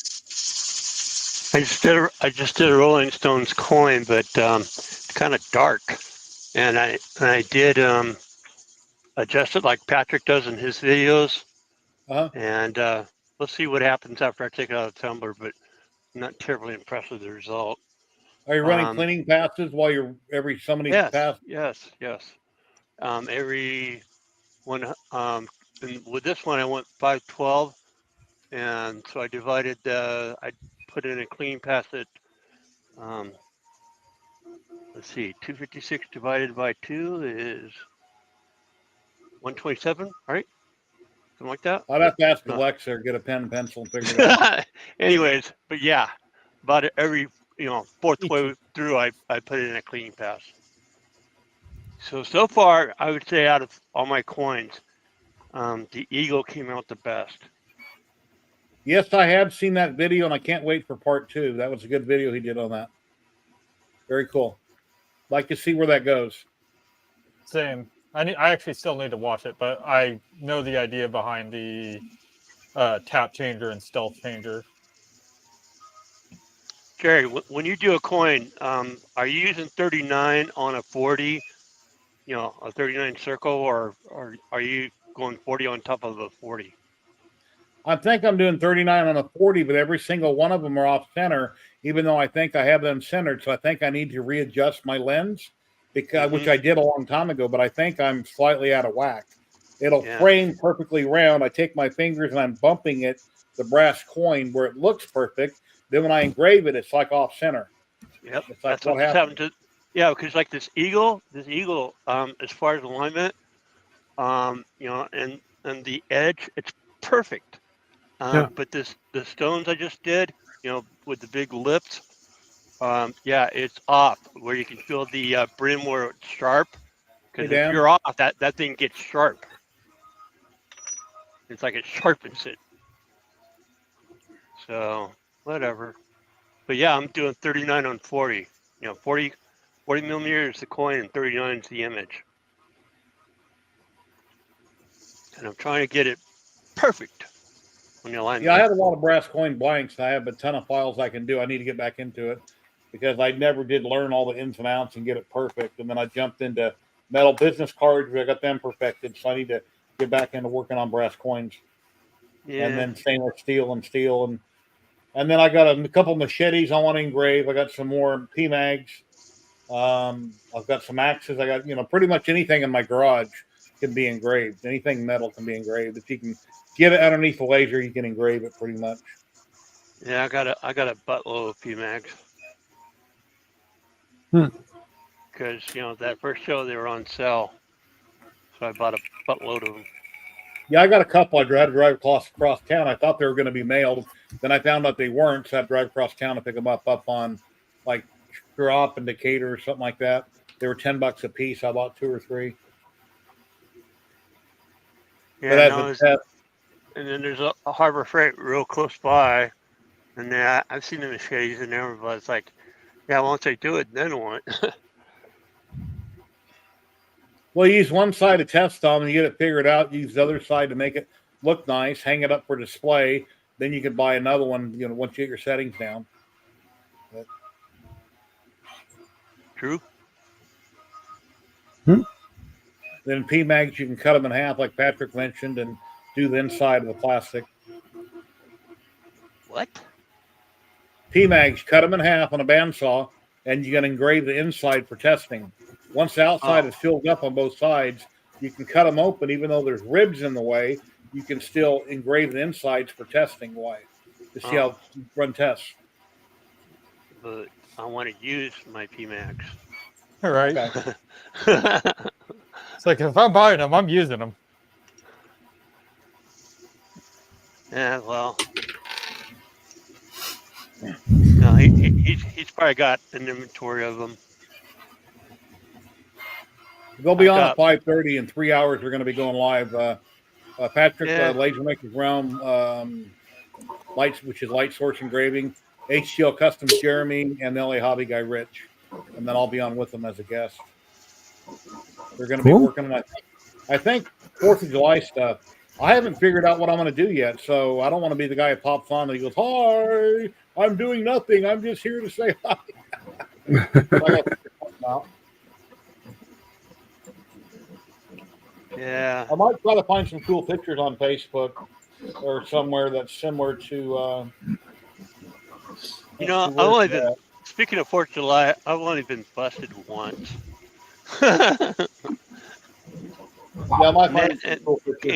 I just did a Rolling Stones coin, but it's kind of dark, and I did adjust it like Patrick does in his videos, and let's see what happens after I take it out of the tumbler. But I'm not terribly impressed with the result. Are you running cleaning passes while you're every so many passes? Yes. Every one. And with this one, I went 512, and so I divided. I put in a clean pass at. Let's see, 256 divided by 2 is 127, right? Something like that. I'd have to ask Alexa or get a pen and pencil and figure it out. Anyways, but yeah, about every fourth way through, I put it in a cleaning pass. So far, I would say out of all my coins, the Eagle came out the best. Yes, I have seen that video, and I can't wait for part 2. That was a good video he did on that. Very cool. Like to see where that goes. Same. I actually still need to watch it, but I know the idea behind the tap changer and stealth changer. Jerry, when you do a coin, are you using 39 on a 40, a 39 circle, or are you going 40 on top of a 40? I think I'm doing 39 on a 40, but every single one of them are off center, even though I think I have them centered. So I think I need to readjust my lens, because which I did a long time ago, but I think I'm slightly out of whack. It'll frame perfectly round. I take my fingers and I'm bumping it, the brass coin, where it looks perfect. Then when I engrave it, it's like off center. Yep, it's like that's what happened to. Yeah, because like this eagle, as far as alignment, and the edge, it's perfect. But the stones I just did, with the big lips, it's off where you can feel the brim where it's sharp. Because if you're off, that thing gets sharp. It's like it sharpens it. So whatever. But yeah, I'm doing 39 on 40. 40 millimeters the coin and 39 is the image. And I'm trying to get it perfect on the alignment. Yeah, I had a lot of brass coin blanks. I have a ton of files I can do. I need to get back into it because I never did learn all the ins and outs and get it perfect. And then I jumped into metal business cards. I got them perfected. So I need to get back into working on brass coins. Yeah. And then stainless steel. And then I got a couple machetes I want to engrave. I got some more P-mags. I've got some axes. I got, pretty much anything in my garage can be engraved. Anything metal can be engraved. If you can get it underneath the laser, you can engrave it pretty much. Yeah, I got a buttload of P-mags. Because, that first show they were on sale. So I bought a buttload of them. Yeah, I got a couple. I had to drive across town. I thought they were going to be mailed. Then I found out they weren't, so I had to drive across town to pick them up on like Drop in Decatur or something like that. They were $10 a piece. I bought 2 or 3. Yeah, and then there's a Harbor Freight real close by, and I've seen the machetes in there, but it's like, yeah, once I do it, then what? Well, you use one side to test them and you get it figured out. Use the other side to make it look nice. Hang it up for display. Then you can buy another one. Once you get your settings down. But... True. Then P-mags, you can cut them in half, like Patrick mentioned, and do the inside of the plastic. What? P-mags, cut them in half on a bandsaw, and you can engrave the inside for testing. Once the outside is filled up on both sides, you can cut them open. Even though there's ribs in the way, you can still engrave the insides for testing to see how you run tests. But I want to use my P-mags. All right. Okay. It's like if I'm buying them, I'm using them. Yeah, well. No, he's probably got an inventory of them. They'll be on at 5:30 in 3 hours. We're going to be going live. Patrick, LaserMatic Realm, lights, which is Light Source Engraving, HTL Customs Jeremy, and the LA Hobby Guy Rich, and then I'll be on with them as a guest. They're going to be working on, I think, 4th of July stuff. I haven't figured out what I'm going to do yet, so I don't want to be the guy who pops on and he goes, "Hi, I'm doing nothing. I'm just here to say hi." Yeah. I might try to find some cool pictures on Facebook or somewhere that's similar to. I've only been, speaking of 4th of July, I've only been busted once. And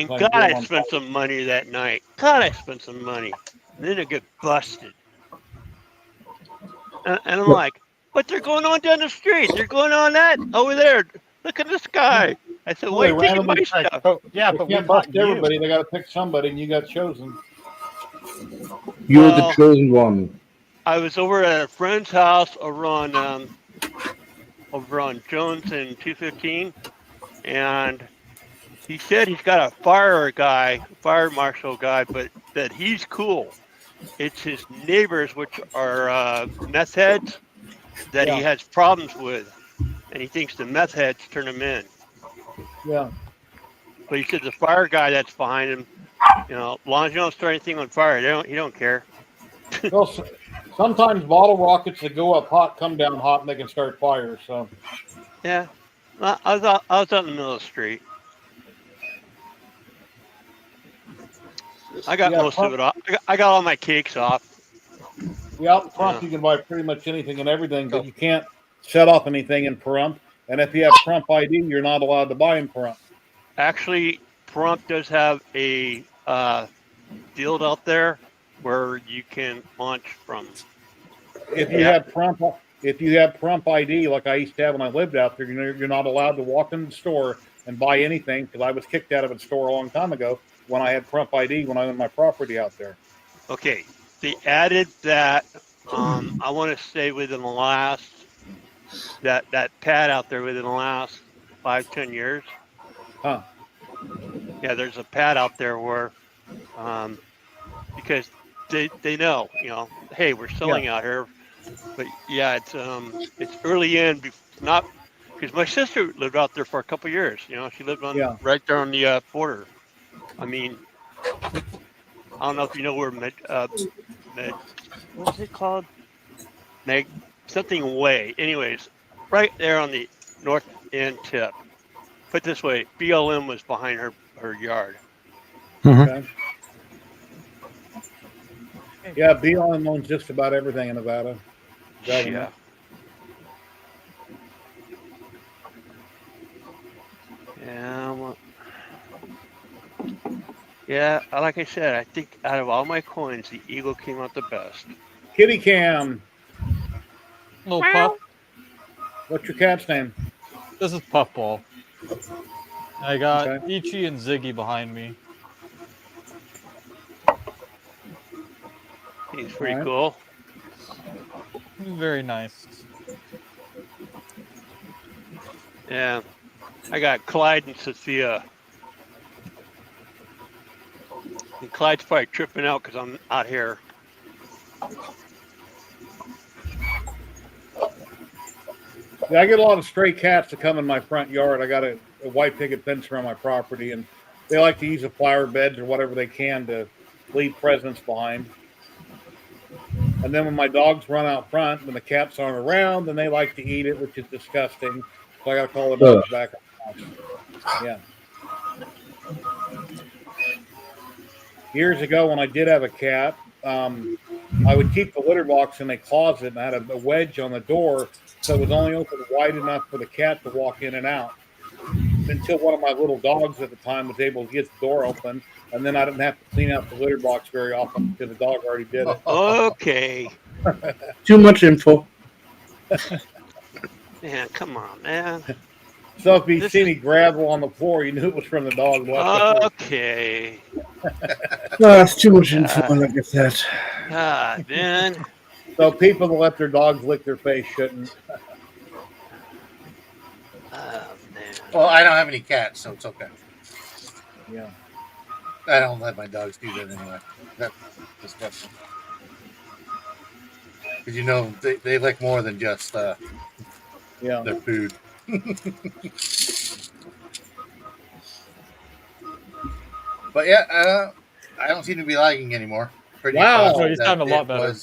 God, I spent some money that night. God, I spent some money. And then I get busted. And I'm like, but they're going on down the street. They're going on that over there. Look at this guy. I said, why are you taking my stuff? Oh, yeah, but we can't bust everybody. They got to pick somebody, and you got chosen. You're the chosen one. I was over at a friend's house over on Jones and 215, and he said he's got a fire marshal guy, but that he's cool. It's his neighbors, which are meth heads, that he has problems with, and he thinks the meth heads turn him in. Yeah. But he said the fire guy that's behind him, as long as you don't start anything on fire, he don't care. Well, sometimes bottle rockets that go up hot come down hot and they can start fires. So. Yeah, I was out in the middle of the street. I got most of it off. I got all my cakes off. Yeah, out front you can buy pretty much anything and everything, but you can't set off anything in Pahrump. And if you have Pahrump ID, you're not allowed to buy in Pahrump. Actually, Pahrump does have a field out there where you can launch from. If you have Pahrump ID, like I used to have when I lived out there, you're not allowed to walk in the store and buy anything, because I was kicked out of a store a long time ago when I had Pahrump ID when I owned my property out there. Okay, they added that. I want to say within the last that pad out there within the last 5-10 years. Huh. Yeah, there's a pad out there where because they know, hey, we're selling out here. But yeah, it's early in, not because my sister lived out there for a couple of years. She lived right there on the border. I mean, I don't know if you know where what is it called? Something way. Anyways, right there on the north end tip. Put it this way, BLM was behind her yard. Okay. Yeah, BLM owns just about everything in Nevada. Government. Yeah, like I said, I think out of all my coins, the Eagle came out the best. Kitty Cam. Little Puff. What's your cat's name? This is Puffball. I got Ichi and Ziggy behind me. He's pretty cool. Very nice. Yeah. I got Clyde and Sophia. And Clyde's probably tripping out because I'm out here. Yeah, I get a lot of stray cats that come in my front yard. I got a white picket fence around my property, and they like to use the flower beds or whatever they can to leave presents behind. And then when my dogs run out front, when the cats aren't around, then they like to eat it, which is disgusting. So I got to call the dogs back. Yeah. Years ago, when I did have a cat, I would keep the litter box in a closet and I had a wedge on the door, so it was only open wide enough for the cat to walk in and out. Until one of my little dogs at the time was able to get the door open, and then I didn't have to clean out the litter box very often because the dog already did it. Okay. Too much info. Yeah, come on, man. So if you see any gravel on the floor, you knew it was from the dog. Okay. No, that's too much info, like I said. God, man. So people that let their dogs lick their face shouldn't. Well, I don't have any cats, so it's okay. Yeah. I don't let my dogs do that anyway. That's disgusting. Because they lick more than just their food. But yeah, I don't seem to be lagging anymore. Wow, you sound a lot better.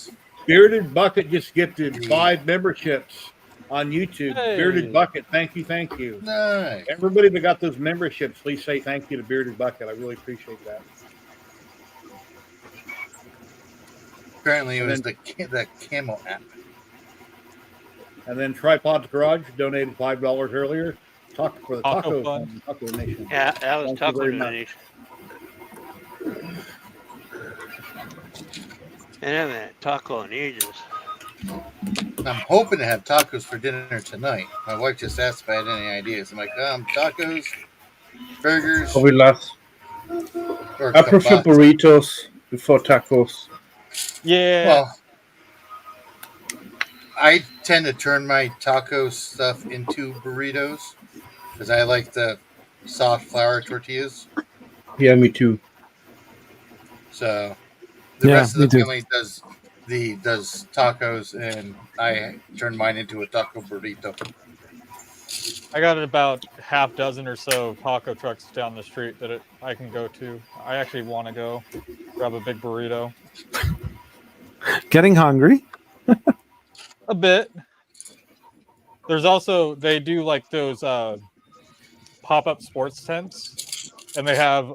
Bearded Bucket just gifted 5 memberships on YouTube. Hey. Bearded Bucket, thank you. Nice. Everybody that got those memberships, please say thank you to Bearded Bucket. I really appreciate that. Apparently, it was the Camel app. And then Tripod's Garage donated $5 earlier. For the Taco Nation. Yeah, that was Thank you Taco very much. donation. And I haven't had taco in ages. I'm hoping to have tacos for dinner tonight. My wife just asked if I had any ideas. I'm like, tacos, burgers. Probably less. I prefer burritos before tacos. Yeah. Well, I tend to turn my taco stuff into burritos because I like the soft flour tortillas. Yeah, me too. So the Yeah, rest of me the too. family does tacos, and I turn mine into a taco burrito. I got about half dozen or so taco trucks down the street that I can go to. I actually want to go grab a big burrito. Getting hungry? A bit. There's also, they do like those pop-up sports tents, and they have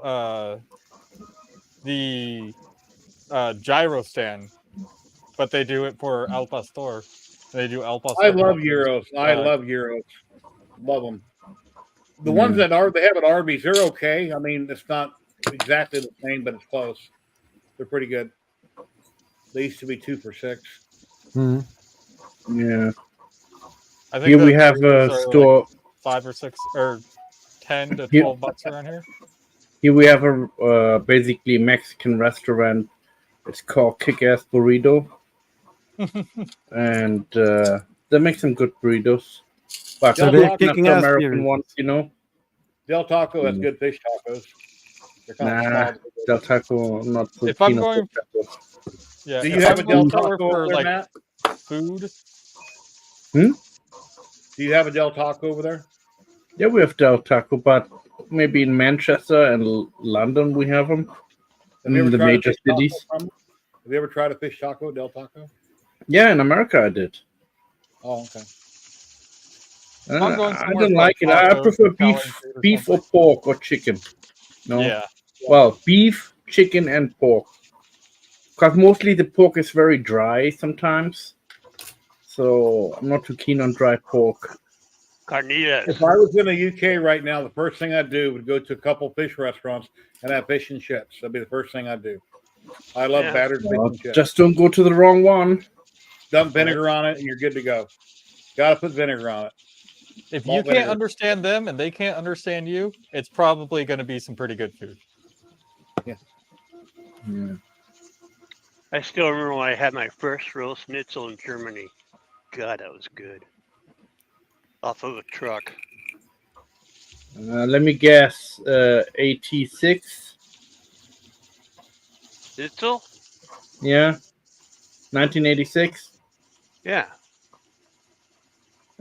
the gyro stand, but they do it for El Pastor. They do El Pastor. I love gyros. I love gyros. Love them. The ones that they have at Arby's, they're okay. I mean, it's not exactly the same, but it's close. They're pretty good. They used to be 2 for $6. Mm-hmm. Yeah. I think here we have a store. Like 5 or 6 or 10 to 12 bucks around here. Here we have a basically Mexican restaurant. It's called Kick-Ass Burrito. And they make some good burritos. But Del not Taco, the American ones, Del Taco has good fish tacos. They're kind of Nah, solid. Del Taco, I'm not so If I'm keen on going, Del Taco. yeah, Do you if have I'm a Del going somewhere Taco over for there, like Matt? food, Hmm? Do you have a Del Taco over there? Yeah, we have Del Taco, but maybe in Manchester and London we have them. Have you In ever the tried a major fish taco cities. from them? Have you ever tried a fish taco, Del Taco? Yeah, in America I did. Oh, okay. if I'm going I somewhere don't for like like it. I tacos, prefer Italian food or beef or something. pork or chicken. No. Yeah. Well, beef, chicken, and pork. Because mostly the pork is very dry sometimes. So I'm not too keen on dry pork. Carnitas. If I was in the UK right now, the first thing I'd do would go to a couple fish restaurants and have fish and chips. That'd be the first thing I'd do. I love Yeah. battered fish and chips. Just don't go to the wrong one. Dump vinegar on it, and you're good to go. Got to put vinegar on it. If Malt you can't vinegar. understand them and they can't understand you, it's probably going to be some pretty good food. Yeah. Yeah. I still remember when I had my first roast schnitzel in Germany. God, that was good. Off of a truck. Let me guess. 86. Schnitzel? Yeah. 1986. Yeah.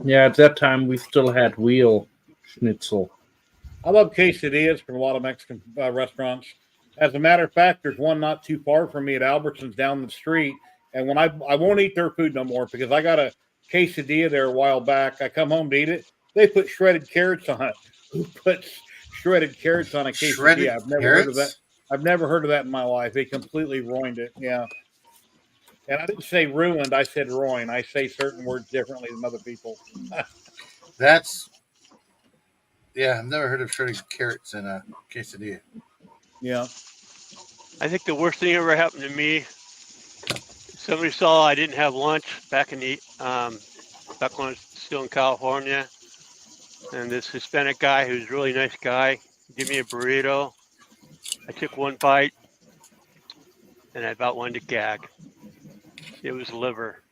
Yeah, at that time we still had wheel schnitzel. I love quesadillas from a lot of Mexican restaurants. As a matter of fact, there's one not too far from me at Albertsons down the street. And when I won't eat their food no more because I got a quesadilla there a while back. I come home to eat it. They put shredded carrots on it. Who puts shredded carrots on a quesadilla? Shredded I've never carrots? heard of that. I've never heard of that in my life. They completely ruined it. Yeah. And I didn't say ruined. I said ruin. I say certain words differently than other people. That's yeah. I've never heard of shredded carrots in a quesadilla. Yeah. I think the worst thing ever happened to me. Somebody saw I didn't have lunch back in the back when I was still in California, and this Hispanic guy who's a really nice guy gave me a burrito. I took one bite, and I about wanted to gag. It was liver.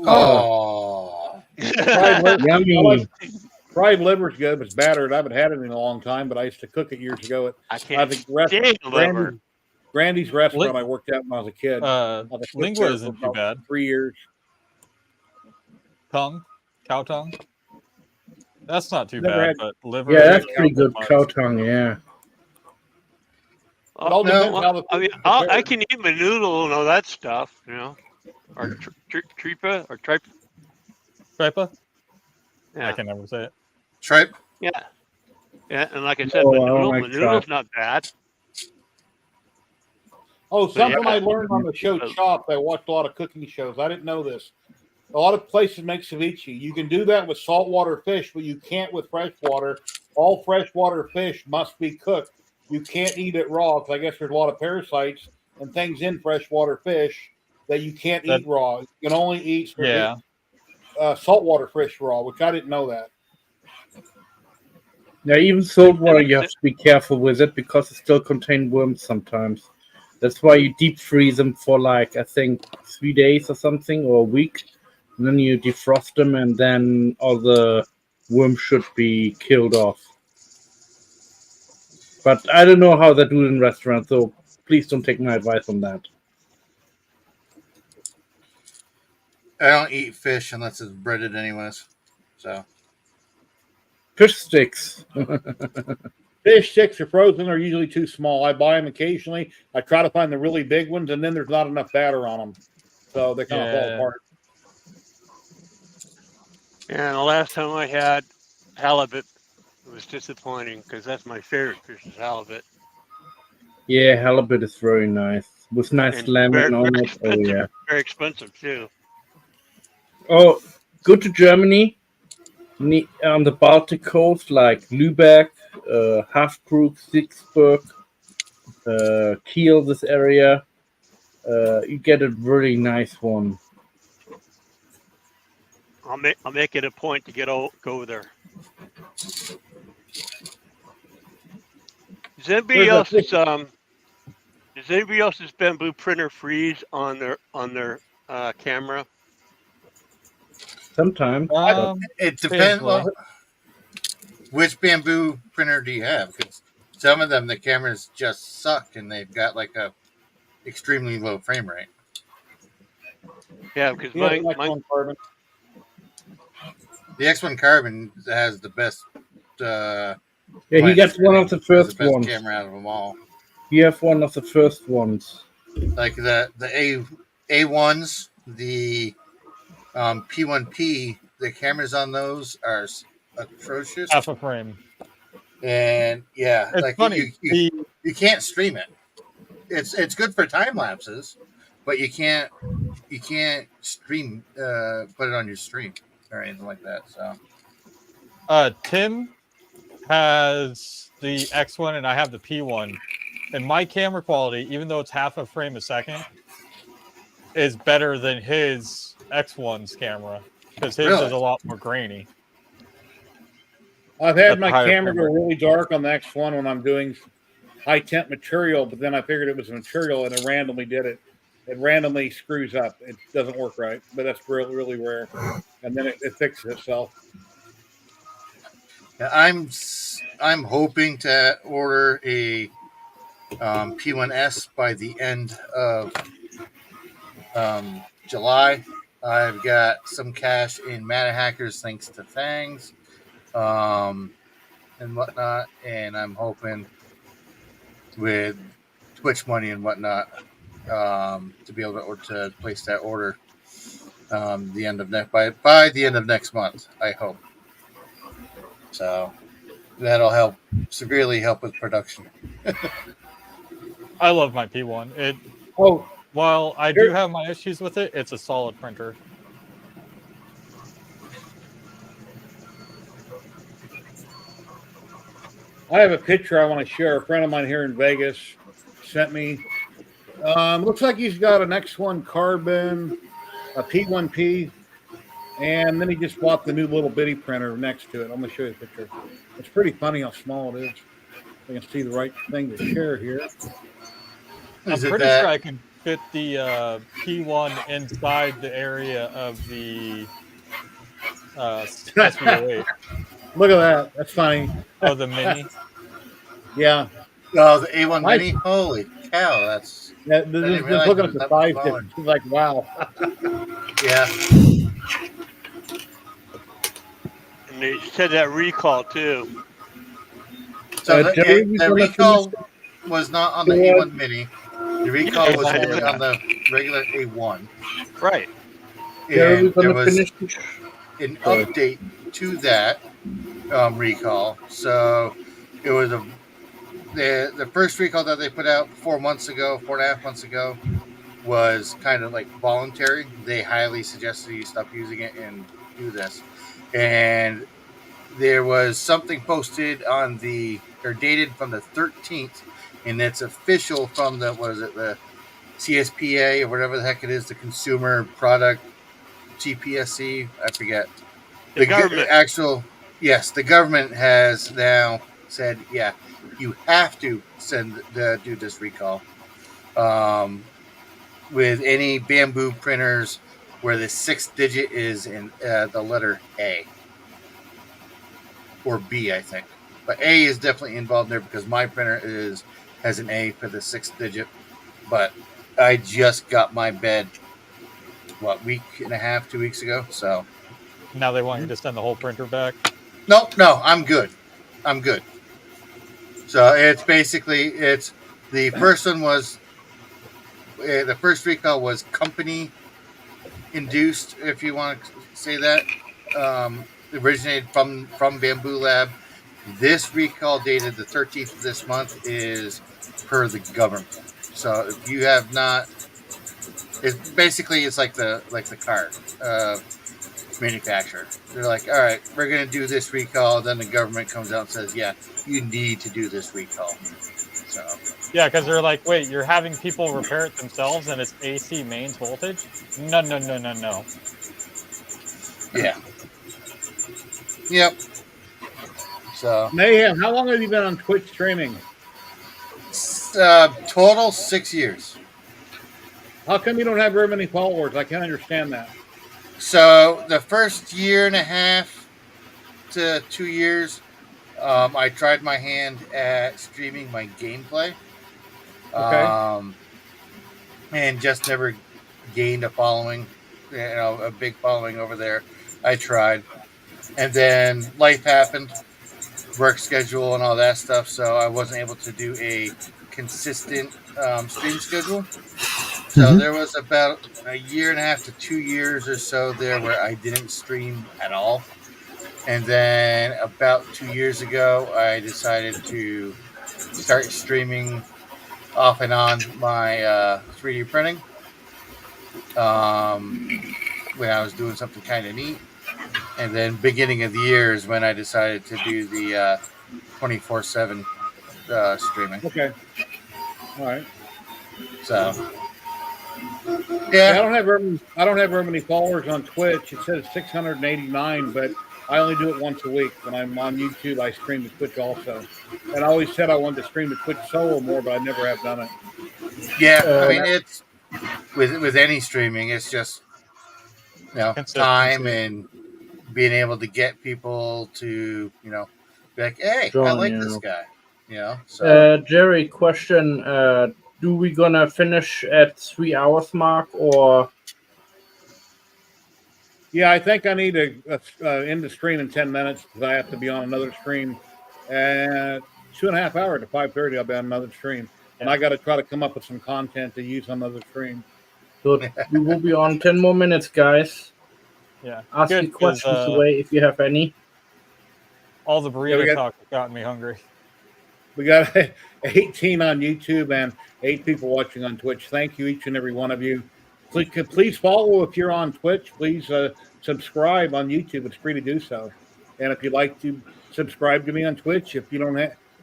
Oh, Yummy. Fried liver's good, but it's battered. I haven't had it in a long time, but I used to cook it years ago I at can't stand liver. Grandy's restaurant I worked at when I was a kid. Lingua isn't too bad. 3 years. Tongue, cow tongue. That's not too Never bad, had- but liver. Yeah, that's is pretty good. much. Cow tongue, yeah. all depends how the I mean, food's I prepared. can eat menudo and all that stuff, you know, or tripa or tripe. Tripa? Yeah. I can never say it. tripe. Yeah. Yeah, and like I said, Oh, I don't like menudo's tripe. not bad. Oh, But something yeah. I learned on the show Chopped. I watched a lot of cooking shows. I didn't know this. A lot of places make ceviche. You can do that with saltwater fish, but you can't with freshwater. All freshwater fish must be cooked. You can't eat it raw because I guess there's a lot of parasites and things in freshwater fish that you can't eat raw. You can only eat saltwater fish raw, which I didn't know that. Yeah, even salt water, you have to be careful with it because it still contains worms sometimes. That's why you deep freeze them for like, I think, 3 days or something, or a week. And then you defrost them, and then all the worms should be killed off. But I don't know how they do it in restaurants, so please don't take my advice on that. I don't eat fish unless it's breaded, anyways. So Fish sticks. Fish sticks are frozen are usually too small. I buy them occasionally. I try to find the really big ones, and then there's not enough batter on them, so they kind of fall apart. And the last time I had halibut, it was disappointing because that's my favorite fish is halibut. Yeah, halibut is very nice. With nice And lemon on it. Oh, yeah. Very expensive too. Oh, go to Germany on the Baltic coast, like Lübeck, Hafkrug, Sigsburg, Kiel, this area. You get a really nice one. I'll make it a point to go there. Does anybody else's bamboo printer freeze on their camera? Sometimes. It depends. Which bamboo printer do you have? 'Cause some of them the cameras just suck and they've got like a extremely low frame rate. Yeah, because Yeah, my X1 carbon. The X1 Carbon has the best. Yeah, he gets one of the has first the best ones. camera out of them all. You have one of the first ones. Like the A1s, the P1P, the cameras on those are atrocious. Half a frame. And yeah, It's like funny. you can't stream it. It's good for time lapses, but you can't stream put it on your stream or anything like that. So Tim has the X1 and I have the P1. And my camera quality, even though it's half a frame a second, is better than his X1's camera because his Really? is a lot more grainy. I've had That's a my higher camera frame go rate. really dark on the X1 when I'm doing high temp material, but then I figured it was a material and it randomly did it. It randomly screws up. It doesn't work right, but that's really, really rare. And then it fixes itself. yeah, I'm hoping to order a P1S by the end of July. I've got some cash in Mata Hackers thanks to Fangs and whatnot, and I'm hoping with Twitch money and whatnot to be able to place that order the end of by the end of next month. I hope so. That'll severely help with production. I love my P1. While I do have my issues with it, it's a solid printer. I have a picture I want to share. A friend of mine here in Vegas sent me. Looks like he's got an X1 Carbon, a P1P, and then he just bought the new little bitty printer next to it. I'm going to show you the picture. It's pretty funny how small it is. I can see the right thing to share here. I'm pretty sure I can fit the P1 inside the area of the SVO8. Look at that. That's funny. Oh, the Mini? Yeah. Oh, the A1 Mini? Holy cow, that's... Yeah, just looking at the size difference, it's like, wow. Yeah. And they said that recall too. So the recall was not on the A1 Mini. The recall was only on the regular A1. Right. And there was an update to that recall. So it was the first recall that they put out 4.5 months ago, was kind of like voluntary. They highly suggested you stop using it and do this. And there was something posted on or dated from the 13th, and it's official from the CSPA or whatever the heck it is, the Consumer Product GPSC. I forget. The government. The government has now said, yeah, you have to do this recall. With any bamboo printers where the 6th digit is in the letter A or B, I think. But A is definitely involved there because my printer has an A for the 6th digit. But I just got my bed, week and a half, 2 weeks ago. So now they want you to send the whole printer back? No, I'm good. So it's basically, the first one was, the first recall was company induced, if you want to say that. Originated from Bamboo Lab. This recall dated the 13th of this month is per the government. So if you have not, it's like the car manufacturer. They're like, all right, we're going to do this recall. Then the government comes out and says, yeah, you need to do this recall. So yeah, because they're like, wait, you're having people repair it themselves and it's AC mains voltage? No. Yeah. Yep. So Mayhem, how long have you been on Twitch streaming? Total 6 years. How come you don't have very many followers? I can't understand that. So the first 1.5 to 2 years, I tried my hand at streaming my gameplay. Okay. And just never gained a following, a big following over there. I tried. And then life happened, work schedule and all that stuff. So I wasn't able to do a consistent stream schedule. So there was about a year and a half to 2 years or so there where I didn't stream at all. And then about 2 years ago, I decided to start streaming off and on my 3D printing when I was doing something kind of neat. And then beginning of the year is when I decided to do the 24/7 streaming. Okay. All right. So yeah, I don't have very many followers on Twitch. It says 689, but I only do it once a week. When I'm on YouTube, I stream to Twitch also. And I always said I wanted to stream to Twitch solo more, but I never have done it. Yeah, I mean it's with any streaming, it's just time and being able to get people to be like, hey, I like this guy. So Jerry, question: do we gonna finish at 3 hours mark or? Yeah, I think I need to end the stream in 10 minutes because I have to be on another stream at 2.5 hours to 5:30. I'll be on another stream, and I got to try to come up with some content to use on another stream. Good. We will be on 10 more minutes, guys. Yeah. Ask Good, me questions away if you have any. All the burrito talk has gotten me hungry. We got 18 on YouTube and 8 people watching on Twitch. Thank you, each and every one of you. Please follow if you're on Twitch. Please subscribe on YouTube. It's free to do so. And if you'd like to subscribe to me on Twitch, if you don't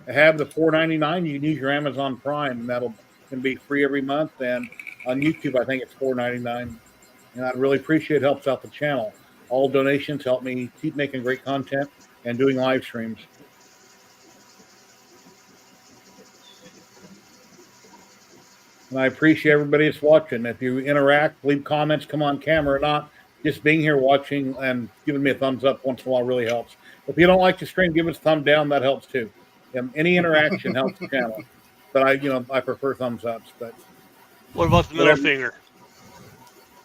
have the $4.99, you can use your Amazon Prime. That'll can be free every month. And on YouTube, I think it's $4.99. And I'd really appreciate it. Helps out the channel. All donations help me keep making great content and doing live streams. And I appreciate everybody that's watching. If you interact, leave comments, come on camera or not, just being here watching and giving me a thumbs up once in a while really helps. If you don't like the stream, give us a thumb down. That helps too. Any interaction helps the channel. But I prefer thumbs ups. But what about the middle finger?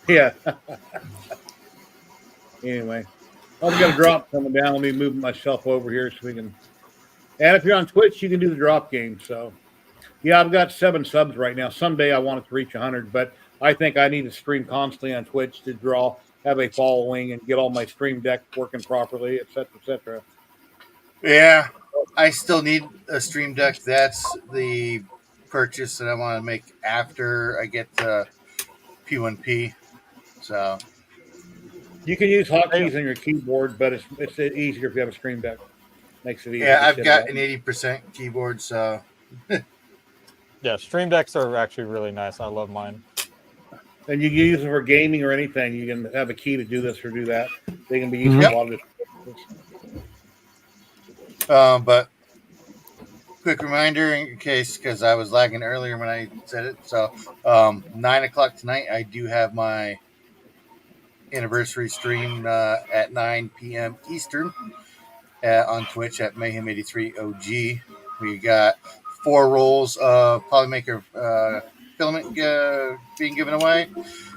Yeah. Anyway, I've got a drop coming down. Let me move myself over here so we can. And if you're on Twitch, you can do the drop game. So. Yeah, I've got 7 subs right now. Someday I want it to reach 100, but I think I need to stream constantly on Twitch to have a following, and get all my stream deck working properly, et cetera, et cetera. Yeah, I still need a stream deck. That's the purchase that I want to make after I get the P1P. So you can use hotkeys on your keyboard, but it's easier if you have a stream deck. Makes it easier. Yeah, I've got an 80% keyboard, so. Yeah, stream decks are actually really nice. I love mine. And you can use them for gaming or anything. You can have a key to do this or do that. They can be used for a lot of different. But quick reminder in case, because I was lagging earlier when I said it. So 9 o'clock tonight, I do have my anniversary stream at 9 p.m. Eastern on Twitch at Mayhem83 OG. We got 4 rolls of Polymaker filament being given away,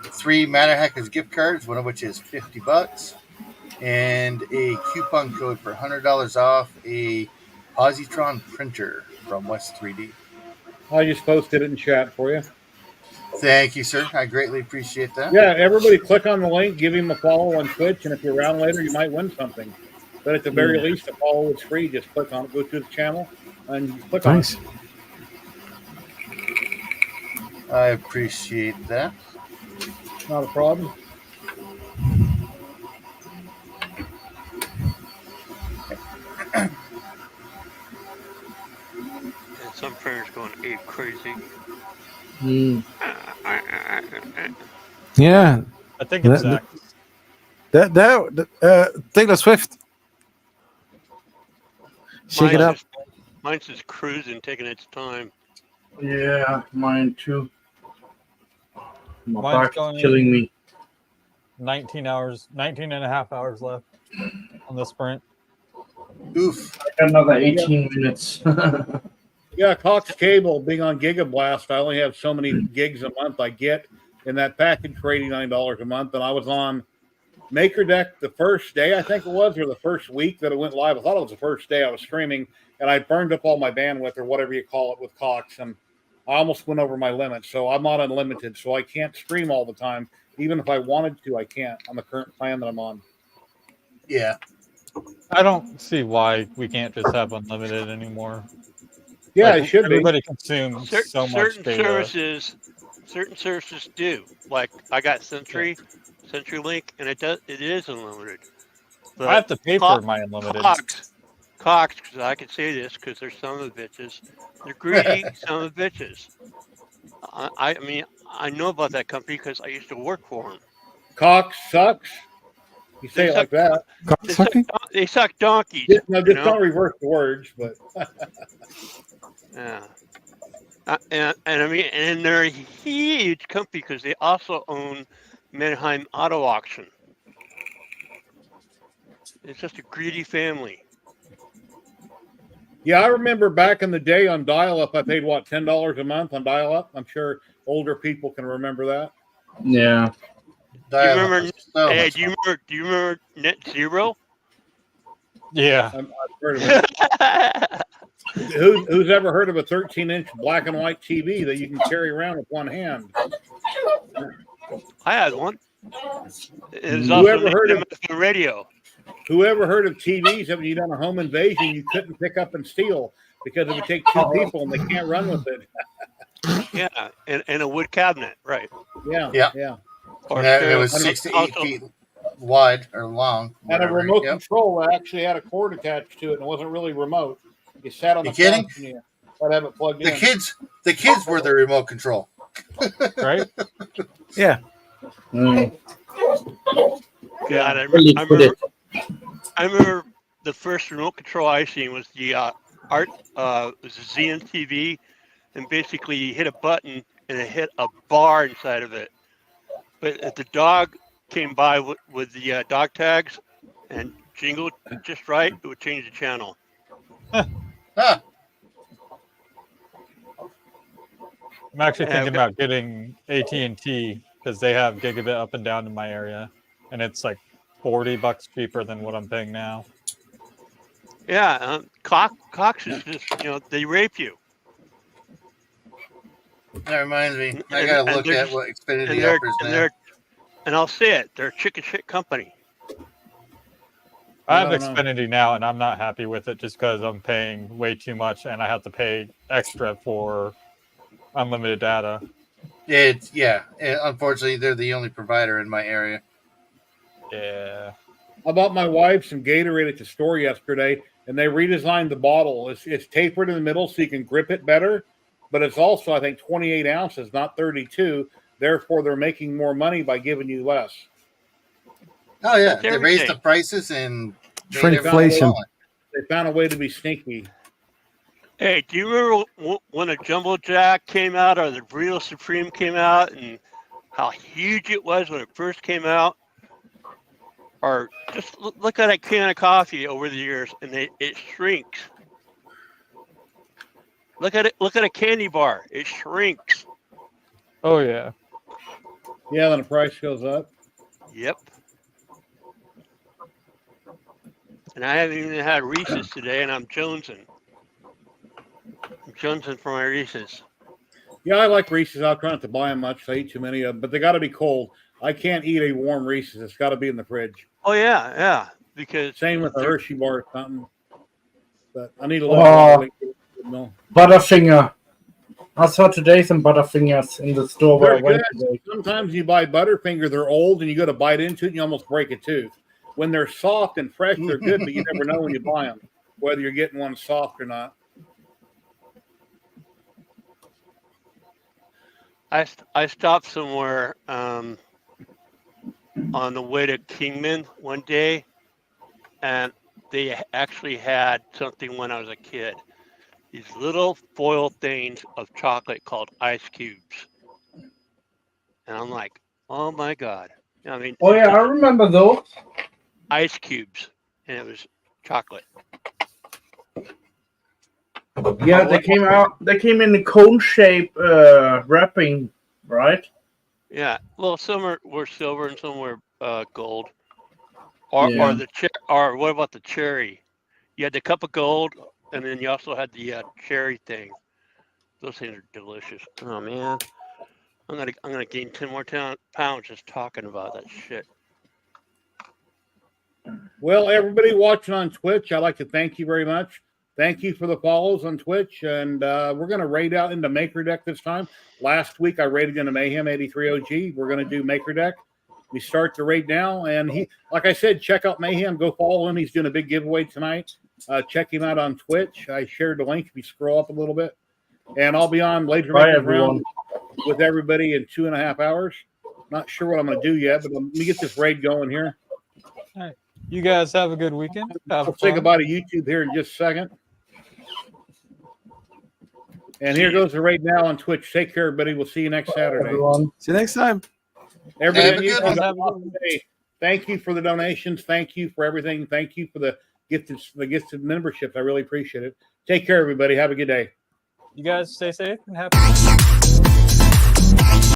3 Matter Hackers gift cards, one of which is $50, and a coupon code for $100 off a positron printer from West 3D. I just posted it in chat for you. Thank you, sir. I greatly appreciate that. Yeah, everybody click on the link, give him a follow on Twitch, and if you're around later, you might win something. But at the very least, a follow is free. Just click on it, go to the channel, and click on it. I appreciate that. Not a problem. And some printers going ape crazy. Yeah. I think it's Taylor Swift. Shake it up. Mine's just cruising, taking its time. Yeah, mine too. My Mine's back is killing me. 19 and a half hours left on the sprint. Oof. I got another 18 minutes. Yeah, Cox Cable being on Gigablast, I only have so many gigs a month I get in that package for $89 a month. And I was on MakerDeck the first day, I think it was, or the first week that it went live. I thought it was the first day I was streaming, and I burned up all my bandwidth or whatever you call it with Cox, and I almost went over my limit. So I'm not unlimited, so I can't stream all the time. Even if I wanted to, I can't on the current plan that I'm on. Yeah. I don't see why we can't just have unlimited anymore. Yeah, Like, it should be. everybody consumes so much certain data. certain services do. Like I got CenturyLink, and it is unlimited. But I have to pay for my unlimited. Cox, because I can say this because they're some of the bitches. They're greedy some of the bitches. I mean, I know about that company because I used to work for them. Cox sucks. You say it like that. They suck donkeys. No, just don't reverse the words, but yeah. And I mean, and they're a huge company because they also own Manheim Auto Auction. It's just a greedy family. yeah, I remember back in the day on dial-up, I paid what, $10 a month on dial-up. I'm sure older people can remember that. Yeah. Do you remember? Hey, do you remember Net Zero? Yeah. I've heard of it. Who's ever heard of a 13-inch black and white TV that you can carry around with one hand? I had one. It was Whoever also heard of the radio. Whoever heard of TVs that when you done a home invasion, you couldn't pick up and steal because it would take two people and they can't run with it. Yeah, and a wood cabinet, right? Yeah. Or And it was 6 to 8 feet wide or long. And a whatever. remote control that actually had a cord attached to it and it wasn't really remote. You sat on the kidding? couch and you had to have it plugged in. The kids were the remote control. Right? Yeah. God, I remember the first remote control I seen was the was a ZN and basically you hit a button and it hit a bar inside of it. But if the dog came by with the dog tags and jingled just right, it would change the channel. I'm actually thinking about getting AT&T because they have gigabit up and down in my area, and it's like $40 cheaper than what I'm paying now. Yeah, Cox is just, they rape you. That reminds me. I gotta look at what Xfinity offers now. And I'll say it, they're a chicken shit company. I have Xfinity now, and I'm not happy with it just because I'm paying way too much, and I have to pay extra for unlimited data. Unfortunately, they're the only provider in my area. Yeah. I bought my wife some Gatorade at the store yesterday, and they redesigned the bottle. It's tapered in the middle so you can grip it better, but it's also, I think, 28 ounces, not 32. Therefore, they're making more money by giving you less. Oh, yeah. They raised the prices and shrinkflation. They found a way to be sneaky. Hey, do you remember when a Jumbo Jack came out or the Burrito Supreme came out and how huge it was when it first came out? Or just look at a can of coffee over the years and it shrinks. Look at it. Look at a candy bar. It shrinks. Oh, yeah. Yeah, then the price goes up. Yep. And I haven't even had Reese's today, and I'm jonesing. I'm jonesing for my Reese's. Yeah, I like Reese's. I'll try not to buy them much. I eat too many of them, but they got to be cold. I can't eat a warm Reese's. It's got to be in the fridge. Oh, yeah. Because same with the Hershey bar or something. But I need a little more. Butterfinger. I saw today some Butterfingers in the store where I went today. Sometimes you buy Butterfinger, they're old, and you go to bite into it, and you almost break a tooth. When they're soft and fresh, they're good, but you never know when you buy them, whether you're getting one soft or not. I stopped somewhere on the way to Kingman one day, and they actually had something when I was a kid. These little foil things of chocolate called ice cubes. And I'm like, oh my God. I mean, oh, yeah, I remember those. Ice cubes. And it was chocolate. Yeah, they came out. They came in the cone shape wrapping, right? Yeah. Well, some were silver and some were gold. Or Yeah. or what about the cherry? You had the cup of gold, and then you also had the cherry thing. Those things are delicious. Oh man, I'm gonna gain 10 more pounds just talking about that shit. Well, everybody watching on Twitch, I'd like to thank you very much. Thank you for the follows on Twitch, and we're going to raid out into Maker Deck this time. Last week I raided into Mayhem 83 OG. We're going to do Maker Deck. We start the raid now, and he, like I said, check out Mayhem. Go follow him. He's doing a big giveaway tonight. Check him out on Twitch. I shared the link. If you scroll up a little bit, and I'll be on LaserMatic round with everybody in 2.5 hours. Not sure what I'm going to do yet, but let me get this raid going here. All right. You guys have a good weekend. We'll say goodbye to YouTube here in just a second. And here goes the raid now on Twitch. Take care, everybody. We'll see you next Saturday. See you next time. Everybody on YouTube, have a good day. Thank you for the donations. Thank you for everything. Thank you for the gifted memberships. I really appreciate it. Take care, everybody. Have a good day. You guys stay safe and happy.